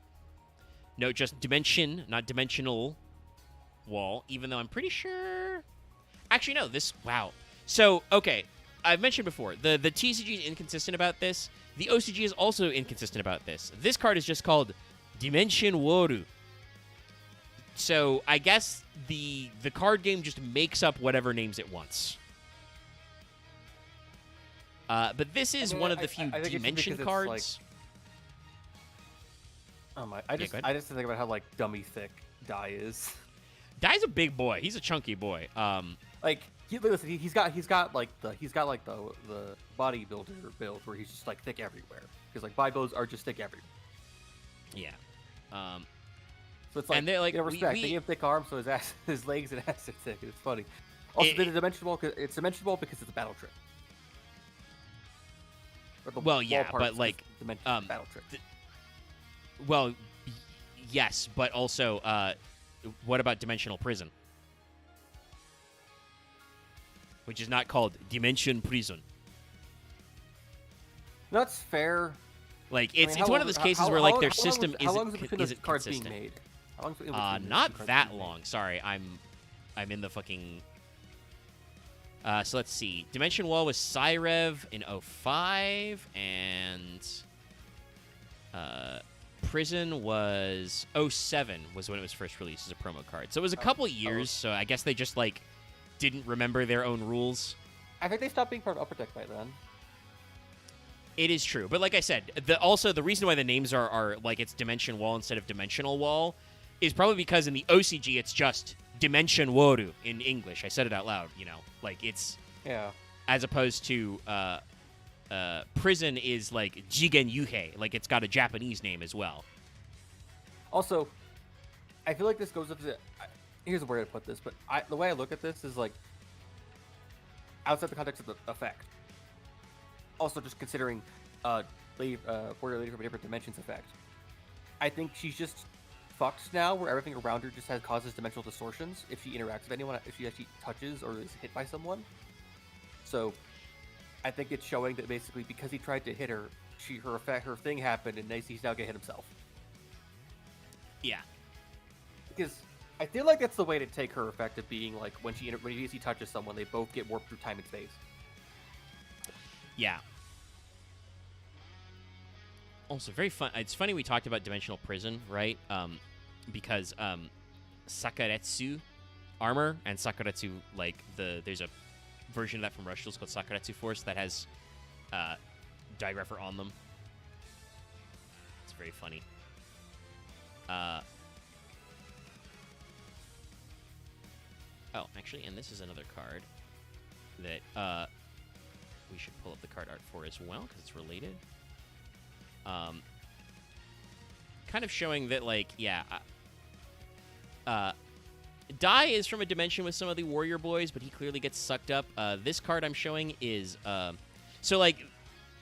[SPEAKER 1] No, just Dimension, not Dimensional Wall, even though I'm pretty sure... Actually, no, this... Wow. So, okay, I've mentioned before, the TCG is inconsistent about this. The OCG is also inconsistent about this. This card is just called Dimension Woru. So, I guess the card game just makes up whatever names it wants. But this is one of the few dimension cards.
[SPEAKER 2] I just think about how like dummy thick Dai is.
[SPEAKER 1] Dai's a big boy. He's a chunky boy.
[SPEAKER 2] Like he's got like the bodybuilder build where he's just like thick everywhere, because like bibos are just thick everywhere.
[SPEAKER 1] Yeah.
[SPEAKER 2] So it's like,
[SPEAKER 1] and they're like,
[SPEAKER 2] respect. They have thick arms, so his legs and ass are thick. It's funny. Also, it's dimensional because it's a battle trick.
[SPEAKER 1] Well, yeah, but like
[SPEAKER 2] battle trick.
[SPEAKER 1] Well, yes, but also, what about Dimensional Prison, which is not called Dimension Prison?
[SPEAKER 2] That's fair.
[SPEAKER 1] Like it's one of those cases where like their system isn't
[SPEAKER 2] cards being
[SPEAKER 1] consistent.
[SPEAKER 2] made? How long is it between
[SPEAKER 1] Not that long. Sorry, I'm in the fucking. So let's see. Dimension Wall was Cyrev in 05, and Prison was 07 was when it was first released as a promo card. So it was a couple years, so I guess they just, like, didn't remember their own rules.
[SPEAKER 2] I think they stopped being part of Upper Deck by then.
[SPEAKER 1] It is true. But like I said, the reason why the names are like it's Dimension Wall instead of Dimensional Wall is probably because in the OCG it's just Dimension Woru in English. I said it out loud, like it's as opposed to Prison is like Jigen Yuhei, like it's got a Japanese name as well.
[SPEAKER 2] Also, I feel like this goes up to here's where I put this, but the way I look at this is like outside the context of the effect. Also, just considering Warrior Lady from a Different Dimensions effect, I think she's just fucked now, where everything around her just causes dimensional distortions if she interacts with anyone, if she actually touches or is hit by someone. So, I think it's showing that basically because he tried to hit her, her thing happened, and he's now gonna hit himself.
[SPEAKER 1] Yeah.
[SPEAKER 2] Because I feel like that's the way to take her effect of being like when he touches someone, they both get warped through time and space.
[SPEAKER 1] Yeah. Also, very fun. It's funny we talked about Dimensional Prison, right? Because Sakaretsu armor and Sakaretsu, like there's a version of that from Rush Tools called Sakaretsu Force that has Digrapher on them. It's very funny. Oh, actually, and this is another card that we should pull up the card art for as well, because it's related. Kind of showing that, like, yeah, Dai is from a dimension with some of the Warrior Boys, but he clearly gets sucked up. This card I'm showing is, so, like,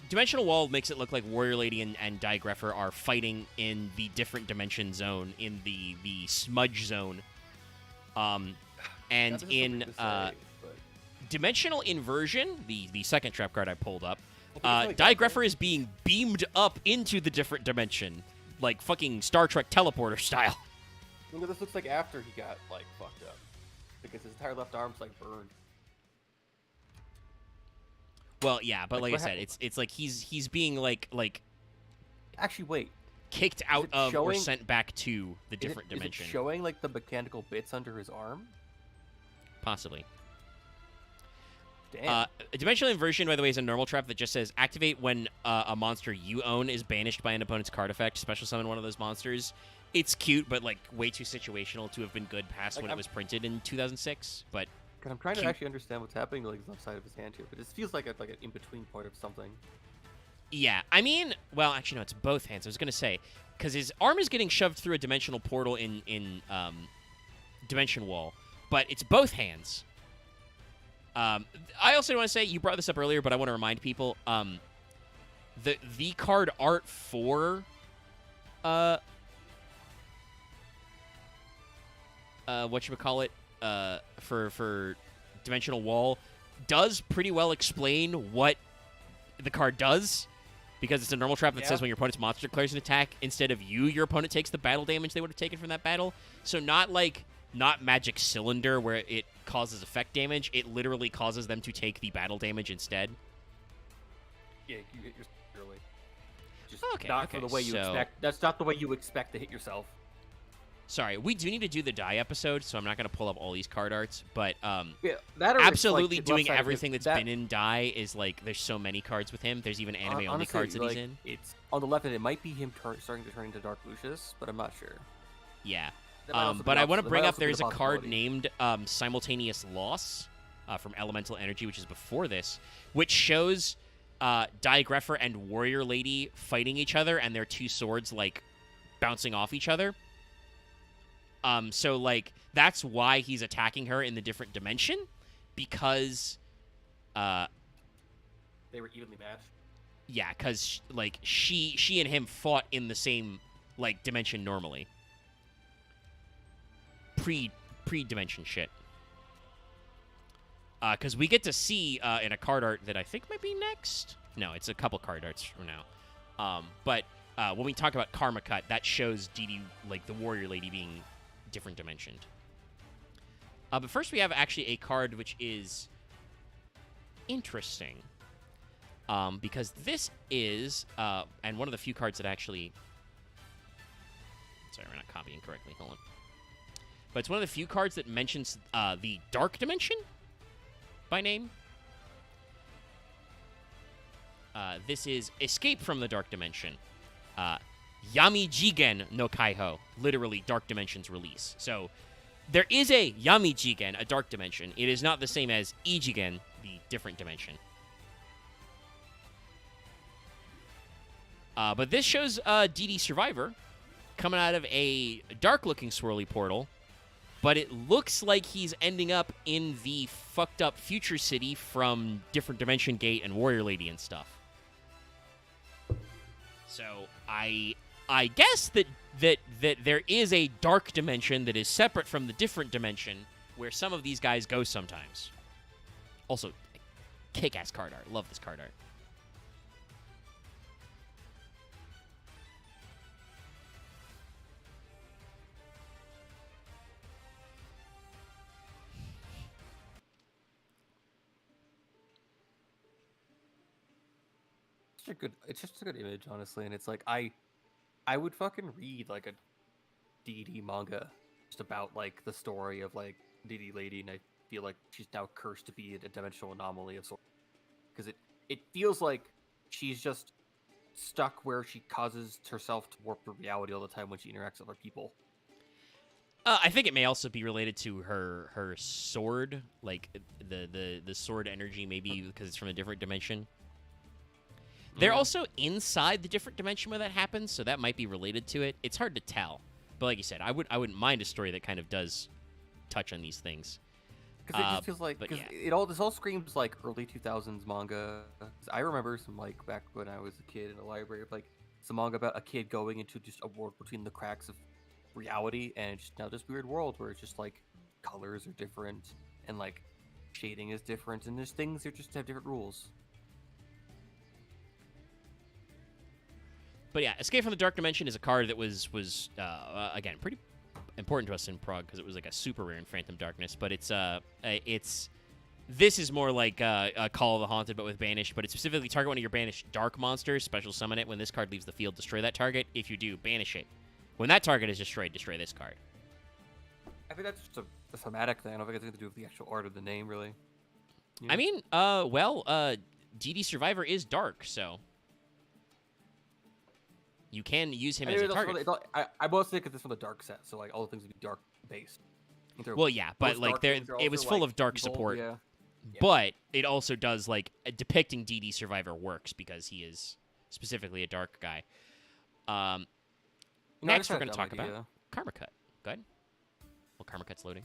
[SPEAKER 1] Dimensional Wall makes it look like Warrior Lady and Digrapher are fighting in the different dimension zone, in the smudge zone. And in Dimensional Inversion, the second trap card I pulled up, Digrapher is being beamed up into the different dimension, like fucking Star Trek teleporter style.
[SPEAKER 2] Look what this looks like after he got, like, fucked up. Because his entire left arm's, like, burned.
[SPEAKER 1] Well, yeah, but like I said, it's like he's being, like...
[SPEAKER 2] Actually, wait.
[SPEAKER 1] kicked out of or
[SPEAKER 2] showing-
[SPEAKER 1] sent back to the different
[SPEAKER 2] Is
[SPEAKER 1] dimension.
[SPEAKER 2] it showing like the mechanical bits under his arm?
[SPEAKER 1] Possibly.
[SPEAKER 2] Damn.
[SPEAKER 1] A dimensional inversion, by the way, is a normal trap that just says activate when a monster you own is banished by an opponent's card effect. Special summon one of those monsters. It's cute, but like way too situational to have been good past when it was printed in 2006. But
[SPEAKER 2] Cause I'm trying to actually understand what's happening to like the left side of his hand here, but it feels like an in between point of something.
[SPEAKER 1] yeah, I mean, well, actually, no, it's both hands. I was gonna say because his arm is getting shoved through a dimensional portal in Dimension Wall, but it's both hands. I also want to say, you brought this up earlier, but I want to remind people, the card art for whatchamacallit, for Dimensional Wall does pretty well explain what the card does, because it's a normal trap that says when your opponent's monster declares an attack, instead of your opponent takes the battle damage they would have taken from that battle. So not Magic Cylinder where it causes effect damage. It literally causes them to take the battle damage instead.
[SPEAKER 2] Yeah, you hit yourself early. Just
[SPEAKER 1] Okay,
[SPEAKER 2] not for the way you expect. That's not the way you expect to hit yourself.
[SPEAKER 1] Sorry, we do need to do the die episode, so I'm not going to pull up all these card arts, but
[SPEAKER 2] Yeah, that or
[SPEAKER 1] absolutely
[SPEAKER 2] it's, like,
[SPEAKER 1] doing
[SPEAKER 2] left side of
[SPEAKER 1] everything
[SPEAKER 2] his-
[SPEAKER 1] that's
[SPEAKER 2] that-
[SPEAKER 1] been in die is like, there's so many cards with him. There's even anime-only
[SPEAKER 2] honestly,
[SPEAKER 1] cards that
[SPEAKER 2] like,
[SPEAKER 1] he's in.
[SPEAKER 2] It's on the left, and it might be him starting to turn into Dark Lucius, but I'm not sure.
[SPEAKER 1] Yeah.
[SPEAKER 2] That might also be
[SPEAKER 1] But I want to
[SPEAKER 2] that
[SPEAKER 1] bring
[SPEAKER 2] might
[SPEAKER 1] up
[SPEAKER 2] also be
[SPEAKER 1] there's a card
[SPEAKER 2] possibility.
[SPEAKER 1] named Simultaneous Loss from Elemental Energy, which is before this, which shows Diagrepher and Warrior Lady fighting each other and their two swords, like, bouncing off each other. So, like, that's why he's attacking her in the different dimension, because,
[SPEAKER 2] They were evenly matched.
[SPEAKER 1] yeah, because, like, she and him fought in the same, like, dimension normally. Pre-dimension shit. Because we get to see in a card art that I think might be next. No, it's a couple card arts from now. But when we talk about Karma Cut, that shows Dee, like, the Warrior Lady being different dimensioned. But first we have actually a card which is interesting. Because this is, and one of the few cards that actually... Sorry, we're not copying correctly. Hold on. But it's one of the few cards that mentions the Dark Dimension by name. This is Escape from the Dark Dimension. Yami Jigen no Kaiho. Literally, Dark Dimension's release. So, there is a Yami Jigen, a Dark Dimension. It is not the same as Ijigen, the different dimension. But this shows DD Survivor coming out of a dark-looking swirly portal, but it looks like he's ending up in the fucked up future city from Different Dimension Gate and Warrior Lady and stuff. So I guess that there is a dark dimension that is separate from the different dimension where some of these guys go sometimes. Also, kick-ass card art. Love this card art.
[SPEAKER 2] It's just a good image, honestly, and it's like I would fucking read like a DD manga just about like the story of like DD Lady, and I feel like she's now cursed to be a dimensional anomaly of sorts, because it feels like she's just stuck where she causes herself to warp the reality all the time when she interacts with other people.
[SPEAKER 1] I think it may also be related to her sword, like the sword energy, maybe because it's from a different dimension. They're also inside the different dimension where that happens, so that might be related to it. It's hard to tell, but like you said, I wouldn't mind a story that kind of does touch on these things.
[SPEAKER 2] Because it just feels like this all screams like early 2000s manga. 'Cause I remember some like back when I was a kid in the library, like some manga about a kid going into just a world between the cracks of reality, and it's just now this weird world where it's just like colors are different and like shading is different, and there's things that just have different rules.
[SPEAKER 1] But yeah, Escape from the Dark Dimension is a card that was again pretty important to us in Prague because it was like a super rare in Phantom Darkness. But it's This is more like a Call of the Haunted, but with banished. But it's specifically target one of your banished dark monsters. Special summon it when this card leaves the field. Destroy that target. If you do, banish it. When that target is destroyed, destroy this card.
[SPEAKER 2] I think that's just a thematic thing. I don't think it's anything to do with the actual art of the name, really.
[SPEAKER 1] I mean, DD Survivor is dark, so you can use him as a target.
[SPEAKER 2] I mostly think of this from the dark set, so like all the things would be dark based.
[SPEAKER 1] Well, yeah, but like it was full of dark
[SPEAKER 2] evil,
[SPEAKER 1] support.
[SPEAKER 2] Yeah.
[SPEAKER 1] But it also does, like, depicting DD Survivor works because he is specifically a dark guy. Next, we're going to talk about Karma Cut. Go ahead. Well, Karma Cut's loading.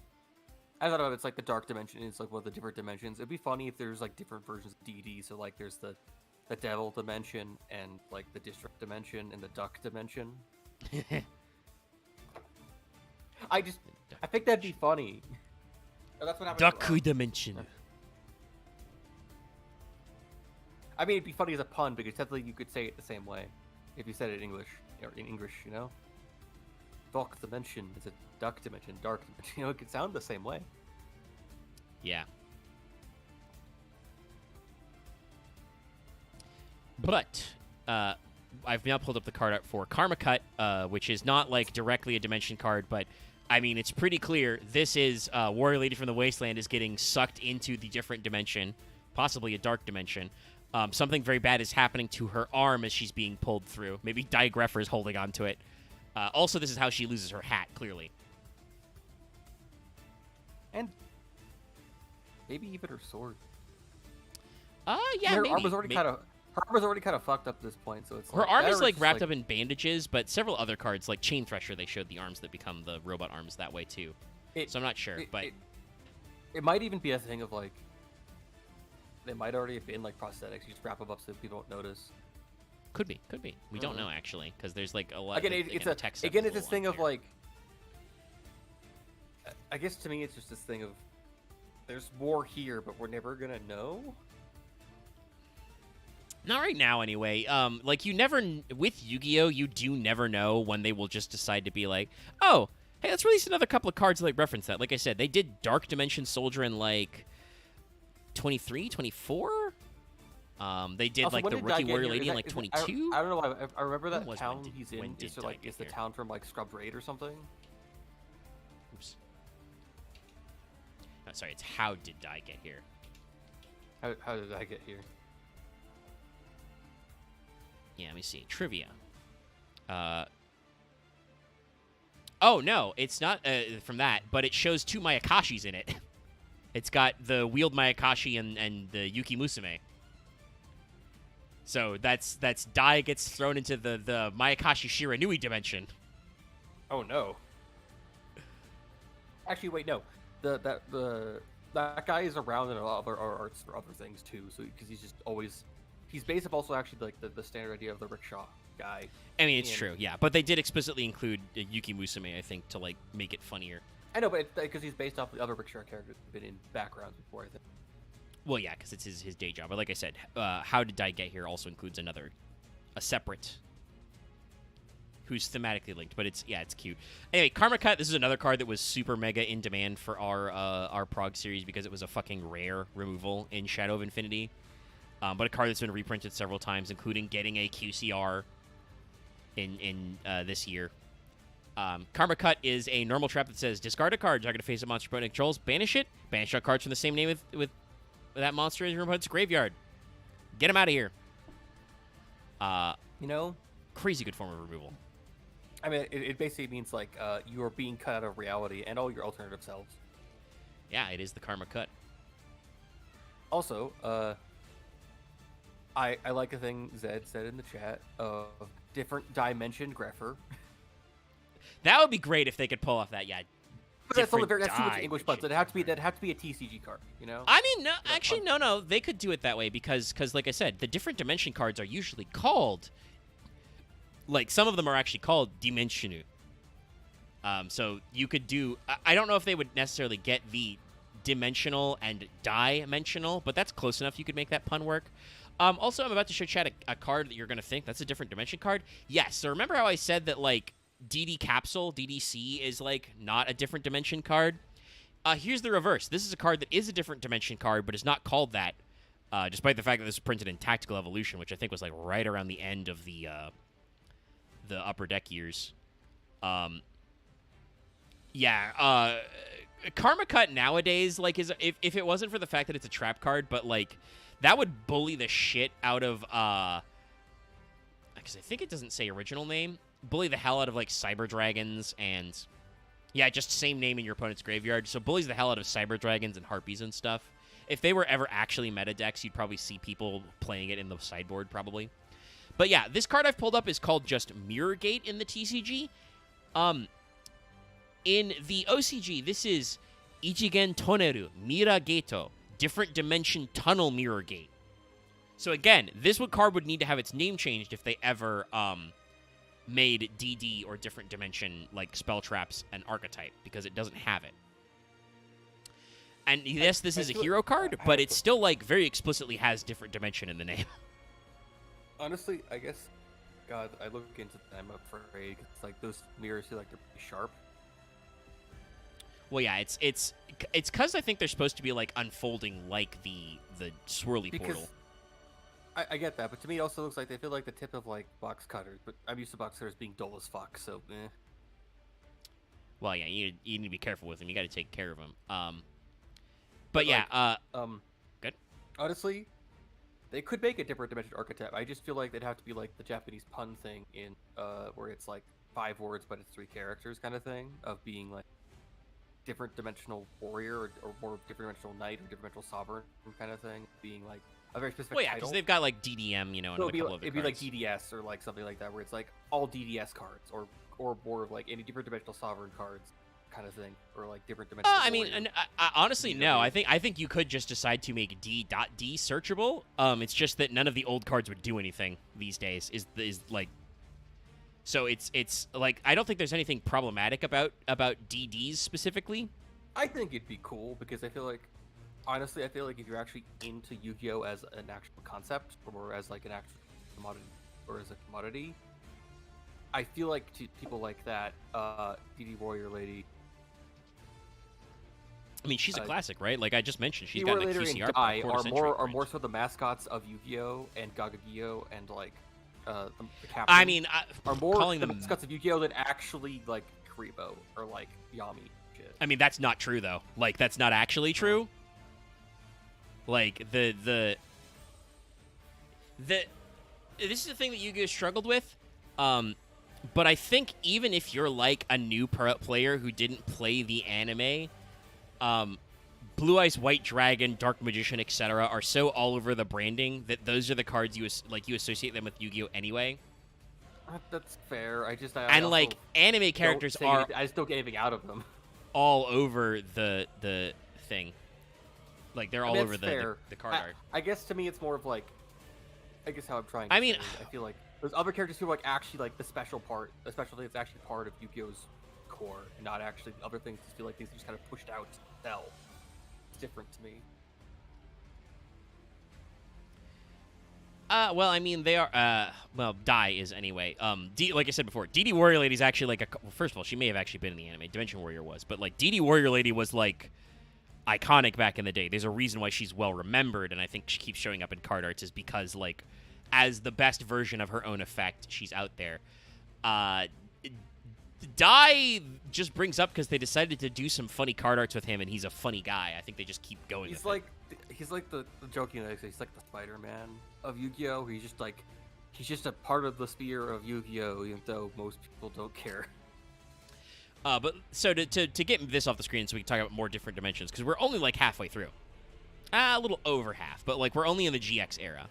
[SPEAKER 2] I thought about it's like the dark dimension. It's like one of the different dimensions. It'd be funny if there's like different versions of DD. So like there's the devil dimension and like the district dimension and the duck dimension. I think that'd be funny. That's what happened.
[SPEAKER 1] Duck dimension.
[SPEAKER 2] I mean, it'd be funny as a pun because technically you could say it the same way if you said it in English, you know? Duck dimension is a duck dimension, dark dimension. You know, it could sound the same way.
[SPEAKER 1] Yeah. But I've now pulled up the card art for Karma Cut, which is not like directly a dimension card, but I mean, it's pretty clear. This is Warrior Lady from the Wasteland is getting sucked into the different dimension, possibly a dark dimension. Something very bad is happening to her arm as she's being pulled through. Maybe Digreffer is holding onto it. Also, this is how she loses her hat, clearly.
[SPEAKER 2] And maybe even her sword.
[SPEAKER 1] Yeah,
[SPEAKER 2] her
[SPEAKER 1] maybe.
[SPEAKER 2] Arm was already kind of. Her arm was already kind of fucked up at this point, so it's
[SPEAKER 1] her arm is like wrapped up in bandages, but several other cards, like Chain Thresher, they showed the arms that become the robot arms that way too. So I'm not sure, but
[SPEAKER 2] it might even be a thing of like they might already have been like prosthetics. You just wrap them up so people don't notice.
[SPEAKER 1] Could be. We don't know actually, because there's like a lot.
[SPEAKER 2] Again, it's this thing of like. I guess to me, it's just this thing of there's more here, but we're never gonna know.
[SPEAKER 1] Not right now, anyway. Like, you never... With Yu-Gi-Oh!, you do never know when they will just decide to be like, oh, hey, let's release another couple of cards that like, reference that. Like I said, they did Dark Dimension Soldier in, like, 23, 24? They did, also, like, the Rookie Warrior Lady in, like, 22?
[SPEAKER 2] I don't know. I remember that town he's in. Is the town from, like, Scrub Raid or something?
[SPEAKER 1] Oops. No, sorry, it's how did I get here?
[SPEAKER 2] How did I get here?
[SPEAKER 1] Yeah, let me see. Trivia. Oh, no, it's not from that, but it shows two Mayakashis in it. It's got the wheeled Mayakashi and the Yuki Musume. So that's Dai gets thrown into the Mayakashi Shiranui dimension.
[SPEAKER 2] Oh, no. Actually, wait, no. That guy is around in other arts for other things, too, so because he's just always... He's based off also actually like the standard idea of the rickshaw guy.
[SPEAKER 1] I mean, it's true, yeah. But they did explicitly include Yuki Musume, I think, to like make it funnier.
[SPEAKER 2] I know, but because he's based off the other rickshaw characters who've been in backgrounds before, I think.
[SPEAKER 1] Well, yeah, because it's his day job. But like I said, How Did I Get Here also includes a separate, who's thematically linked. But it's cute. Anyway, Karma Cut. This is another card that was super mega in demand for our Prog series because it was a fucking rare removal in Shadow of Infinity. But a card that's been reprinted several times, including getting a QCR in this year. Karma Cut is a normal trap that says, discard a card, target a face of monster opponent controls, banish it, banish all cards from the same name with that monster in your opponent's graveyard. Get him out of here. Crazy good form of removal.
[SPEAKER 2] I mean, it basically means, like, you are being cut out of reality and all your alternative selves.
[SPEAKER 1] Yeah, it is the Karma Cut.
[SPEAKER 2] Also, I like a thing Zed said in the chat of different dimension Greffer.
[SPEAKER 1] That would be great if they could pull off that, yeah.
[SPEAKER 2] But that's too much English buds. That'd have to be a TCG card, you know?
[SPEAKER 1] I mean, no, actually, no. They could do it that way because, like I said, the different dimension cards are usually called, like, some of them are actually called Dimensionu. So you could do, I don't know if they would necessarily get the dimensional and dimensional, but that's close enough. You could make that pun work. Also, I'm about to show Chad a card that you're going to think that's a different dimension card. Yes, so remember how I said that, like, DD Capsule, DDC, is, like, not a different dimension card? Here's the reverse. This is a card that is a different dimension card, but is not called that, despite the fact that this was printed in Tactical Evolution, which I think was like right around the end of the Upper Deck years. Karma Cut nowadays, like, is if it wasn't for the fact that it's a trap card, but like that would bully the shit out of because I think it doesn't say original name. Bully the hell out of like Cyber Dragons and just same name in your opponent's graveyard. So bullies the hell out of Cyber Dragons and Harpies and stuff. If they were ever actually meta decks, you'd probably see people playing it in the sideboard probably. But yeah, this card I've pulled up is called just Mirror Gate in the TCG. In the OCG, this is Ichigen Toneru Mira Gato, Different Dimension Tunnel Mirror Gate. So again, this card would need to have its name changed if they ever made DD or Different Dimension like spell traps an archetype, because it doesn't have it. And yes, this is a hero card, but it still like very explicitly has Different Dimension in the name.
[SPEAKER 2] Honestly, I guess, God, I look into them, I'm afraid. It's like those mirrors feel like they're pretty sharp.
[SPEAKER 1] Well, yeah, it's because I think they're supposed to be like unfolding like the swirly portal.
[SPEAKER 2] I get that, but to me it also looks like they feel like the tip of like box cutters. But I'm used to box cutters being dull as fuck, so eh.
[SPEAKER 1] Well, yeah, you need to be careful with them. You got to take care of them. But
[SPEAKER 2] yeah,
[SPEAKER 1] good.
[SPEAKER 2] Honestly, they could make a Different Dimension archetype. I just feel like they'd have to be like the Japanese pun thing in where it's like 5 words but it's 3 characters kind of thing of being like different dimensional warrior or more different dimensional knight or different dimensional sovereign kind of thing, being like a very specific
[SPEAKER 1] title. Because they've got like DDM, you know, and
[SPEAKER 2] so
[SPEAKER 1] a couple of
[SPEAKER 2] it'd be like DDS or like something like that, where it's like all DDS cards or more of like any different dimensional sovereign cards kind of thing, or like different dimensional.
[SPEAKER 1] I mean, and I honestly, no. I think you could just decide to make D searchable. It's just that none of the old cards would do anything these days. Is like. So it's like I don't think there's anything problematic about DDs specifically.
[SPEAKER 2] I think it'd be cool because I feel like, honestly, if you're actually into Yu-Gi-Oh as an actual concept or as like an actual commodity or as a commodity, I feel like to people like that, DD Warrior Lady.
[SPEAKER 1] I mean, she's a classic, right? Like I just mentioned, she's got
[SPEAKER 2] a
[SPEAKER 1] QCR
[SPEAKER 2] are more so the mascots of Yu-Gi-Oh and Gagagiyo and like. The captain
[SPEAKER 1] I mean,
[SPEAKER 2] are more
[SPEAKER 1] calling
[SPEAKER 2] the
[SPEAKER 1] them
[SPEAKER 2] mascots of Yu-Gi-Oh than actually like Karibo or like Yami shit.
[SPEAKER 1] I mean, that's not true though. Like that's not actually true. Like the this is the thing that Yu-Gi-Oh struggled with. But I think even if you're like a new player who didn't play the anime, Blue Eyes White Dragon, Dark Magician, etc. are so all over the branding that those are the cards you associate them with Yu-Gi-Oh anyway.
[SPEAKER 2] That's fair. I
[SPEAKER 1] like anime characters are.
[SPEAKER 2] I just don't get anything out of them.
[SPEAKER 1] All over the thing, like they're all over the card art.
[SPEAKER 2] I guess to me it's more of like, I guess how I'm trying.
[SPEAKER 1] I mean,
[SPEAKER 2] I feel like those other characters who are like actually like the special part, especially it's actually part of Yu-Gi-Oh's core, and not actually the other things. Just feel like these are just kind of pushed out to sell. Different to me.
[SPEAKER 1] Well, I mean, they are. Well, Dai is anyway. Like I said before, DD Warrior Lady is actually like well, first of all, she may have actually been in the anime. Dimension Warrior was, but like DD Warrior Lady was like iconic back in the day. There's a reason why she's well remembered, and I think she keeps showing up in card arts is because like as the best version of her own effect, she's out there. Dai just brings up because they decided to do some funny card arts with him, and he's a funny guy. I think they just keep going.
[SPEAKER 2] He's like the joking. He's like the Spider-Man of Yu-Gi-Oh. He's just a part of the sphere of Yu-Gi-Oh, even though most people don't care.
[SPEAKER 1] But so to get this off the screen, so we can talk about more different dimensions, because we're only like halfway through, a little over half, but like we're only in the GX era.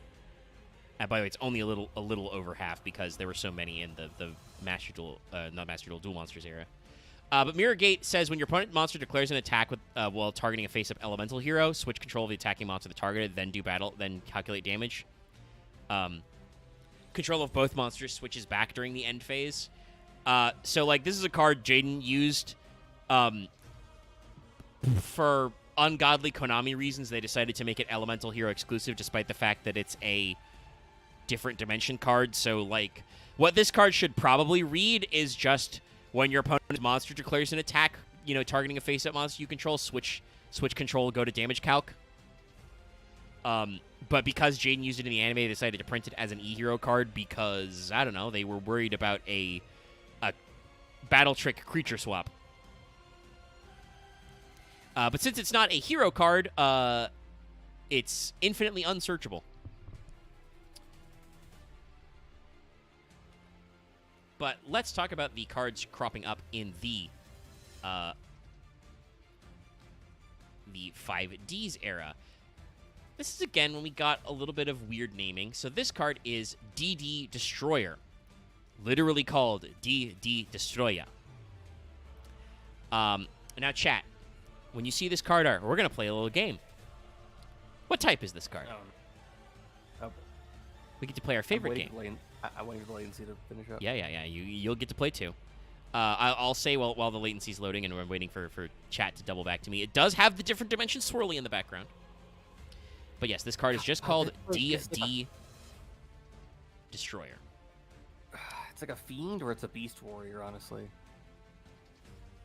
[SPEAKER 1] And by the way, it's only a little over half because there were so many in the Master Duel, not Master Duel, Duel Monsters era. But Mirror Gate says when your opponent monster declares an attack with while targeting a face-up elemental hero, switch control of the attacking monster that targeted, then do battle, then calculate damage. Control of both monsters switches back during the end phase. So like this is a card Jaden used for ungodly Konami reasons. They decided to make it elemental hero exclusive, despite the fact that it's a different dimension card. So like what this card should probably read is just when your opponent's monster declares an attack, targeting a face-up monster you control, switch control, go to damage calc. But because Jaden used it in the anime, they decided to print it as an E-Hero card because, I don't know, they were worried about a battle trick creature swap. But since it's not a hero card, it's infinitely unsearchable. But let's talk about the cards cropping up in the 5Ds era. This is, again, when we got a little bit of weird naming. So this card is DD Destroyer. Literally called DD Destroyer. Now, chat, when you see this card art, we're going to play a little game. What type is this card? We get to play our favorite game.
[SPEAKER 2] I'm waiting for the latency to finish up.
[SPEAKER 1] Yeah. You'll get to play too. I'll say while the latency's loading and we're waiting for chat to double back to me, it does have the different dimension swirly in the background. But yes, this card is just called DD Destroyer.
[SPEAKER 2] It's like a fiend or it's a beast warrior, honestly.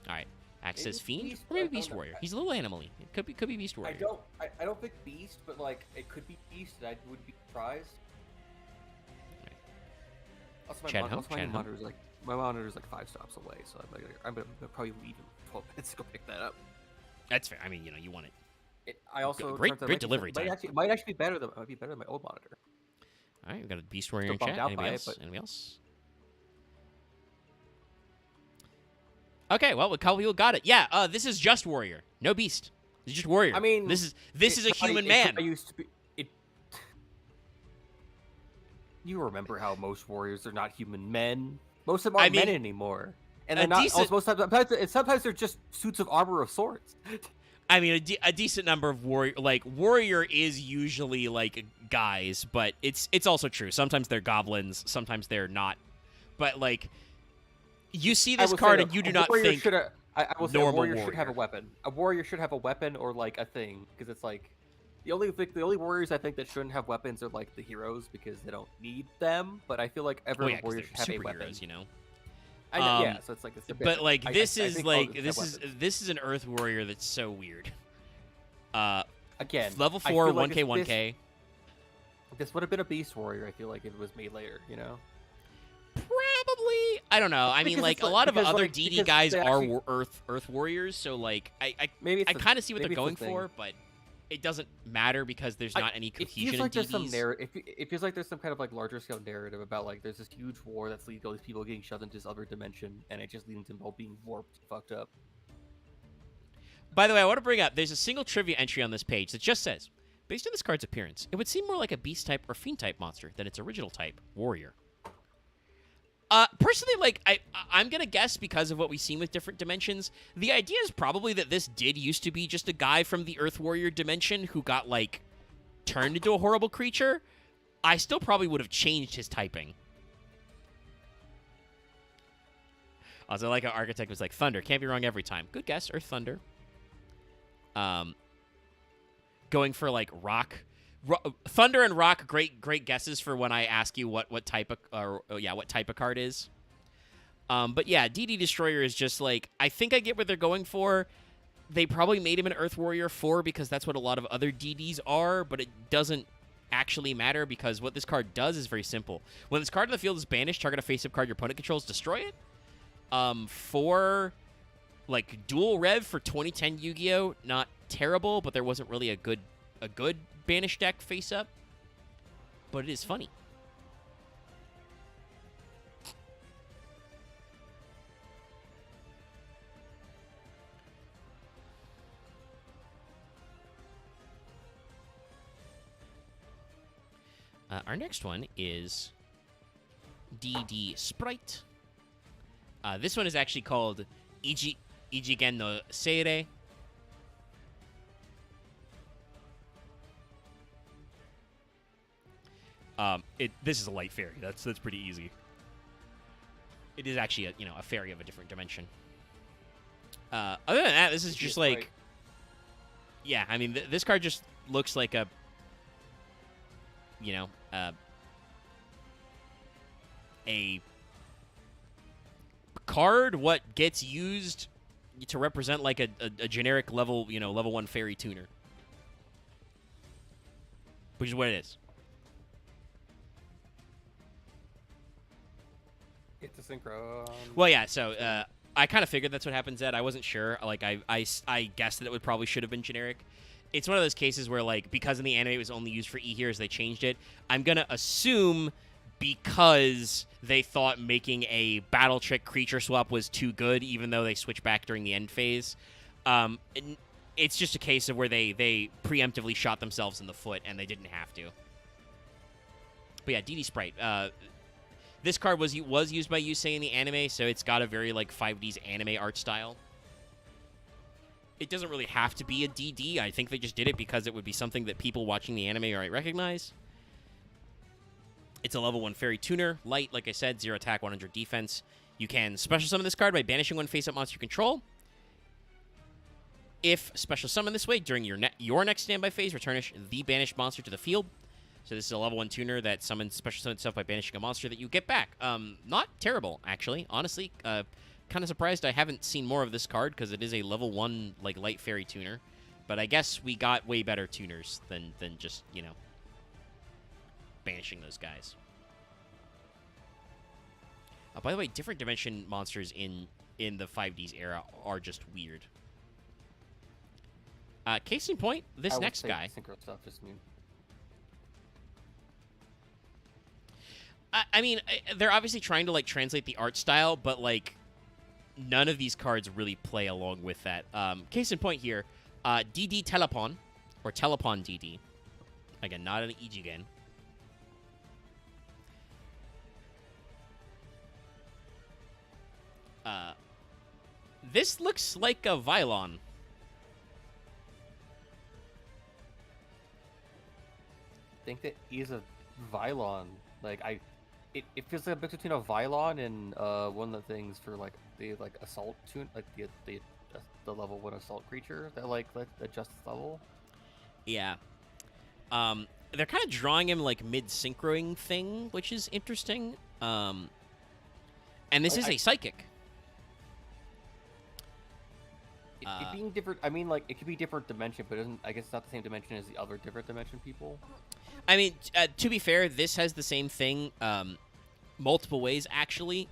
[SPEAKER 1] All right, Axe says fiend or maybe beast warrior. He's a little animal-y. It could be beast warrior.
[SPEAKER 2] I don't think beast, but like it could be beast. And I would be surprised.
[SPEAKER 1] Right.
[SPEAKER 2] Also, my monitor's like 5 stops away, so I'm gonna probably leave in 12 minutes to go pick that up.
[SPEAKER 1] That's fair. I mean, you want it.
[SPEAKER 2] I also
[SPEAKER 1] great delivery time.
[SPEAKER 2] Might actually be better than my old monitor.
[SPEAKER 1] All right, we've got a beast warrior in chat. Anybody else? Okay, well, a couple people got it. Yeah, this is just warrior, no beast. It's just warrior.
[SPEAKER 2] I mean,
[SPEAKER 1] this is a human man.
[SPEAKER 2] I used to be. You remember how most warriors are not human men? Most of them aren't men anymore, and they're not. Sometimes they're just suits of armor of sorts.
[SPEAKER 1] I mean, a decent number of warrior is usually like guys, but it's also true. Sometimes they're goblins, sometimes they're not. But like, you see this card and you do not think
[SPEAKER 2] I will say a warrior should have a weapon. A warrior should have a weapon or like a thing, because it's like the only warriors I think that shouldn't have weapons are like the heroes because they don't need them. But I feel like every warrior should have a weapon.
[SPEAKER 1] You know.
[SPEAKER 2] I know, yeah, so it's like it's a bit,
[SPEAKER 1] but like this is an Earth Warrior that's so weird.
[SPEAKER 2] Again,
[SPEAKER 1] level 4, 1K, 1K.
[SPEAKER 2] This would have been a Beast Warrior. I feel like if it was made later, you know.
[SPEAKER 1] Probably, I don't know. I mean, like a lot of other DD guys are Earth Warriors, so like I kind of see what they're going for, but it doesn't matter because there's not any cohesion in DDs.
[SPEAKER 2] It feels like there's some kind of like larger scale narrative about like there's this huge war that's leading to all these people getting shoved into this other dimension, and it just leads them all being warped, fucked up.
[SPEAKER 1] By the way, I want to bring up, there's a single trivia entry on this page that just says, based on this card's appearance, it would seem more like a beast type or fiend type monster than its original type, warrior. Personally, like, I'm gonna guess because of what we've seen with different dimensions, the idea is probably that this did used to be just a guy from the Earth Warrior dimension who got, like, turned into a horrible creature. I still probably would have changed his typing. Also, I like how Architect was like, Thunder, can't be wrong every time. Good guess, Earth Thunder. Going for, like, Rock... Thunder and Rock, great guesses for when I ask you what type of card is. But yeah, DD Destroyer is just like, I think I get what they're going for. They probably made him an Earth Warrior 4 because that's what a lot of other DDs are, but it doesn't actually matter because what this card does is very simple. When this card in the field is banished, target a face-up card your opponent controls, destroy it. For like dual rev for 2010 Yu-Gi-Oh, not terrible, but there wasn't really a good banish deck face up, but it is funny. Our next one is DD Sprite. This one is actually called Ijigen no Seirei. This is a light fairy. That's pretty easy. It is actually a fairy of a different dimension. Other than that, this is just like, yeah. I mean, this card just looks like a, a card. What gets used to represent like a generic level, level 1 fairy tuner, which is what it is.
[SPEAKER 2] It's a synchro.
[SPEAKER 1] Well, yeah. So I kind of figured that's what happens. Ed, I wasn't sure. Like I guessed that it would probably should have been generic. It's one of those cases where like because in the anime it was only used for E heroes, they changed it. I'm gonna assume because they thought making a battle trick creature swap was too good, even though they switched back during the end phase. It's just a case of where they preemptively shot themselves in the foot and they didn't have to. But yeah, DD Sprite. This card was used by Yusei in the anime, so it's got a very like 5D's anime art style. It doesn't really have to be a DD. I think they just did it because it would be something that people watching the anime might recognize. It's a level 1 fairy tuner. Light, like I said, 0 attack, 100 defense. You can special summon this card by banishing one face-up monster you control. If special summon this way, during your next standby phase, return the banished monster to the field. So this is a level 1 tuner that special summons itself by banishing a monster that you get back. Not terrible, actually. Honestly, kind of surprised I haven't seen more of this card because it is a level 1 like light fairy tuner. But I guess we got way better tuners than just, banishing those guys. By the way, different dimension monsters in the 5D's era are just weird. Case in point, this next guy.
[SPEAKER 2] Synchro stuff just mean.
[SPEAKER 1] I mean, they're obviously trying to like translate the art style, but like none of these cards really play along with that. Case in point here, DD Telepon, or Telepon DD. Again, not an Ichigen. This looks like a Vylon.
[SPEAKER 2] I think that he's a Vylon. Like it feels like a mix between a Vylon and one of the things for like the assault tune, like the level 1 assault creature that like the justice level.
[SPEAKER 1] Yeah. They're kind of drawing him like mid-synchroing thing, which is interesting. And this is a psychic.
[SPEAKER 2] It being different, I mean, like it could be different dimension, but I guess it's not the same dimension as the other different dimension people.
[SPEAKER 1] I mean, to be fair, this has the same thing multiple ways, actually.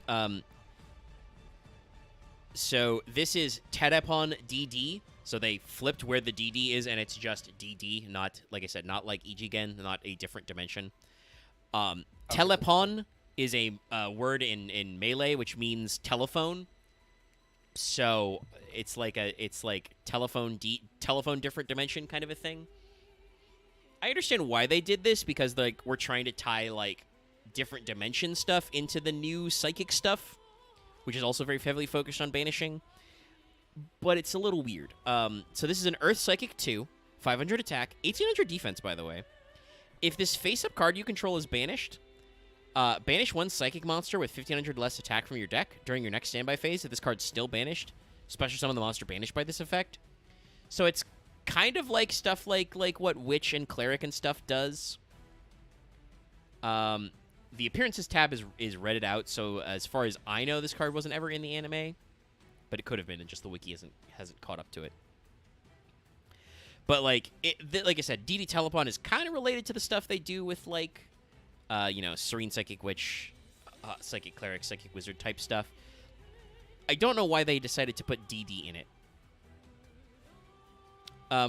[SPEAKER 1] So this is Terepon DD. So they flipped where the DD is, and it's just DD, not, like I said, not like Ichigen, not a different dimension. Telepon is a word in Melee, which means telephone. So it's like telephone different dimension kind of a thing. I understand why they did this because like we're trying to tie like different dimension stuff into the new psychic stuff, which is also very heavily focused on banishing. But it's a little weird. So this is an Earth Psychic 2, 500 attack, 1800 defense, by the way. If this face-up card you control is banished, banish one psychic monster with 1500 less attack from your deck during your next standby phase. If this card's still banished, special summon the monster banished by this effect. So it's kind of like stuff like what Witch and Cleric and stuff does. The appearances tab is redded out, so as far as I know, this card wasn't ever in the anime, but it could have been, and just the wiki hasn't caught up to it. But like like I said, DD Telepon is kind of related to the stuff they do with like, Serene Psychic Witch, Psychic Cleric, Psychic Wizard type stuff. I don't know why they decided to put DD in it.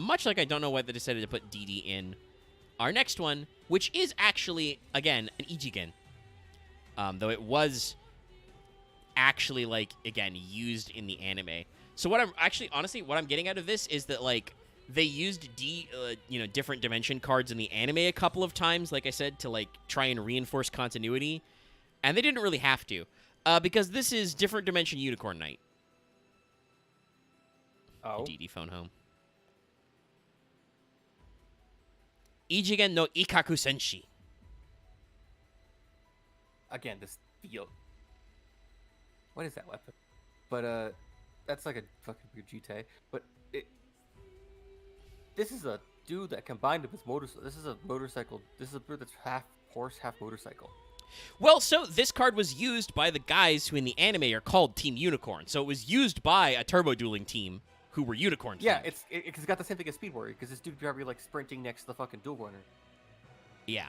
[SPEAKER 1] Much like I don't know why they decided to put DD in our next one, which is actually, again, an Ichigen. Though it was actually, like, again, used in the anime. So what I'm actually, honestly, what I'm getting out of this is that, like, they used different dimension cards in the anime a couple of times, like I said, to, like, try and reinforce continuity. And they didn't really have to. Because this is different dimension Unicorn Knight.
[SPEAKER 2] Oh.
[SPEAKER 1] DD phone home. Ichigen no Ikaku Senshi.
[SPEAKER 2] Again, this feel. What is that weapon? But that's like a fucking weird GT. But this is a dude that combined with motorcycle. This is a motorcycle. This is a bird that's half horse, half motorcycle.
[SPEAKER 1] Well, so this card was used by the guys who in the anime are called Team Unicorn. So it was used by a turbo dueling team who were unicorn
[SPEAKER 2] Yeah,
[SPEAKER 1] themed.
[SPEAKER 2] it's got the same thing as Speed Warrior because this dude probably like sprinting next to the fucking dual runner.
[SPEAKER 1] Yeah.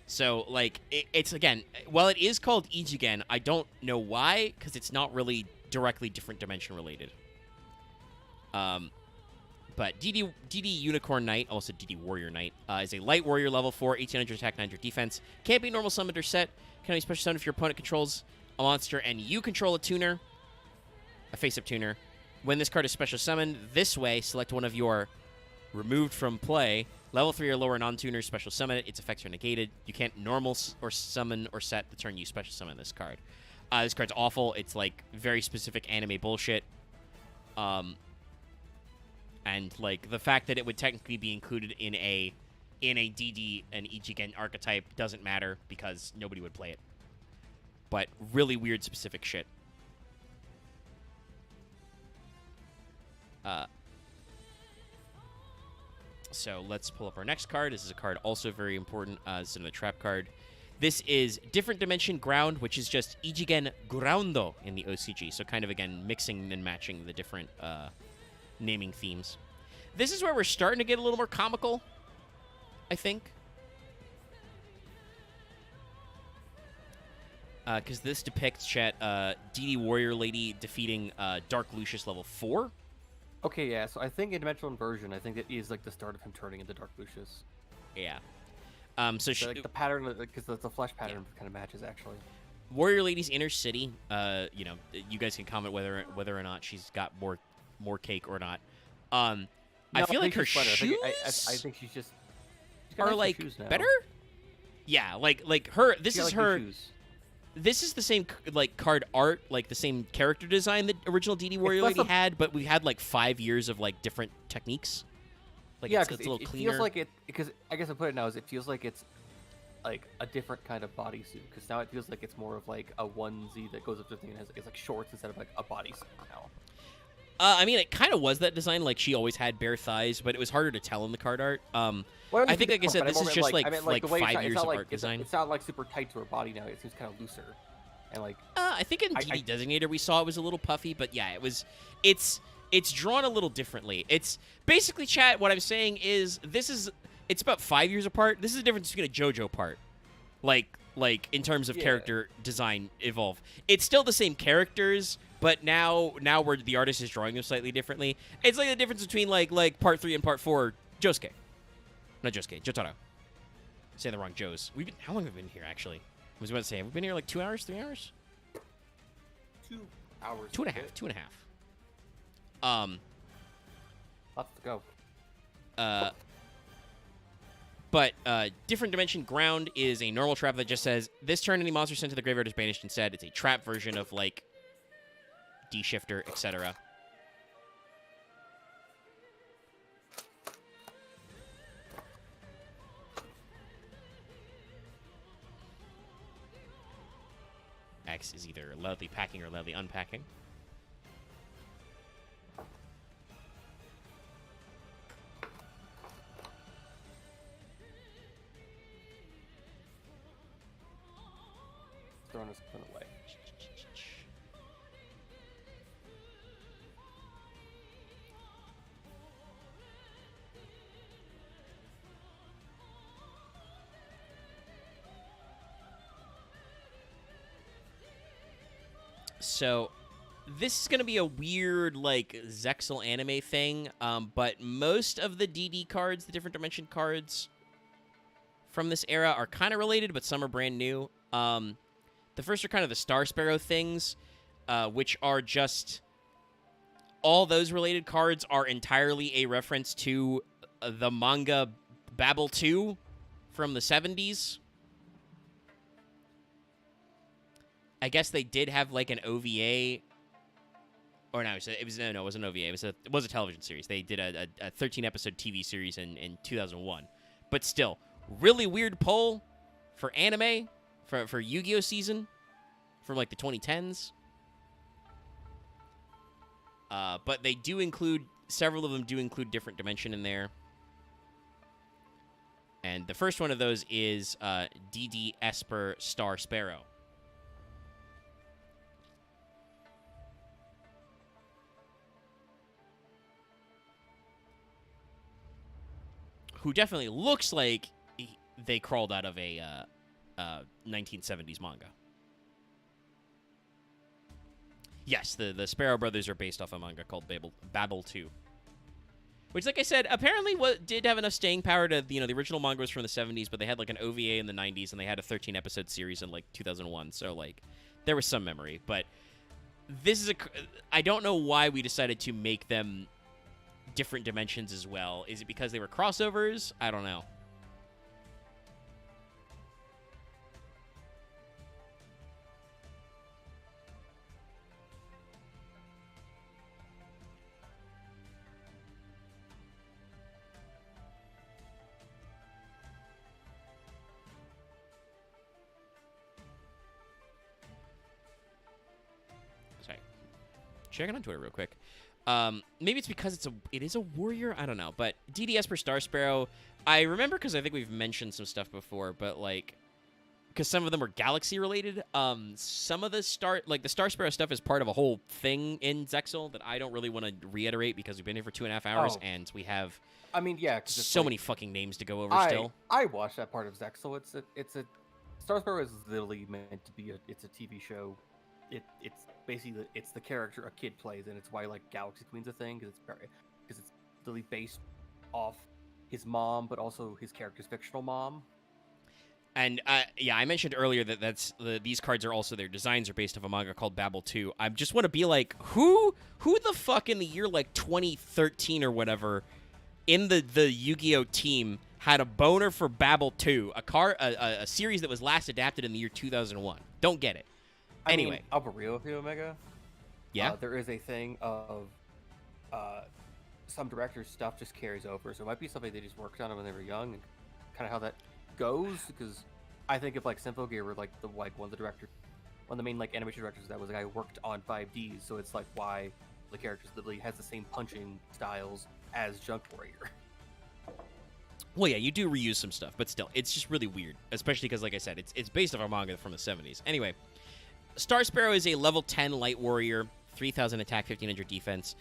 [SPEAKER 1] So, like, it's, again, while it is called Ichigen, I don't know why, because it's not really directly different dimension related. But DD Unicorn Knight, also DD Warrior Knight, is a light warrior level 4, 1800 attack, 900 defense. Can't be normal summoned or set. Can be special summoned if your opponent controls a monster and you control a tuner, a face-up tuner. When this card is special summoned, this way, select one of your removed from play level 3 or lower non-tuners, special summon it. Its effects are negated. You can't normal or summon or set the turn you special summon this card. This card's awful. It's, like, very specific anime bullshit. And, like, the fact that it would technically be included in a DD and Ichigen archetype doesn't matter because nobody would play it. But really weird specific shit. So let's pull up our next card. This is a card also very important. This is another trap card. This is Different Dimension Ground, which is just Ichigen Groundo in the OCG. So kind of, again, mixing and matching the different naming themes. This is where we're starting to get a little more comical, I think. Because this depicts, chat, DD Warrior Lady defeating Dark Lucius level 4.
[SPEAKER 2] Okay, yeah. So I think in Dimensional Inversion, I think it is like the start of him turning into Dark Lucius.
[SPEAKER 1] Yeah.
[SPEAKER 2] So like the pattern, because the flesh pattern kind of matches actually.
[SPEAKER 1] Warrior Lady's Inner City. You know, you guys can comment whether or not she's got more cake or not. No, I feel like her shoes.
[SPEAKER 2] I think she's just
[SPEAKER 1] are like better. Yeah, like her. This is her. This is the same like card art, like the same character design that original DD Warrior Lady had, but we had like 5 years of like different techniques. Like
[SPEAKER 2] yeah,
[SPEAKER 1] it's a little cleaner.
[SPEAKER 2] It feels like it because I guess I put it now is it feels like it's like a different kind of bodysuit because now it feels like it's more of like a onesie that goes up to the thing and it's like shorts instead of like a bodysuit now.
[SPEAKER 1] I mean, it kind of was that design. Like she always had bare thighs, but it was harder to tell in the card art. Well, I think, like I said, this is just like 5 years of art design.
[SPEAKER 2] It's not like super tight to her body now. It seems kind of looser, and like.
[SPEAKER 1] I think in DD Designator we saw it was a little puffy, but yeah, it was. It's drawn a little differently. It's basically, chat. What I'm saying is it's about 5 years apart. This is the difference between a JoJo part, like in terms of character design evolve. It's still the same characters. But now where the artist is drawing them slightly differently, it's like the difference between like part 3 and part 4. Josuke, not Josuke, Jotaro. Saying the wrong Joes. How long have we been here actually? I was about to say, have we been here like 2 hours, 3 hours?
[SPEAKER 2] 2 hours.
[SPEAKER 1] 2.5. 2.5.
[SPEAKER 2] Lots to go.
[SPEAKER 1] But Different Dimension Ground is a normal trap that just says this turn any monster sent to the graveyard is banished instead. It's a trap version of like D-shifter, etc. X is either loudly packing or loudly unpacking.
[SPEAKER 2] Throwing his gun away.
[SPEAKER 1] So, this is going to be a weird, like, Zexal anime thing, but most of the DD cards, the Different Dimension cards from this era are kind of related, but some are brand new. The first are kind of the Star Sparrow things, which are just... All those related cards are entirely a reference to the manga Babel 2 from the 70s. I guess they did have like an OVA, or no, it was no, it wasn't an OVA. It was a television series. They did a 13-episode TV series in 2001, but still, really weird pull for anime for Yu-Gi-Oh season from like the 2010s. But they do include several of them do include Different Dimension in there. And the first one of those is DD Esper Star Sparrow. Who definitely looks like they crawled out of a 1970s manga. Yes, the Sparrow Brothers are based off a manga called Babel 2. Which, like I said, apparently did have enough staying power to, the original manga was from the 70s, but they had, like, an OVA in the 90s, and they had a 13-episode series in, like, 2001, so, like, there was some memory. But this is I don't know why we decided to make them different dimensions as well. Is it because they were crossovers? I don't know. Checking on Twitter real quick. Maybe it's because it is a warrior. I don't know. But DDS per Star Sparrow, I remember because I think we've mentioned some stuff before. But like, because some of them were galaxy related. Some of the Star Sparrow stuff is part of a whole thing in Zexal that I don't really want to reiterate because we've been here for 2.5 hours and we have.
[SPEAKER 2] I mean, yeah,
[SPEAKER 1] so many fucking names to go over still.
[SPEAKER 2] I watched that part of Zexal. It's a Star Sparrow is literally meant to be it's a TV show. It's basically it's the character a kid plays, and it's why like Galaxy Queen's a thing because it's literally based off his mom, but also his character's fictional mom.
[SPEAKER 1] And yeah, I mentioned earlier that these cards are also their designs are based off a manga called Babel 2. I just want to be like, who the fuck in the year like 2013 or whatever in the Yu-Gi-Oh team had a boner for Babel 2, a series that was last adapted in the year 2001. Don't get it. Anyway,
[SPEAKER 2] I mean, I'll be real with you, Omega.
[SPEAKER 1] Yeah,
[SPEAKER 2] there is a thing of some directors' stuff just carries over, so it might be something they just worked on when they were young, and kind of how that goes. Because I think if like Symphogear were like one of the main like animation directors, that was a guy who worked on 5Ds, so it's like why the characters literally has the same punching styles as Junk Warrior.
[SPEAKER 1] Well, yeah, you do reuse some stuff, but still, it's just really weird, especially because, like I said, it's based off a manga from the 70s. Anyway. Star Sparrow is a level 10 light warrior, 3,000 attack, 1,500 defense.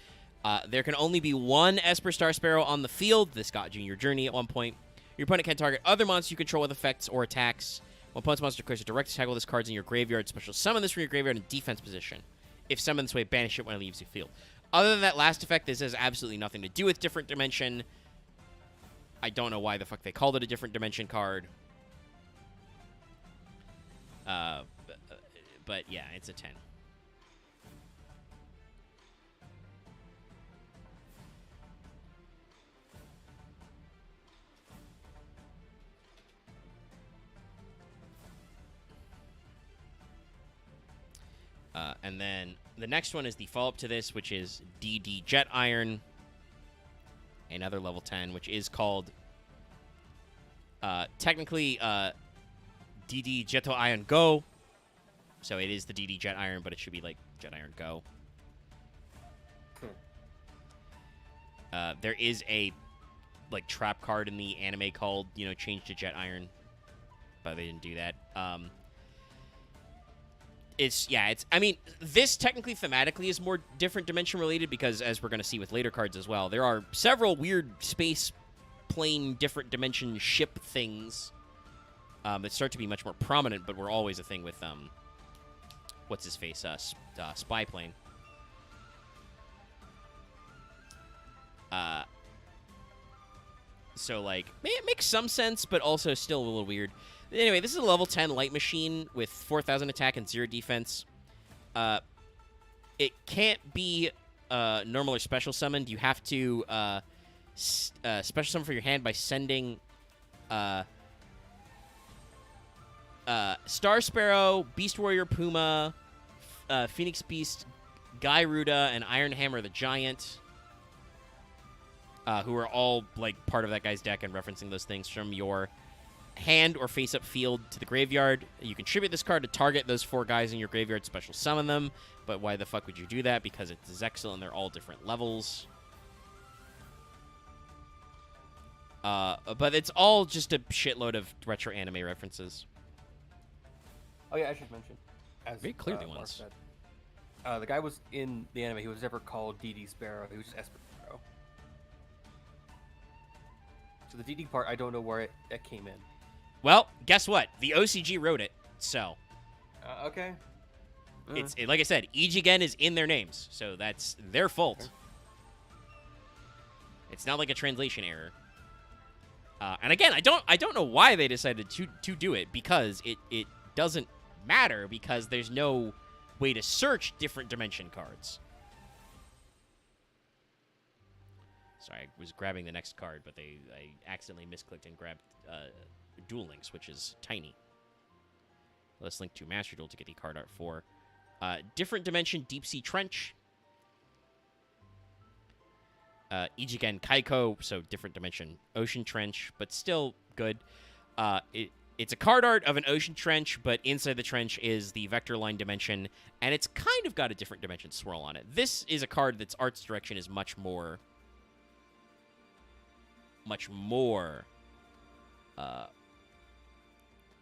[SPEAKER 1] There can only be one Esper Star Sparrow on the field. This got Junior Journey at one point. Your opponent can target other monsters you control with effects or attacks. When opponent's monster declares a direct attack with this card's in your graveyard, special summon this from your graveyard in defense position. If summoned this way, banish it when it leaves your field. Other than that last effect, this has absolutely nothing to do with Different Dimension. I don't know why the fuck they called it a Different Dimension card. But yeah, it's a 10. And then the next one is the follow-up to this, which is DD Jet Iron. Another level 10, which is called technically DD Jeto Iron Go. So it is the DD Jet Iron, but it should be like Jet Iron Go. There is a like trap card in the anime called, Change to Jet Iron, but they didn't do that. I mean, this technically thematically is more Different Dimension related because, as we're going to see with later cards as well, there are several weird space plane Different Dimension ship things that start to be much more prominent, but were always a thing with what's his face? Spy Plane. So, like, it makes some sense, but also still a little weird. Anyway, this is a level 10 light machine with 4,000 attack and 0 defense. It can't be normal or special summoned. You have to special summon for your hand by sending Star Sparrow, Beast Warrior Puma, Phoenix Beast, Guy Ruda, and Iron Hammer the Giant, who are all like part of that guy's deck and referencing those things from your hand or face-up field to the graveyard. You contribute this card to target those 4 guys in your graveyard, special summon them. But why the fuck would you do that? Because it's Zexal and they're all different levels. But it's all just a shitload of retro anime references.
[SPEAKER 2] Oh yeah, I should mention. As
[SPEAKER 1] Very clearly
[SPEAKER 2] Mark
[SPEAKER 1] ones.
[SPEAKER 2] said, the guy was in the anime. He was never called DD Sparrow. He was just Esper Sparrow. So the DD part, I don't know where it came in.
[SPEAKER 1] Well, guess what? The OCG wrote it, so
[SPEAKER 2] Okay.
[SPEAKER 1] it's like I said, Ichigen is in their names, so that's their fault.
[SPEAKER 2] Okay.
[SPEAKER 1] It's not like a translation error. And again, I don't know why they decided to do it, because it doesn't matter, because there's no way to search different dimension cards. Sorry, I was grabbing the next card, but I accidentally misclicked and grabbed Duel Links, which is tiny. Let's link to Master Duel to get the card art for different dimension Deep Sea Trench. Ichigen Kaiko, so different dimension Ocean Trench, but still good. It's a card art of an ocean trench, but inside the trench is the vector line dimension, and it's kind of got a different dimension swirl on it. This is a card that's art's direction is much more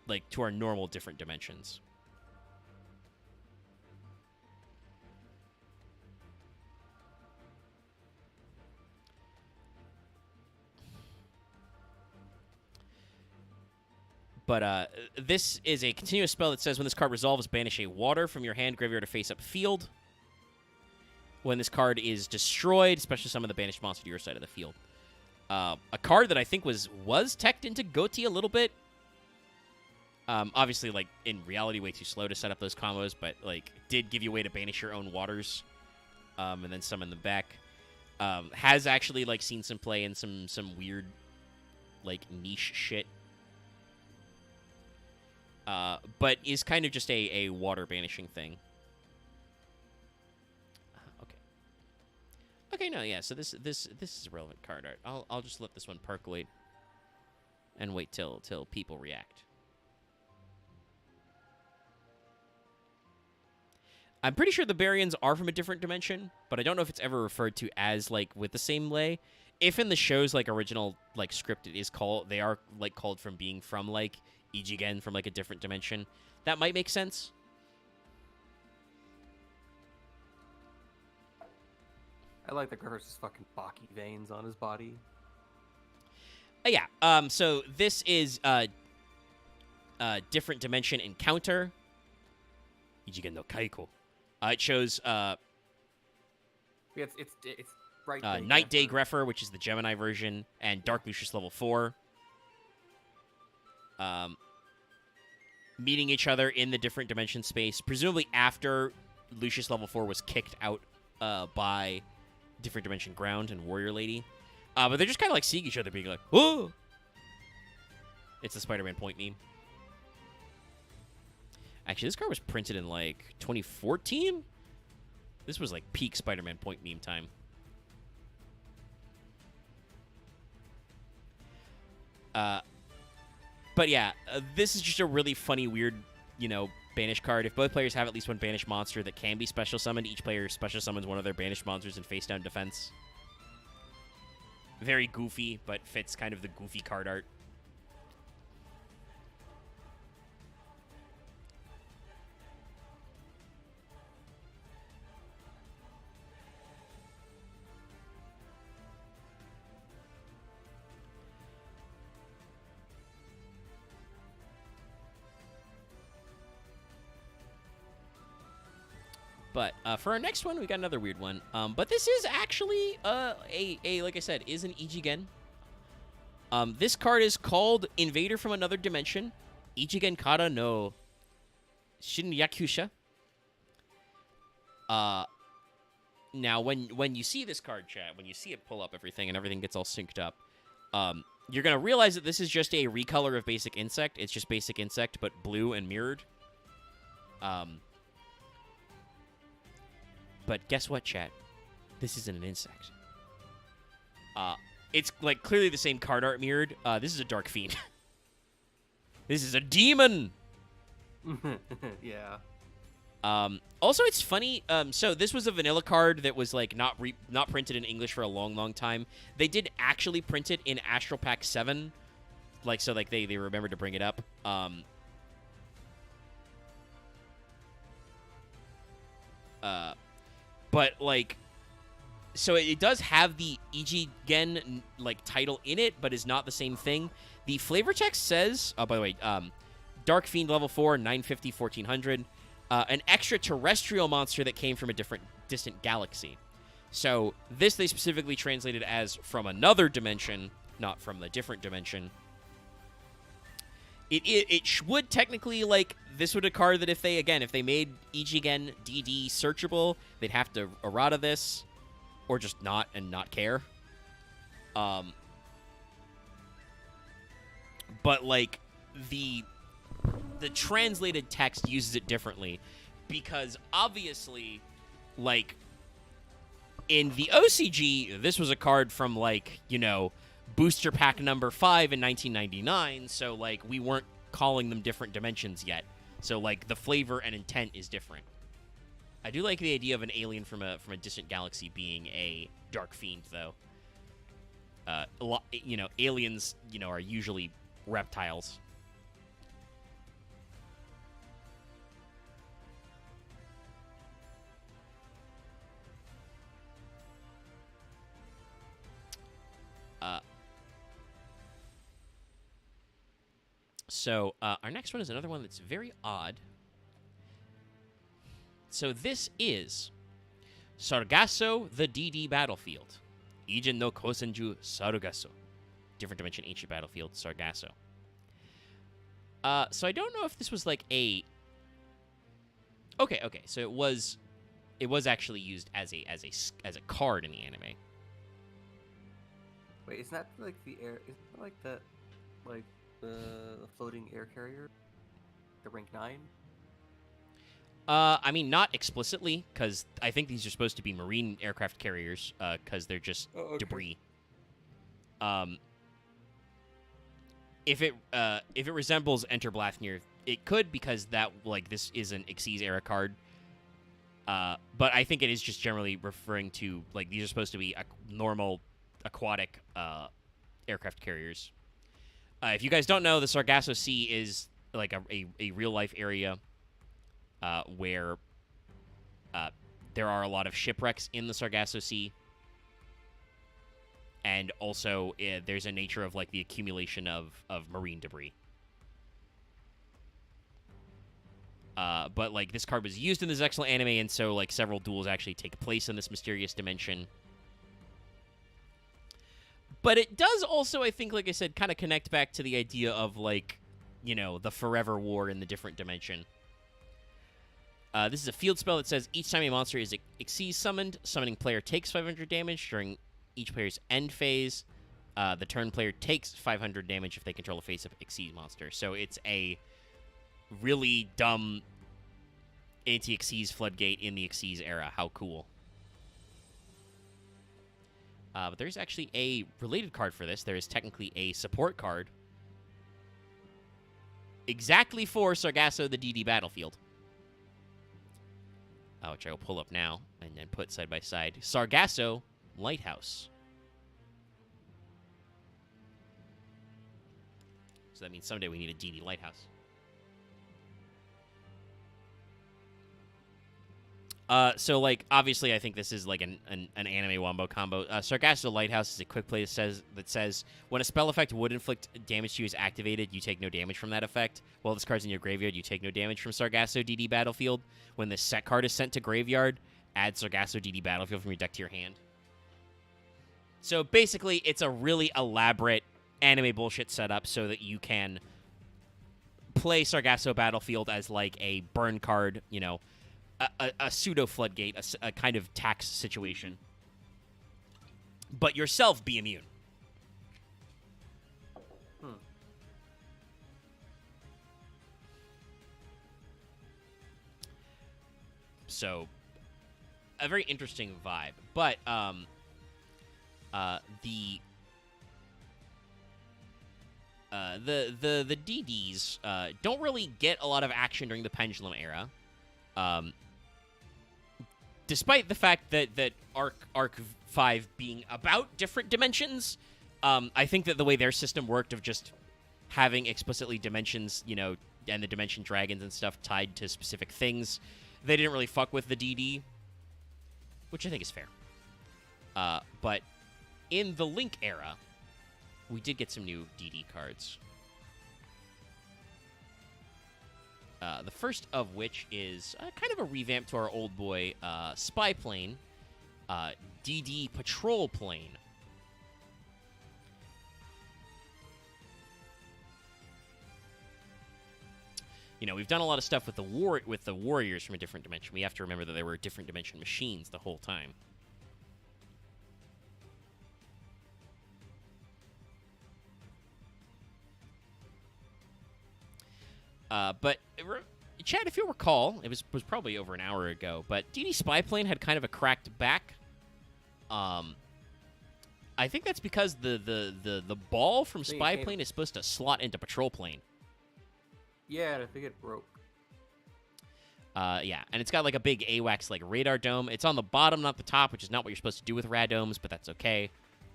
[SPEAKER 1] like to our normal different dimensions. But this is a continuous spell that says when this card resolves, banish a water from your hand, graveyard, or face-up field. When this card is destroyed, special summon the banished monster to your side of the field. A card that I think was teched into Goti a little bit. Obviously, like, in reality, way too slow to set up those combos, but, like, did give you a way to banish your own waters, and then summon them back. Has actually, like, seen some play in some weird, like, niche shit. But is kind of just a water banishing thing. Okay. Okay, no, yeah. So this is a relevant card art. I'll just let this one percolate and wait till people react. I'm pretty sure the Baryons are from a different dimension, but I don't know if it's ever referred to as, like, with the same lay. If in the show's, like, original, like, script it is called, they are, like, called from being from, like, Ichigen from, like, a different dimension. That might make sense.
[SPEAKER 2] I like the Griffith's fucking Baki veins on his body.
[SPEAKER 1] Yeah, so this is, different dimension encounter. Ichigen no Kaiko. It shows,
[SPEAKER 2] It's Bright Day
[SPEAKER 1] Night Day
[SPEAKER 2] Greffer.
[SPEAKER 1] Greffer, which is the Gemini version, and Dark Lucius level 4. Meeting each other in the different dimension space, presumably after Lucius level 4 was kicked out by different dimension Ground and Warrior Lady. But they're just kind of like seeing each other being like, whoa! It's the Spider-Man point meme. Actually, this card was printed in, like, 2014? This was, like, peak Spider-Man point meme time. But yeah, this is just a really funny, weird, you know, banish card. If both players have at least one banished monster that can be special summoned, each player special summons one of their banished monsters in face-down defense. Very goofy, but fits kind of the goofy card art. But for our next one, we got another weird one. But this is actually like I said, is an Ichigen. This card is called Invader from Another Dimension. Ichigen Kara no Shinyakusha. Now, when you see this card, chat, when you see it pull up everything and everything gets all synced up, you're going to realize that this is just a recolor of Basic Insect. It's just Basic Insect, but blue and mirrored. But guess what, chat? This isn't an insect. It's, like, clearly the same card art mirrored. This is a Dark Fiend. This is a demon!
[SPEAKER 2] Yeah.
[SPEAKER 1] Also, it's funny. So this was a vanilla card that was like not printed in English for a long time. They did actually print it in Astral Pack 7, like so like they remembered to bring it up. But like, so it does have the Ichigen like title in it, but is not the same thing. The flavor text says, oh, by the way, Dark Fiend level 4, 950, 1400. An extraterrestrial monster that came from a distant galaxy. So this they specifically translated as from another dimension, not from the different dimension. It would technically, like, this would a card that if they made Ichigen DD searchable, they'd have to errata this, or just not care. But like the translated text uses it differently, because obviously, like, in the OCG, this was a card from, like, you know, booster pack number 5 in 1999, so like we weren't calling them different dimensions yet. So like the flavor and intent is different. I do like the idea of an alien from a distant galaxy being a Dark Fiend, though. You know, aliens, you know, are usually reptiles. So our next one is another one that's very odd. So this is Sargasso, the DD Battlefield. Ijen no Kosenju Sargasso. Different dimension, ancient battlefield, Sargasso. So I don't know if this was like a... Okay. So it was actually used as a card in the anime.
[SPEAKER 2] Wait, isn't that like the air? Isn't that like the floating air carrier, the rank 9?
[SPEAKER 1] I mean, not explicitly, because I think these are supposed to be marine aircraft carriers, because they're just debris. If it resembles Enter Blathnir, it could, because that, like, this is an Xyz era card. But I think it is just generally referring to, like, these are supposed to be normal aquatic aircraft carriers. If you guys don't know, the Sargasso Sea is like a real life area where there are a lot of shipwrecks in the Sargasso Sea, and also there's a nature of like the accumulation of marine debris. But like this card was used in this excellent anime, and so like several duels actually take place in this mysterious dimension. But it does also, I think, like I said, kind of connect back to the idea of, like, you know, the forever war in the different dimension. This is a field spell that says each time a monster is Xyz summoned, summoning player takes 500 damage during each player's end phase. The turn player takes 500 damage if they control a face-up Xyz monster. So it's a really dumb anti-Xyz floodgate in the Xyz era. How cool. But there's actually a related card for this. There is technically a support card exactly for Sargasso, the DD Battlefield. Which I will pull up now and then put side by side. Sargasso Lighthouse. So that means someday we need a DD Lighthouse. So, like, obviously, I think this is, like, an anime wombo combo. Sargasso Lighthouse is a quick play that says, when a spell effect would inflict damage to you is activated, you take no damage from that effect. While this card's in your graveyard, you take no damage from Sargasso DD Battlefield. When this set card is sent to graveyard, add Sargasso DD Battlefield from your deck to your hand. So, basically, it's a really elaborate anime bullshit setup so that you can play Sargasso Battlefield as, like, a burn card, you know, a pseudo floodgate, a kind of tax situation, but yourself be immune. So, a very interesting vibe. But the DDs don't really get a lot of action during the Pendulum era. Um, despite the fact that Arc 5 being about different dimensions, I think that the way their system worked of just having explicitly dimensions, and the dimension dragons and stuff tied to specific things, they didn't really fuck with the DD, which I think is fair. But in the Link era, we did get some new DD cards. The first of which is kind of a revamp to our old boy Spy Plane, DD Patrol Plane. We've done a lot of stuff with the warriors from a different dimension. We have to remember that they were different dimension machines the whole time. But Chad, if you'll recall, it was probably over an hour ago, but DD Spy Plane had kind of a cracked back. I think that's because the ball from Spy Plane is supposed to slot into Patrol Plane.
[SPEAKER 2] Yeah, I think it broke.
[SPEAKER 1] Yeah, and it's got like a big AWACS like radar dome. It's on the bottom, not the top, which is not what you're supposed to do with radomes, but that's okay.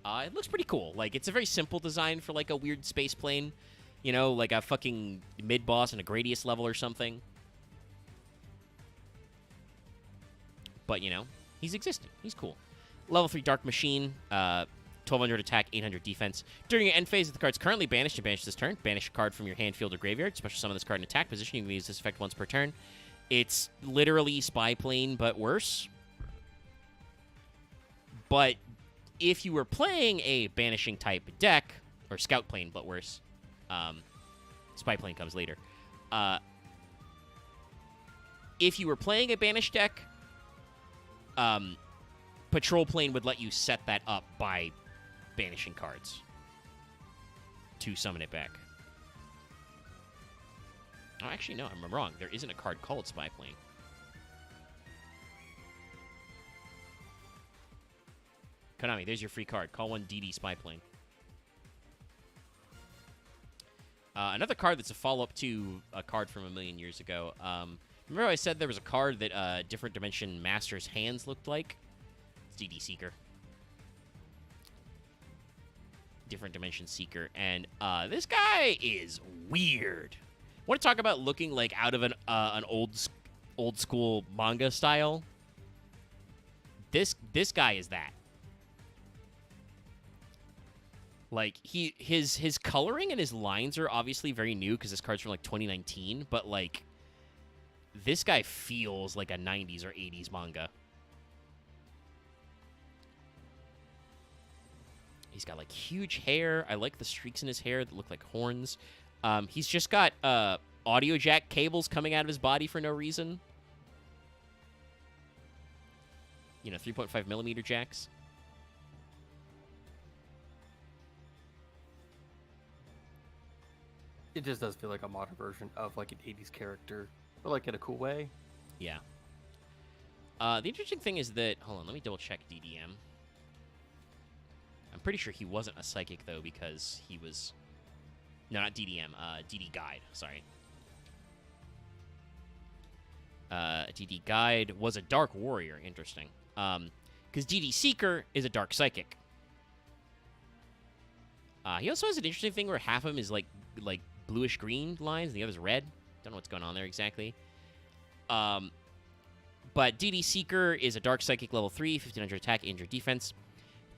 [SPEAKER 1] It looks pretty cool. Like, it's a very simple design for like a weird space plane. Like a fucking mid-boss in a Gradius level or something. But, he's existing. He's cool. Level 3 Dark Machine, 1200 attack, 800 defense. During your end phase, if the card's currently banished and banished this turn, banish a card from your hand, field, or graveyard. Special summon this card in attack position. You can use this effect once per turn. It's literally Spy Plane, but worse. But if you were playing a banishing type deck, or Scout Plane, but worse, Spy Plane comes later. If you were playing a banished deck, Patrol Plane would let you set that up by banishing cards to summon it back. Oh, actually, no, I'm wrong. There isn't a card called Spy Plane. Konami, there's your free card. Call one DD Spy Plane. Another card that's a follow-up to a card from a million years ago. Remember I said there was a card that different dimension masters' hands looked like? It's DD Seeker. Different dimension Seeker. And this guy is weird. Want to talk about looking like out of an old school manga style? This guy is that. Like, his coloring and his lines are obviously very new because this card's from, like, 2019. But, like, this guy feels like a 90s or 80s manga. He's got, like, huge hair. I like the streaks in his hair that look like horns. He's just got audio jack cables coming out of his body for no reason. 3.5 millimeter jacks.
[SPEAKER 2] It just does feel like a modern version of like an 80s character, but like in a cool way.
[SPEAKER 1] Yeah. The interesting thing is that... Hold on, let me double check DDM. I'm pretty sure he wasn't a psychic, though, because he was... No, not DDM. DD Guide, sorry. DD Guide was a Dark Warrior. Interesting. Because DD Seeker is a Dark Psychic. He also has an interesting thing where half of him is like bluish-green lines, and the other's red. Don't know what's going on there exactly. But DD Seeker is a Dark Psychic level 3, 1500 attack, 800 defense.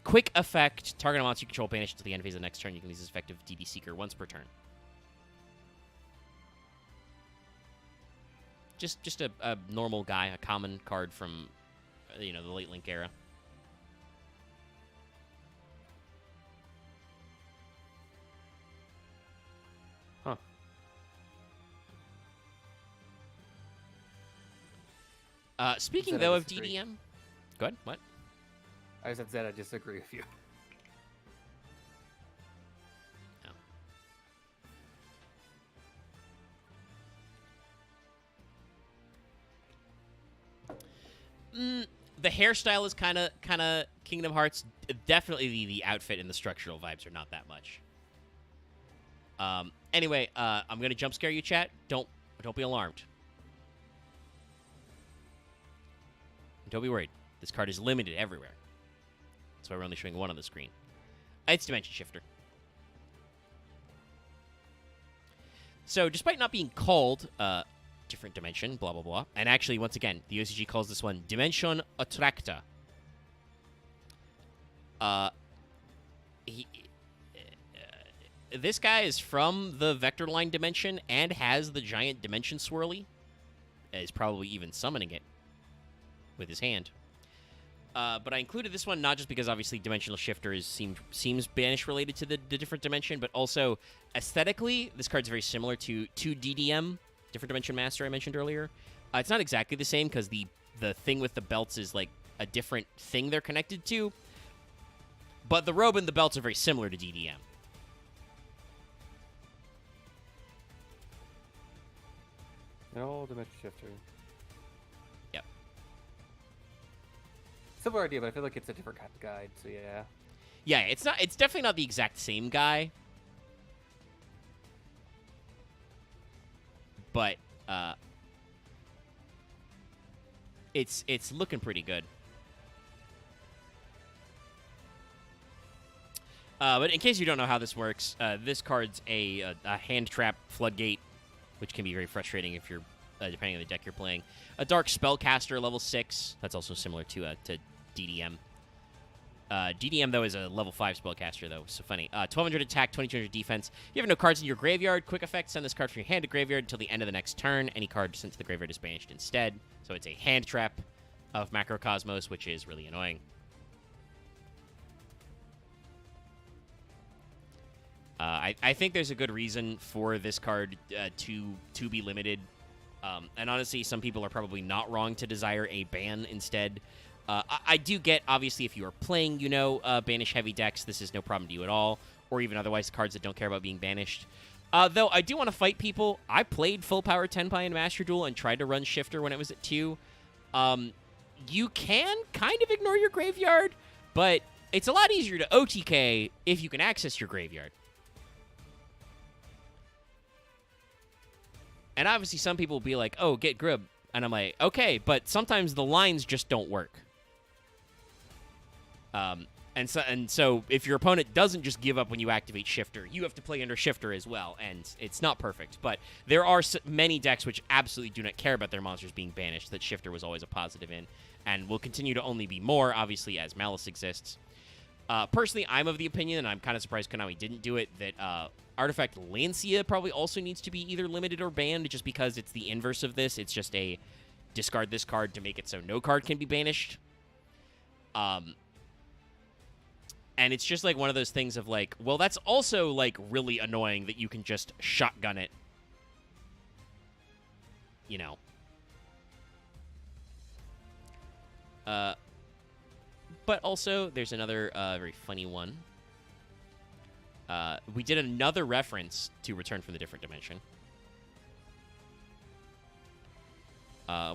[SPEAKER 1] Quick effect, target a monster you control banished until the end phase of the next turn. You can use this effective DD Seeker once per turn. Just a normal guy, a common card from, the late Link era.
[SPEAKER 2] Huh.
[SPEAKER 1] Speaking, though, of DDM... Go ahead, what?
[SPEAKER 2] I just said I disagree with you.
[SPEAKER 1] The hairstyle is kind of Kingdom Hearts. Definitely the outfit and the structural vibes are not that much. Anyway, I'm gonna jump scare you, chat. Don't be alarmed. Don't be worried. This card is limited everywhere. That's why we're only showing one on the screen. It's Dimension Shifter. So, despite not being called different dimension, blah, blah, blah, and actually, once again, the OCG calls this one Dimension Attracta. This guy is from the vector line dimension and has the giant dimension swirly. Is probably even summoning it with his hand. But I included this one not just because obviously Dimensional Shifter seems banish related to the different dimension, but also aesthetically, this card's very similar to DDM, Different Dimension Master I mentioned earlier. It's not exactly the same because the thing with the belts is like a different thing they're connected to, but the robe and the belts are very similar to DDM.
[SPEAKER 2] No, Dimension Shifter.
[SPEAKER 1] Yep.
[SPEAKER 2] Similar idea, but I feel like it's a different kind of guide, so yeah.
[SPEAKER 1] Yeah, it's definitely not the exact same guy. But it's looking pretty good. But in case you don't know how this works, this card's a hand trap floodgate, which can be very frustrating if you're depending on the deck you're playing. A dark spellcaster, level 6. That's also similar to DDM. DDM, though, is a level 5 spellcaster, though. So funny. 1200 attack, 2200 defense. You have no cards in your graveyard. Quick effect, send this card from your hand to graveyard until the end of the next turn. Any card sent to the graveyard is banished instead. So it's a hand trap of Macrocosmos, which is really annoying. I think there's a good reason for this card to be limited. And honestly, some people are probably not wrong to desire a ban instead. I do get, obviously, if you are playing, banish-heavy decks, this is no problem to you at all. Or even otherwise, cards that don't care about being banished. Though, I do want to fight people. I played Full Power Tenpai in Master Duel and tried to run Shifter when it was at 2. You can kind of ignore your graveyard, but it's a lot easier to OTK if you can access your graveyard. And obviously, some people will be like, oh, get Grib. And I'm like, okay, but sometimes the lines just don't work. And so if your opponent doesn't just give up when you activate Shifter, you have to play under Shifter as well, and it's not perfect. But there are many decks which absolutely do not care about their monsters being banished that Shifter was always a positive in, and will continue to only be more, obviously, as Malice exists. Personally, I'm of the opinion, and I'm kind of surprised Konami didn't do it, that Artifact Lancia probably also needs to be either limited or banned, just because it's the inverse of this. It's just a discard this card to make it so no card can be banished. And it's just like one of those things of like, well, that's also like really annoying that you can just shotgun it. But also, there's another very funny one. We did another reference to Return from the Different Dimension.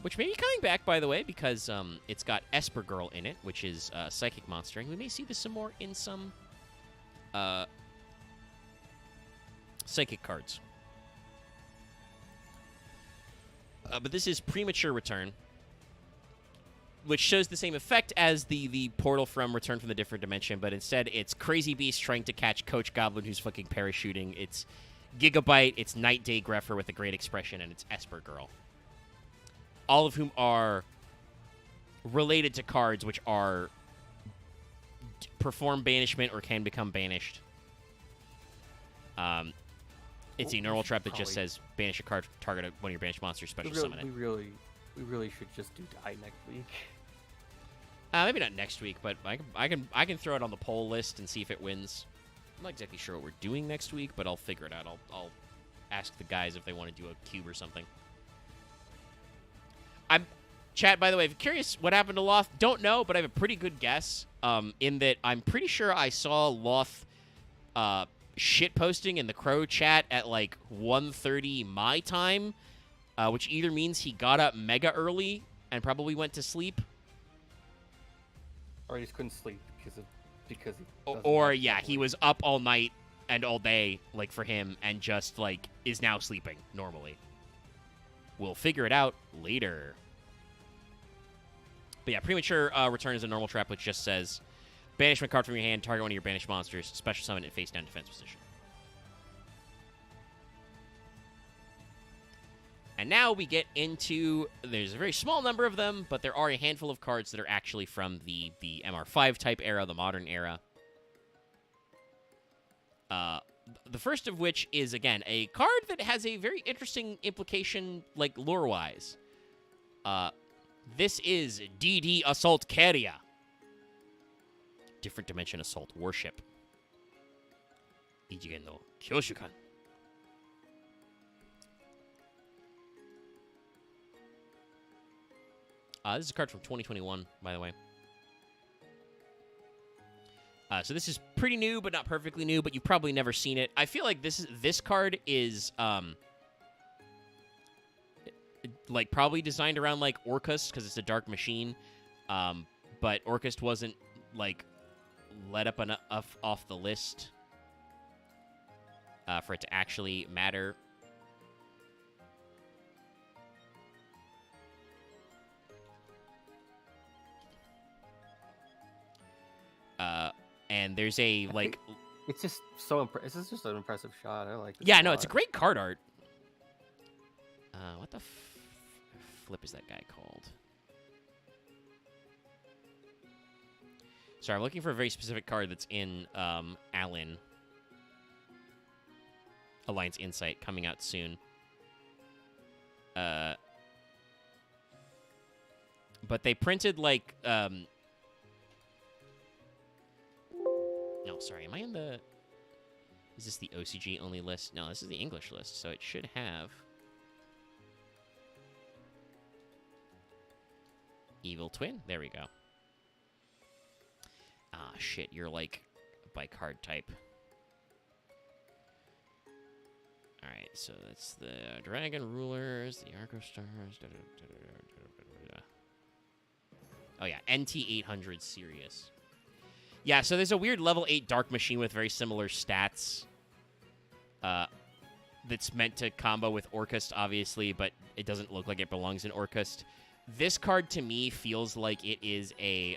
[SPEAKER 1] Which may be coming back, by the way, because it's got Esper Girl in it, which is Psychic Monster. And we may see this some more in some Psychic cards. But this is Premature Return, which shows the same effect as the portal from Return from the Different Dimension, but instead it's Crazy Beast trying to catch Coach Goblin who's fucking parachuting. It's Gigabyte, it's Night Day Greffer with a great expression, and it's Esper Girl. All of whom are related to cards which are perform banishment or can become banished. It's a normal trap that just says banish a card, target one of your banished monsters, special summon it.
[SPEAKER 2] We really should just do Die next week.
[SPEAKER 1] Maybe not next week, but I can throw it on the poll list and see if it wins. I'm not exactly sure what we're doing next week, but I'll figure it out. I'll ask the guys if they want to do a cube or something. Chat, by the way, if you're curious what happened to Loth, don't know, but I have a pretty good guess. In that I'm pretty sure I saw Loth shitposting in the Crow chat at like 1:30 my time, which either means he got up mega early and probably went to sleep,
[SPEAKER 2] or he just couldn't sleep because
[SPEAKER 1] he was up all night and all day, like for him, and just like is now sleeping normally. We'll figure it out later. But yeah, premature return is a normal trap, which just says banishment card from your hand, target one of your banished monsters, special summon it face down defense position. And now we get into, there's a very small number of them, but there are a handful of cards that are actually from the MR5 type era, the modern era. The first of which is, again, a card that has a very interesting implication, like, lore-wise. This is DD Assault Carrier. Different Dimension Assault Warship. Ijigen no Kyoshukan. This is a card from 2021, by the way. So this is pretty new, but not perfectly new, but you've probably never seen it. I feel like this card is, like, probably designed around, like, Orcust, because it's a dark machine. But Orcust wasn't, like, let up enough off the list for it to actually matter. And there's a, like...
[SPEAKER 2] It's just so this is just an impressive shot. I like this.
[SPEAKER 1] Yeah, no, it's a great card art. What the flip is that guy called? Sorry, I'm looking for a very specific card that's in Allen. Alliance Insight, coming out soon. But they printed, like... No, sorry, am I in the... Is this the OCG only list? No, this is the English list, so it should have... Evil Twin? There we go. Ah, shit, you're like by card type. Alright, so that's the Dragon Rulers, the Arco Stars... Oh yeah, NT800 Sirius. Yeah, so there's a weird level 8 Dark Machine with very similar stats. That's meant to combo with Orcust, obviously, but it doesn't look like it belongs in Orcust. This card, to me, feels like it is a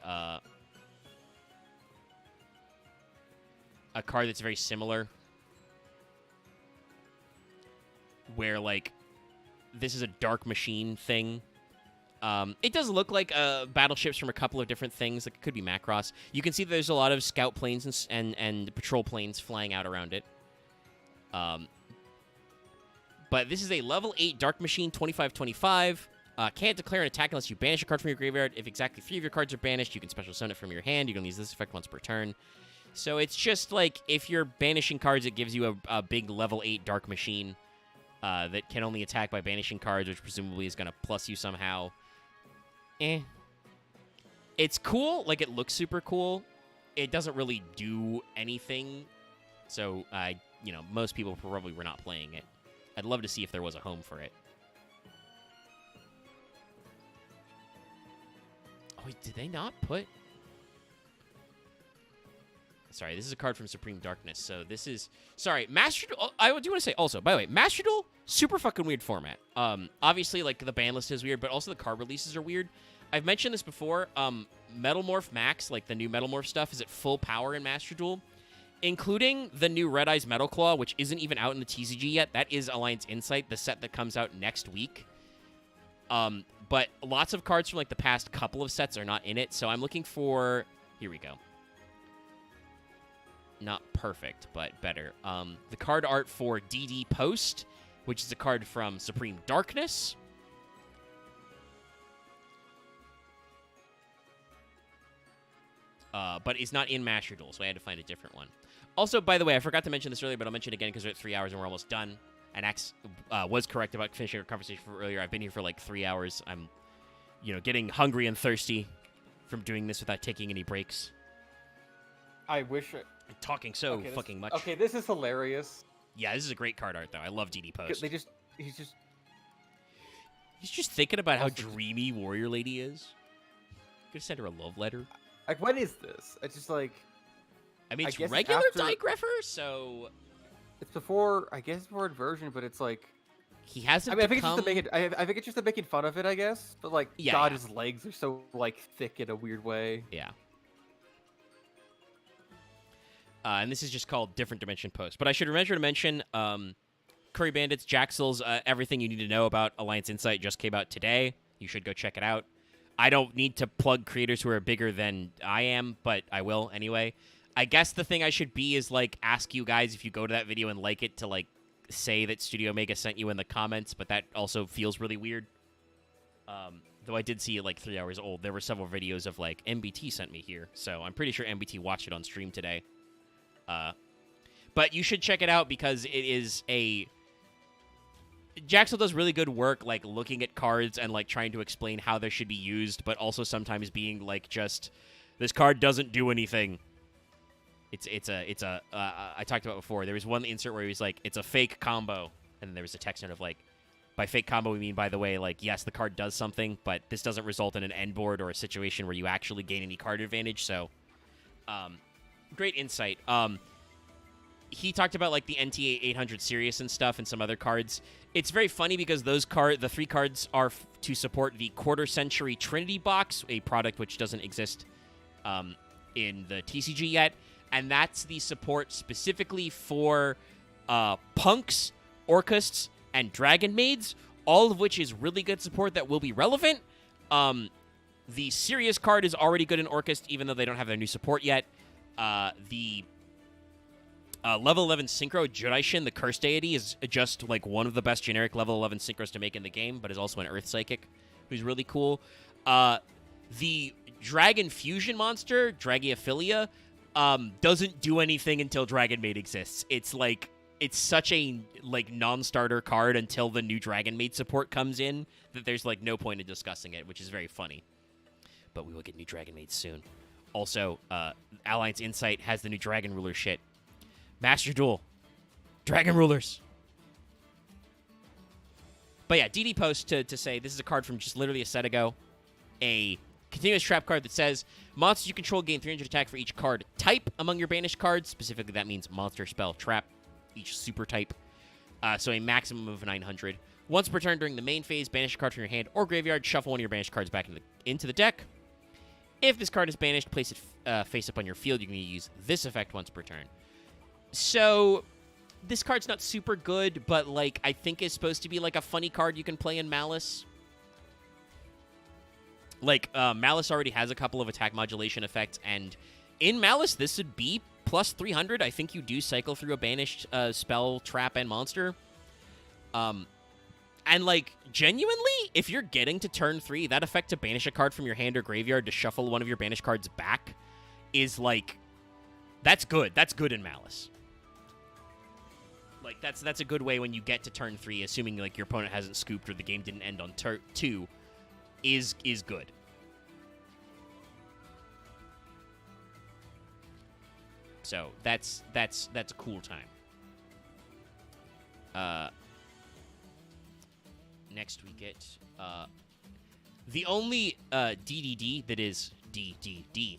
[SPEAKER 1] card that's very similar. Where, like, this is a Dark Machine thing. It does look like battleships from a couple of different things. Like, it could be Macross. You can see that there's a lot of scout planes and patrol planes flying out around it. But this is a level 8 Dark Machine, 25/25. Can't declare an attack unless you banish a card from your graveyard. If exactly 3 of your cards are banished, you can special summon it from your hand. You can use this effect once per turn. So it's just like, if you're banishing cards, it gives you a big level 8 Dark Machine that can only attack by banishing cards, which presumably is going to plus you somehow. It's cool. Like, it looks super cool. It doesn't really do anything. So, you know, most people probably were not playing it. I'd love to see if there was a home for it. Oh, wait, did they not put... Sorry, this is a card from Supreme Darkness. So this is... Sorry, Master Duel... I do want to say also, by the way, Master Duel, super fucking weird format. Obviously, like, the ban list is weird, but also the card releases are weird. I've mentioned this before. Metal Morph Max, like the new Metal Morph stuff, is at full power in Master Duel, including the new Red Eyes Metal Claw, which isn't even out in the TCG yet. That is Alliance Insight, the set that comes out next week. But lots of cards from, like, the past couple of sets are not in it, so I'm looking for... Here we go. Not perfect, but better. The card art for DD Post, which is a card from Supreme Darkness. But is not in Master Duel, so I had to find a different one. Also, by the way, I forgot to mention this earlier, but I'll mention it again because we're at 3 hours and we're almost done. And Axe was correct about finishing our conversation for earlier. I've been here for like 3 hours. I'm, you know, getting hungry and thirsty from doing this without taking any breaks.
[SPEAKER 2] I wish...
[SPEAKER 1] I'm talking so fucking much.
[SPEAKER 2] Okay, this is hilarious.
[SPEAKER 1] Yeah, this is a great card art, though. I love DD Post.
[SPEAKER 2] He's
[SPEAKER 1] just thinking about how dreamy Warrior Lady is. Could send her a love letter.
[SPEAKER 2] Like, what is this? It's just like...
[SPEAKER 1] I mean, it's regular Digreffer, so...
[SPEAKER 2] It's before, I guess, before inversion, but it's like...
[SPEAKER 1] He hasn't
[SPEAKER 2] I mean, I think it's
[SPEAKER 1] become...
[SPEAKER 2] just to make it. I think it's just to making fun of it, I guess. But like,
[SPEAKER 1] Yeah,
[SPEAKER 2] God,
[SPEAKER 1] yeah.
[SPEAKER 2] his legs are so like thick in a weird way.
[SPEAKER 1] Yeah. And this is just called Different Dimension Post. But I should remember to mention Curry Bandits, Jaxel's Everything You Need to Know About Alliance Insight just came out today. You should go check it out. I don't need to plug creators who are bigger than I am, but I will anyway. I guess the thing I should be is, like, ask you guys if you go to that video and like it to, like, say that Studio Mega sent you in the comments, but that also feels really weird. Though I did see it, like, 3 hours old. There were several videos of, like, MBT sent me here, so I'm pretty sure MBT watched it on stream today. But you should check it out because it is a... Jaxel does really good work, like, looking at cards and, like, trying to explain how they should be used, but also sometimes being, like, just, this card doesn't do anything. I talked about before, there was one insert where he was like, it's a fake combo, and then there was a text note of, like, by fake combo we mean, by the way, like, yes, the card does something, but this doesn't result in an end board or a situation where you actually gain any card advantage, so, great insight. He talked about, like, the NTA 800 Sirius and stuff and some other cards. It's very funny because the 3 cards are to support the Quarter Century Trinity box, a product which doesn't exist in the TCG yet, and that's the support specifically for Punks, Orcusts, and Dragon Maids, all of which is really good support that will be relevant. The Sirius card is already good in Orcust, even though they don't have their new support yet. The level 11 Synchro Jodaishin, the Curse Deity, is just, like, one of the best generic level 11 Synchros to make in the game, but is also an Earth Psychic, who's really cool. The Dragon Fusion monster, Dragiophilia, doesn't do anything until Dragon Maid exists. It's, like, it's such a, like, non-starter card until the new Dragon Maid support comes in that there's, like, no point in discussing it, which is very funny. But we will get new Dragon Maids soon. Also, Alliance Insight has the new Dragon Ruler shit. Master Duel. Dragon Rulers. But yeah, DD Post to say this is a card from just literally a set ago. A continuous trap card that says, monsters you control gain 300 attack for each card type among your banished cards. Specifically, that means monster, spell, trap, each super type. So a maximum of 900. Once per turn during the main phase, banish a card from your hand or graveyard. Shuffle one of your banished cards back into the deck. If this card is banished, place it face up on your field. You can use this effect once per turn. So, this card's not super good, but, like, I think it's supposed to be, like, a funny card you can play in Malice. Like, Malice already has a couple of attack modulation effects, and in Malice, this would be plus 300. I think you do cycle through a banished spell, trap, and monster. And, like, genuinely, if you're getting to turn 3, that effect to banish a card from your hand or graveyard to shuffle one of your banished cards back is, like, that's good. That's good in Malice. Like, that's a good way when you get to turn 3, assuming, like, your opponent hasn't scooped or the game didn't end on turn 2, is good. So, that's a cool time. Next we get, the only, DDD that is DDD.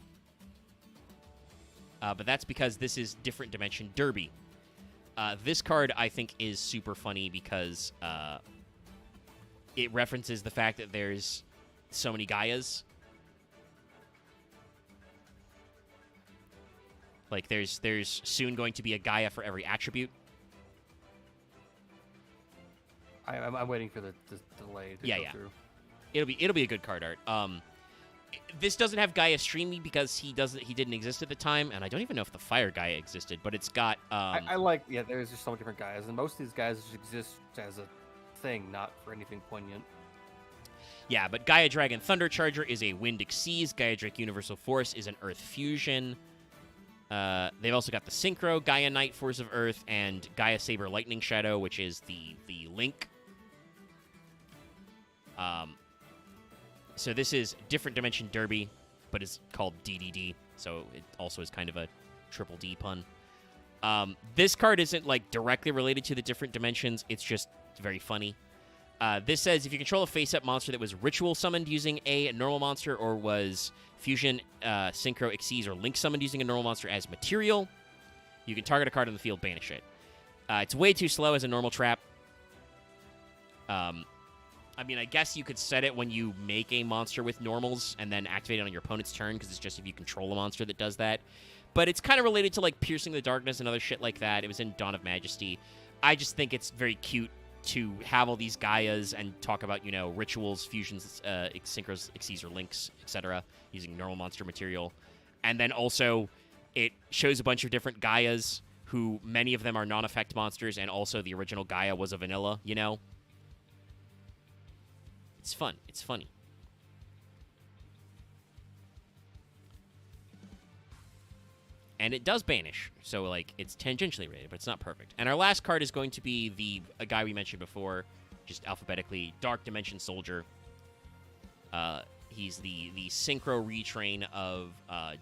[SPEAKER 1] But that's because this is Different Dimension Derby. This card, I think, is super funny because it references the fact that there's so many Gaias. Like, there's soon going to be a Gaia for every attribute.
[SPEAKER 2] I'm waiting for the delay to go through.
[SPEAKER 1] It'll be a good card art. This doesn't have Gaia Streamy because he didn't exist at the time, and I don't even know if the Fire Gaia existed, but it's got
[SPEAKER 2] I like there's just so many different guys, and most of these guys just exist as a thing, not for anything poignant.
[SPEAKER 1] Yeah, but Gaia Dragon Thunder Charger is a Wind Xyz, Gaia Drake Universal Force is an Earth Fusion. They've also got the Synchro, Gaia Knight Force of Earth, and Gaia Saber Lightning Shadow, which is the Link. So this is Different Dimension Derby, but it's called DDD, so it also is kind of a triple D pun. This card isn't, like, directly related to the different dimensions. It's just very funny. This says, if you control a face-up monster that was ritual summoned using a normal monster or was fusion, synchro, Xyz, or link summoned using a normal monster as material, you can target a card on the field, banish it. It's way too slow as a normal trap. I mean, I guess you could set it when you make a monster with normals and then activate it on your opponent's turn, because it's just if you control a monster that does that. But it's kind of related to, like, Piercing the Darkness and other shit like that. It was in Dawn of Majesty. I just think it's very cute to have all these Gaias and talk about, you know, rituals, fusions, synchros, Xyz, or links, etc., using normal monster material. And then also, it shows a bunch of different Gaias, who many of them are non-effect monsters, and also the original Gaia was a vanilla, you know? It's fun. It's funny. And it does banish, so, like, it's tangentially rated, but it's not perfect. And our last card is going to be a guy we mentioned before, just alphabetically, Dark Dimension Soldier. He's the synchro retrain of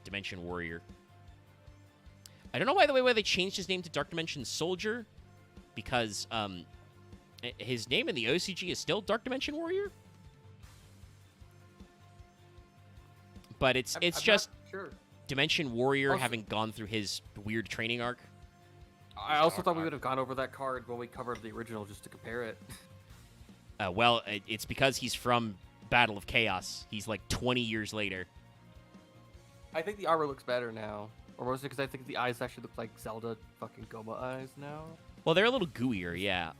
[SPEAKER 1] Dimension Warrior. I don't know why they changed his name to Dark Dimension Soldier, because his name in the OCG is still Dark Dimension Warrior. But it's just
[SPEAKER 2] sure.
[SPEAKER 1] Dimension Warrior
[SPEAKER 2] Also,
[SPEAKER 1] having gone through his weird training arc.
[SPEAKER 2] I also thought we would have gone over that card when we covered the original just to compare it.
[SPEAKER 1] Well, it's because he's from Battle of Chaos. He's like 20 years later.
[SPEAKER 2] I think the armor looks better now. Or was it because I think the eyes actually look like Zelda fucking Goma eyes now?
[SPEAKER 1] Well, they're a little gooier, yeah.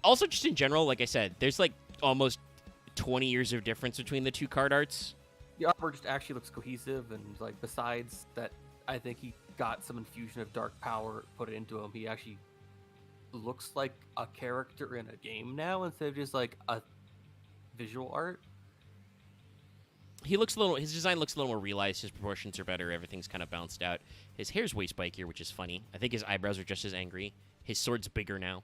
[SPEAKER 1] Also, just in general, like I said, there's like almost 20 years of difference between the two card arts.
[SPEAKER 2] The armor just actually looks cohesive, and like besides that, I think he got some infusion of dark power put into him. He actually looks like a character in a game now instead of just like a visual art.
[SPEAKER 1] His design looks a little more realized. His proportions are better. Everything's kind of balanced out. His hair's way spikier, which is funny. I think his eyebrows are just as angry. His sword's bigger now.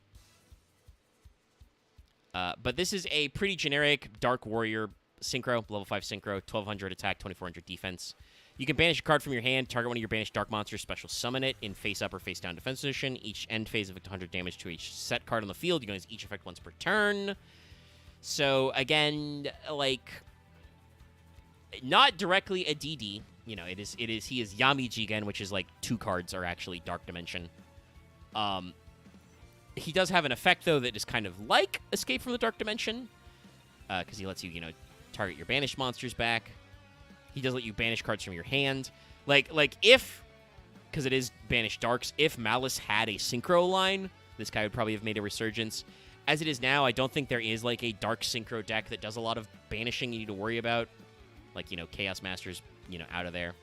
[SPEAKER 1] But this is a pretty generic Dark Warrior synchro, level 5 synchro, 1200 attack, 2400 defense. You can banish a card from your hand, target one of your banished dark monsters, special summon it in face up or face down defense position. Each end phase inflict 100 damage to each set card on the field. You can use each effect once per turn. So again, like, not directly a DD. You know, he is Yami Jigen, which is like 2 cards are actually Dark Dimension. He does have an effect though that is kind of like Escape from the Dark Dimension, because he lets you, you know, target your banished monsters back. He does let you banish cards from your hand. Like if, because it is banished darks, if Malice had a synchro line, this guy would probably have made a resurgence. As it is now, I don't think there is like a dark synchro deck that does a lot of banishing you need to worry about. Like, you know, Chaos Masters, you know, out of there.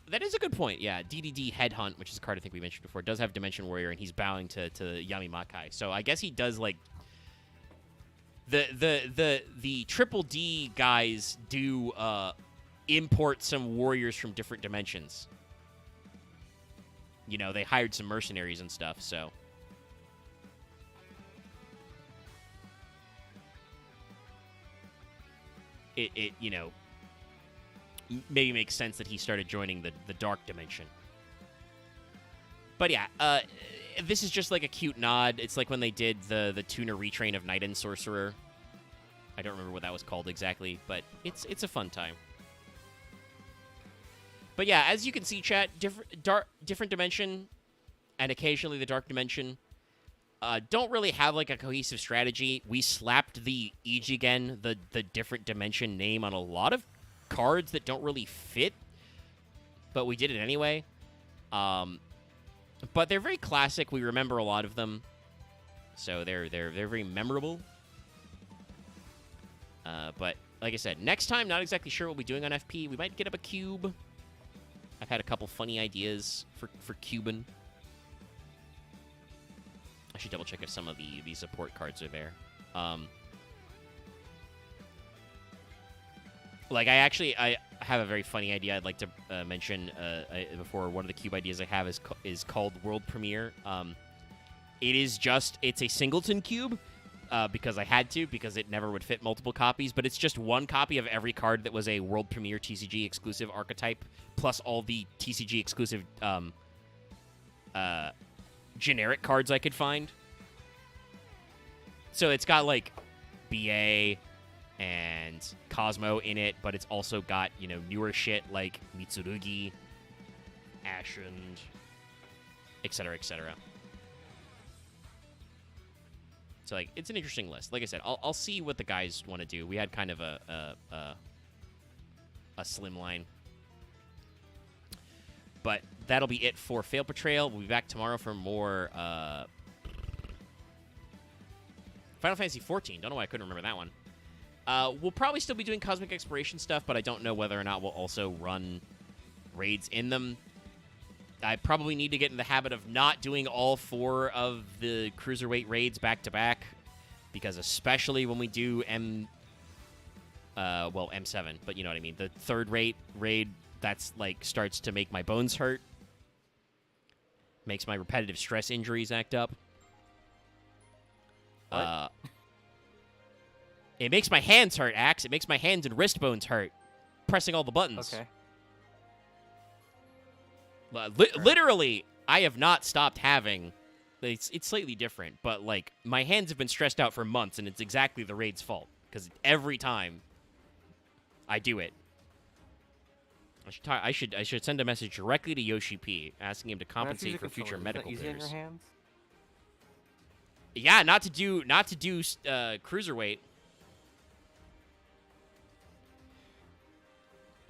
[SPEAKER 1] That is a good point, yeah. DDD Headhunt, which is a card I think we mentioned before, does have Dimension Warrior, and he's bowing to Yami Makai. So I guess he does, like... The Triple D guys do import some warriors from different dimensions. You know, they hired some mercenaries and stuff, so... It you know... maybe makes sense that he started joining the Dark Dimension. But yeah, this is just like a cute nod. It's like when they did the tuner retrain of Knight and Sorcerer. I don't remember what that was called exactly, but it's a fun time. But yeah, as you can see, chat, different dimension, and occasionally the Dark Dimension, don't really have like a cohesive strategy. We slapped the Ichigen, the different dimension name, on a lot of cards that don't really fit, but we did it anyway. But they're very classic. We remember a lot of them, so they're very memorable. But like I said, next time, not exactly sure what we'll be doing on FP. We might get up a cube. I've had a couple funny ideas for Cuban. I should double check if some of the support cards are there. Like, I have a very funny idea I'd like to mention before. One of the cube ideas I have is called World Premiere. It's a singleton cube, because I had to, because it never would fit multiple copies, but it's just one copy of every card that was a World Premiere TCG exclusive archetype, plus all the TCG exclusive generic cards I could find. So it's got, like, BA and Cosmo in it, but it's also got, you know, newer shit like Mitsurugi, Ashland, etc., etc. So like, it's an interesting list. Like I said, I'll see what the guys want to do. We had kind of a slim line, but that'll be it for Fail Portrayal. We'll be back tomorrow for more Final Fantasy XIV. Don't know why I couldn't remember that one. We'll probably still be doing Cosmic Exploration stuff, but I don't know whether or not we'll also run raids in them. I probably need to get in the habit of not doing all 4 of the Cruiserweight raids back-to-back, because especially when we do M7, but you know what I mean. The 3rd raid, that's, like, starts to make my bones hurt. Makes my repetitive stress injuries act up.
[SPEAKER 2] What?
[SPEAKER 1] It makes my hands hurt, Axe. It makes my hands and wrist bones hurt. Pressing all the buttons.
[SPEAKER 2] Okay.
[SPEAKER 1] Literally, I have not stopped having... It's slightly different, but, like, my hands have been stressed out for months, and it's exactly the raid's fault. Because every time I do it, I should send a message directly to Yoshi P, asking him to compensate for future medical
[SPEAKER 2] bills. Easy in
[SPEAKER 1] bills.
[SPEAKER 2] your hands?
[SPEAKER 1] Yeah, not to do Cruiserweight.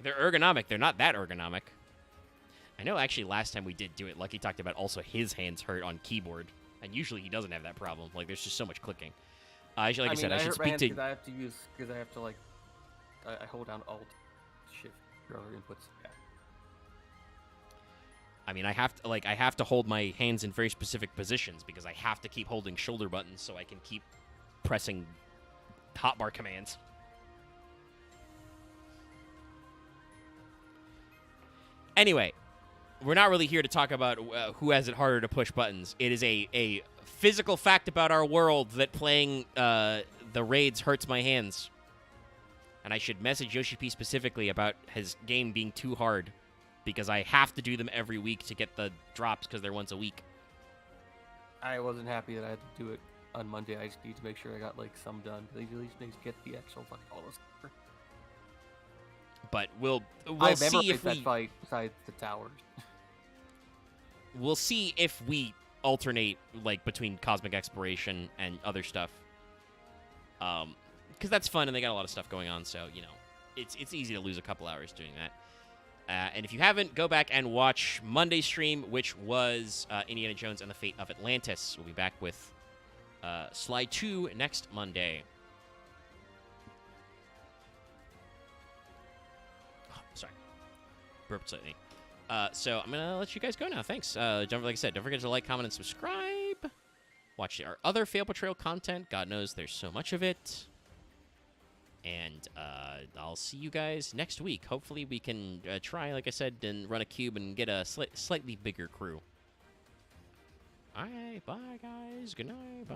[SPEAKER 1] They're ergonomic. They're not that ergonomic. I know, actually, last time we did do it, Lucky talked about also his hands hurt on keyboard. And usually he doesn't have that problem. Like, there's just so much clicking. I should speak to...
[SPEAKER 2] Because I have to, like... I hold down Alt, Shift, for other inputs. Yeah.
[SPEAKER 1] I mean, I have to hold my hands in very specific positions because I have to keep holding shoulder buttons so I can keep pressing hotbar commands. Anyway, we're not really here to talk about who has it harder to push buttons. It is a physical fact about our world that playing the raids hurts my hands. And I should message Yoshi P specifically about his game being too hard, because I have to do them every week to get the drops because they're once a week.
[SPEAKER 2] I wasn't happy that I had to do it on Monday. I just need to make sure I got, like, some done. They really need to get the actual fucking all those.
[SPEAKER 1] But we'll
[SPEAKER 2] I
[SPEAKER 1] see if
[SPEAKER 2] that fight besides the towers.
[SPEAKER 1] We'll see if we alternate, like, between Cosmic Exploration and other stuff. Because that's fun and they got a lot of stuff going on, so, you know, it's easy to lose a couple hours doing that. And if you haven't, go back and watch Monday's stream, which was Indiana Jones and the Fate of Atlantis. We'll be back with Slide 2 next Monday. Oh, sorry. Burped slightly. So I'm going to let you guys go now. Thanks. Like I said, don't forget to like, comment, and subscribe. Watch our other Fail Portrayal content. God knows there's so much of it. And I'll see you guys next week. Hopefully we can try, like I said, and run a cube and get a slightly bigger crew. All right, bye, guys. Good night. Bye.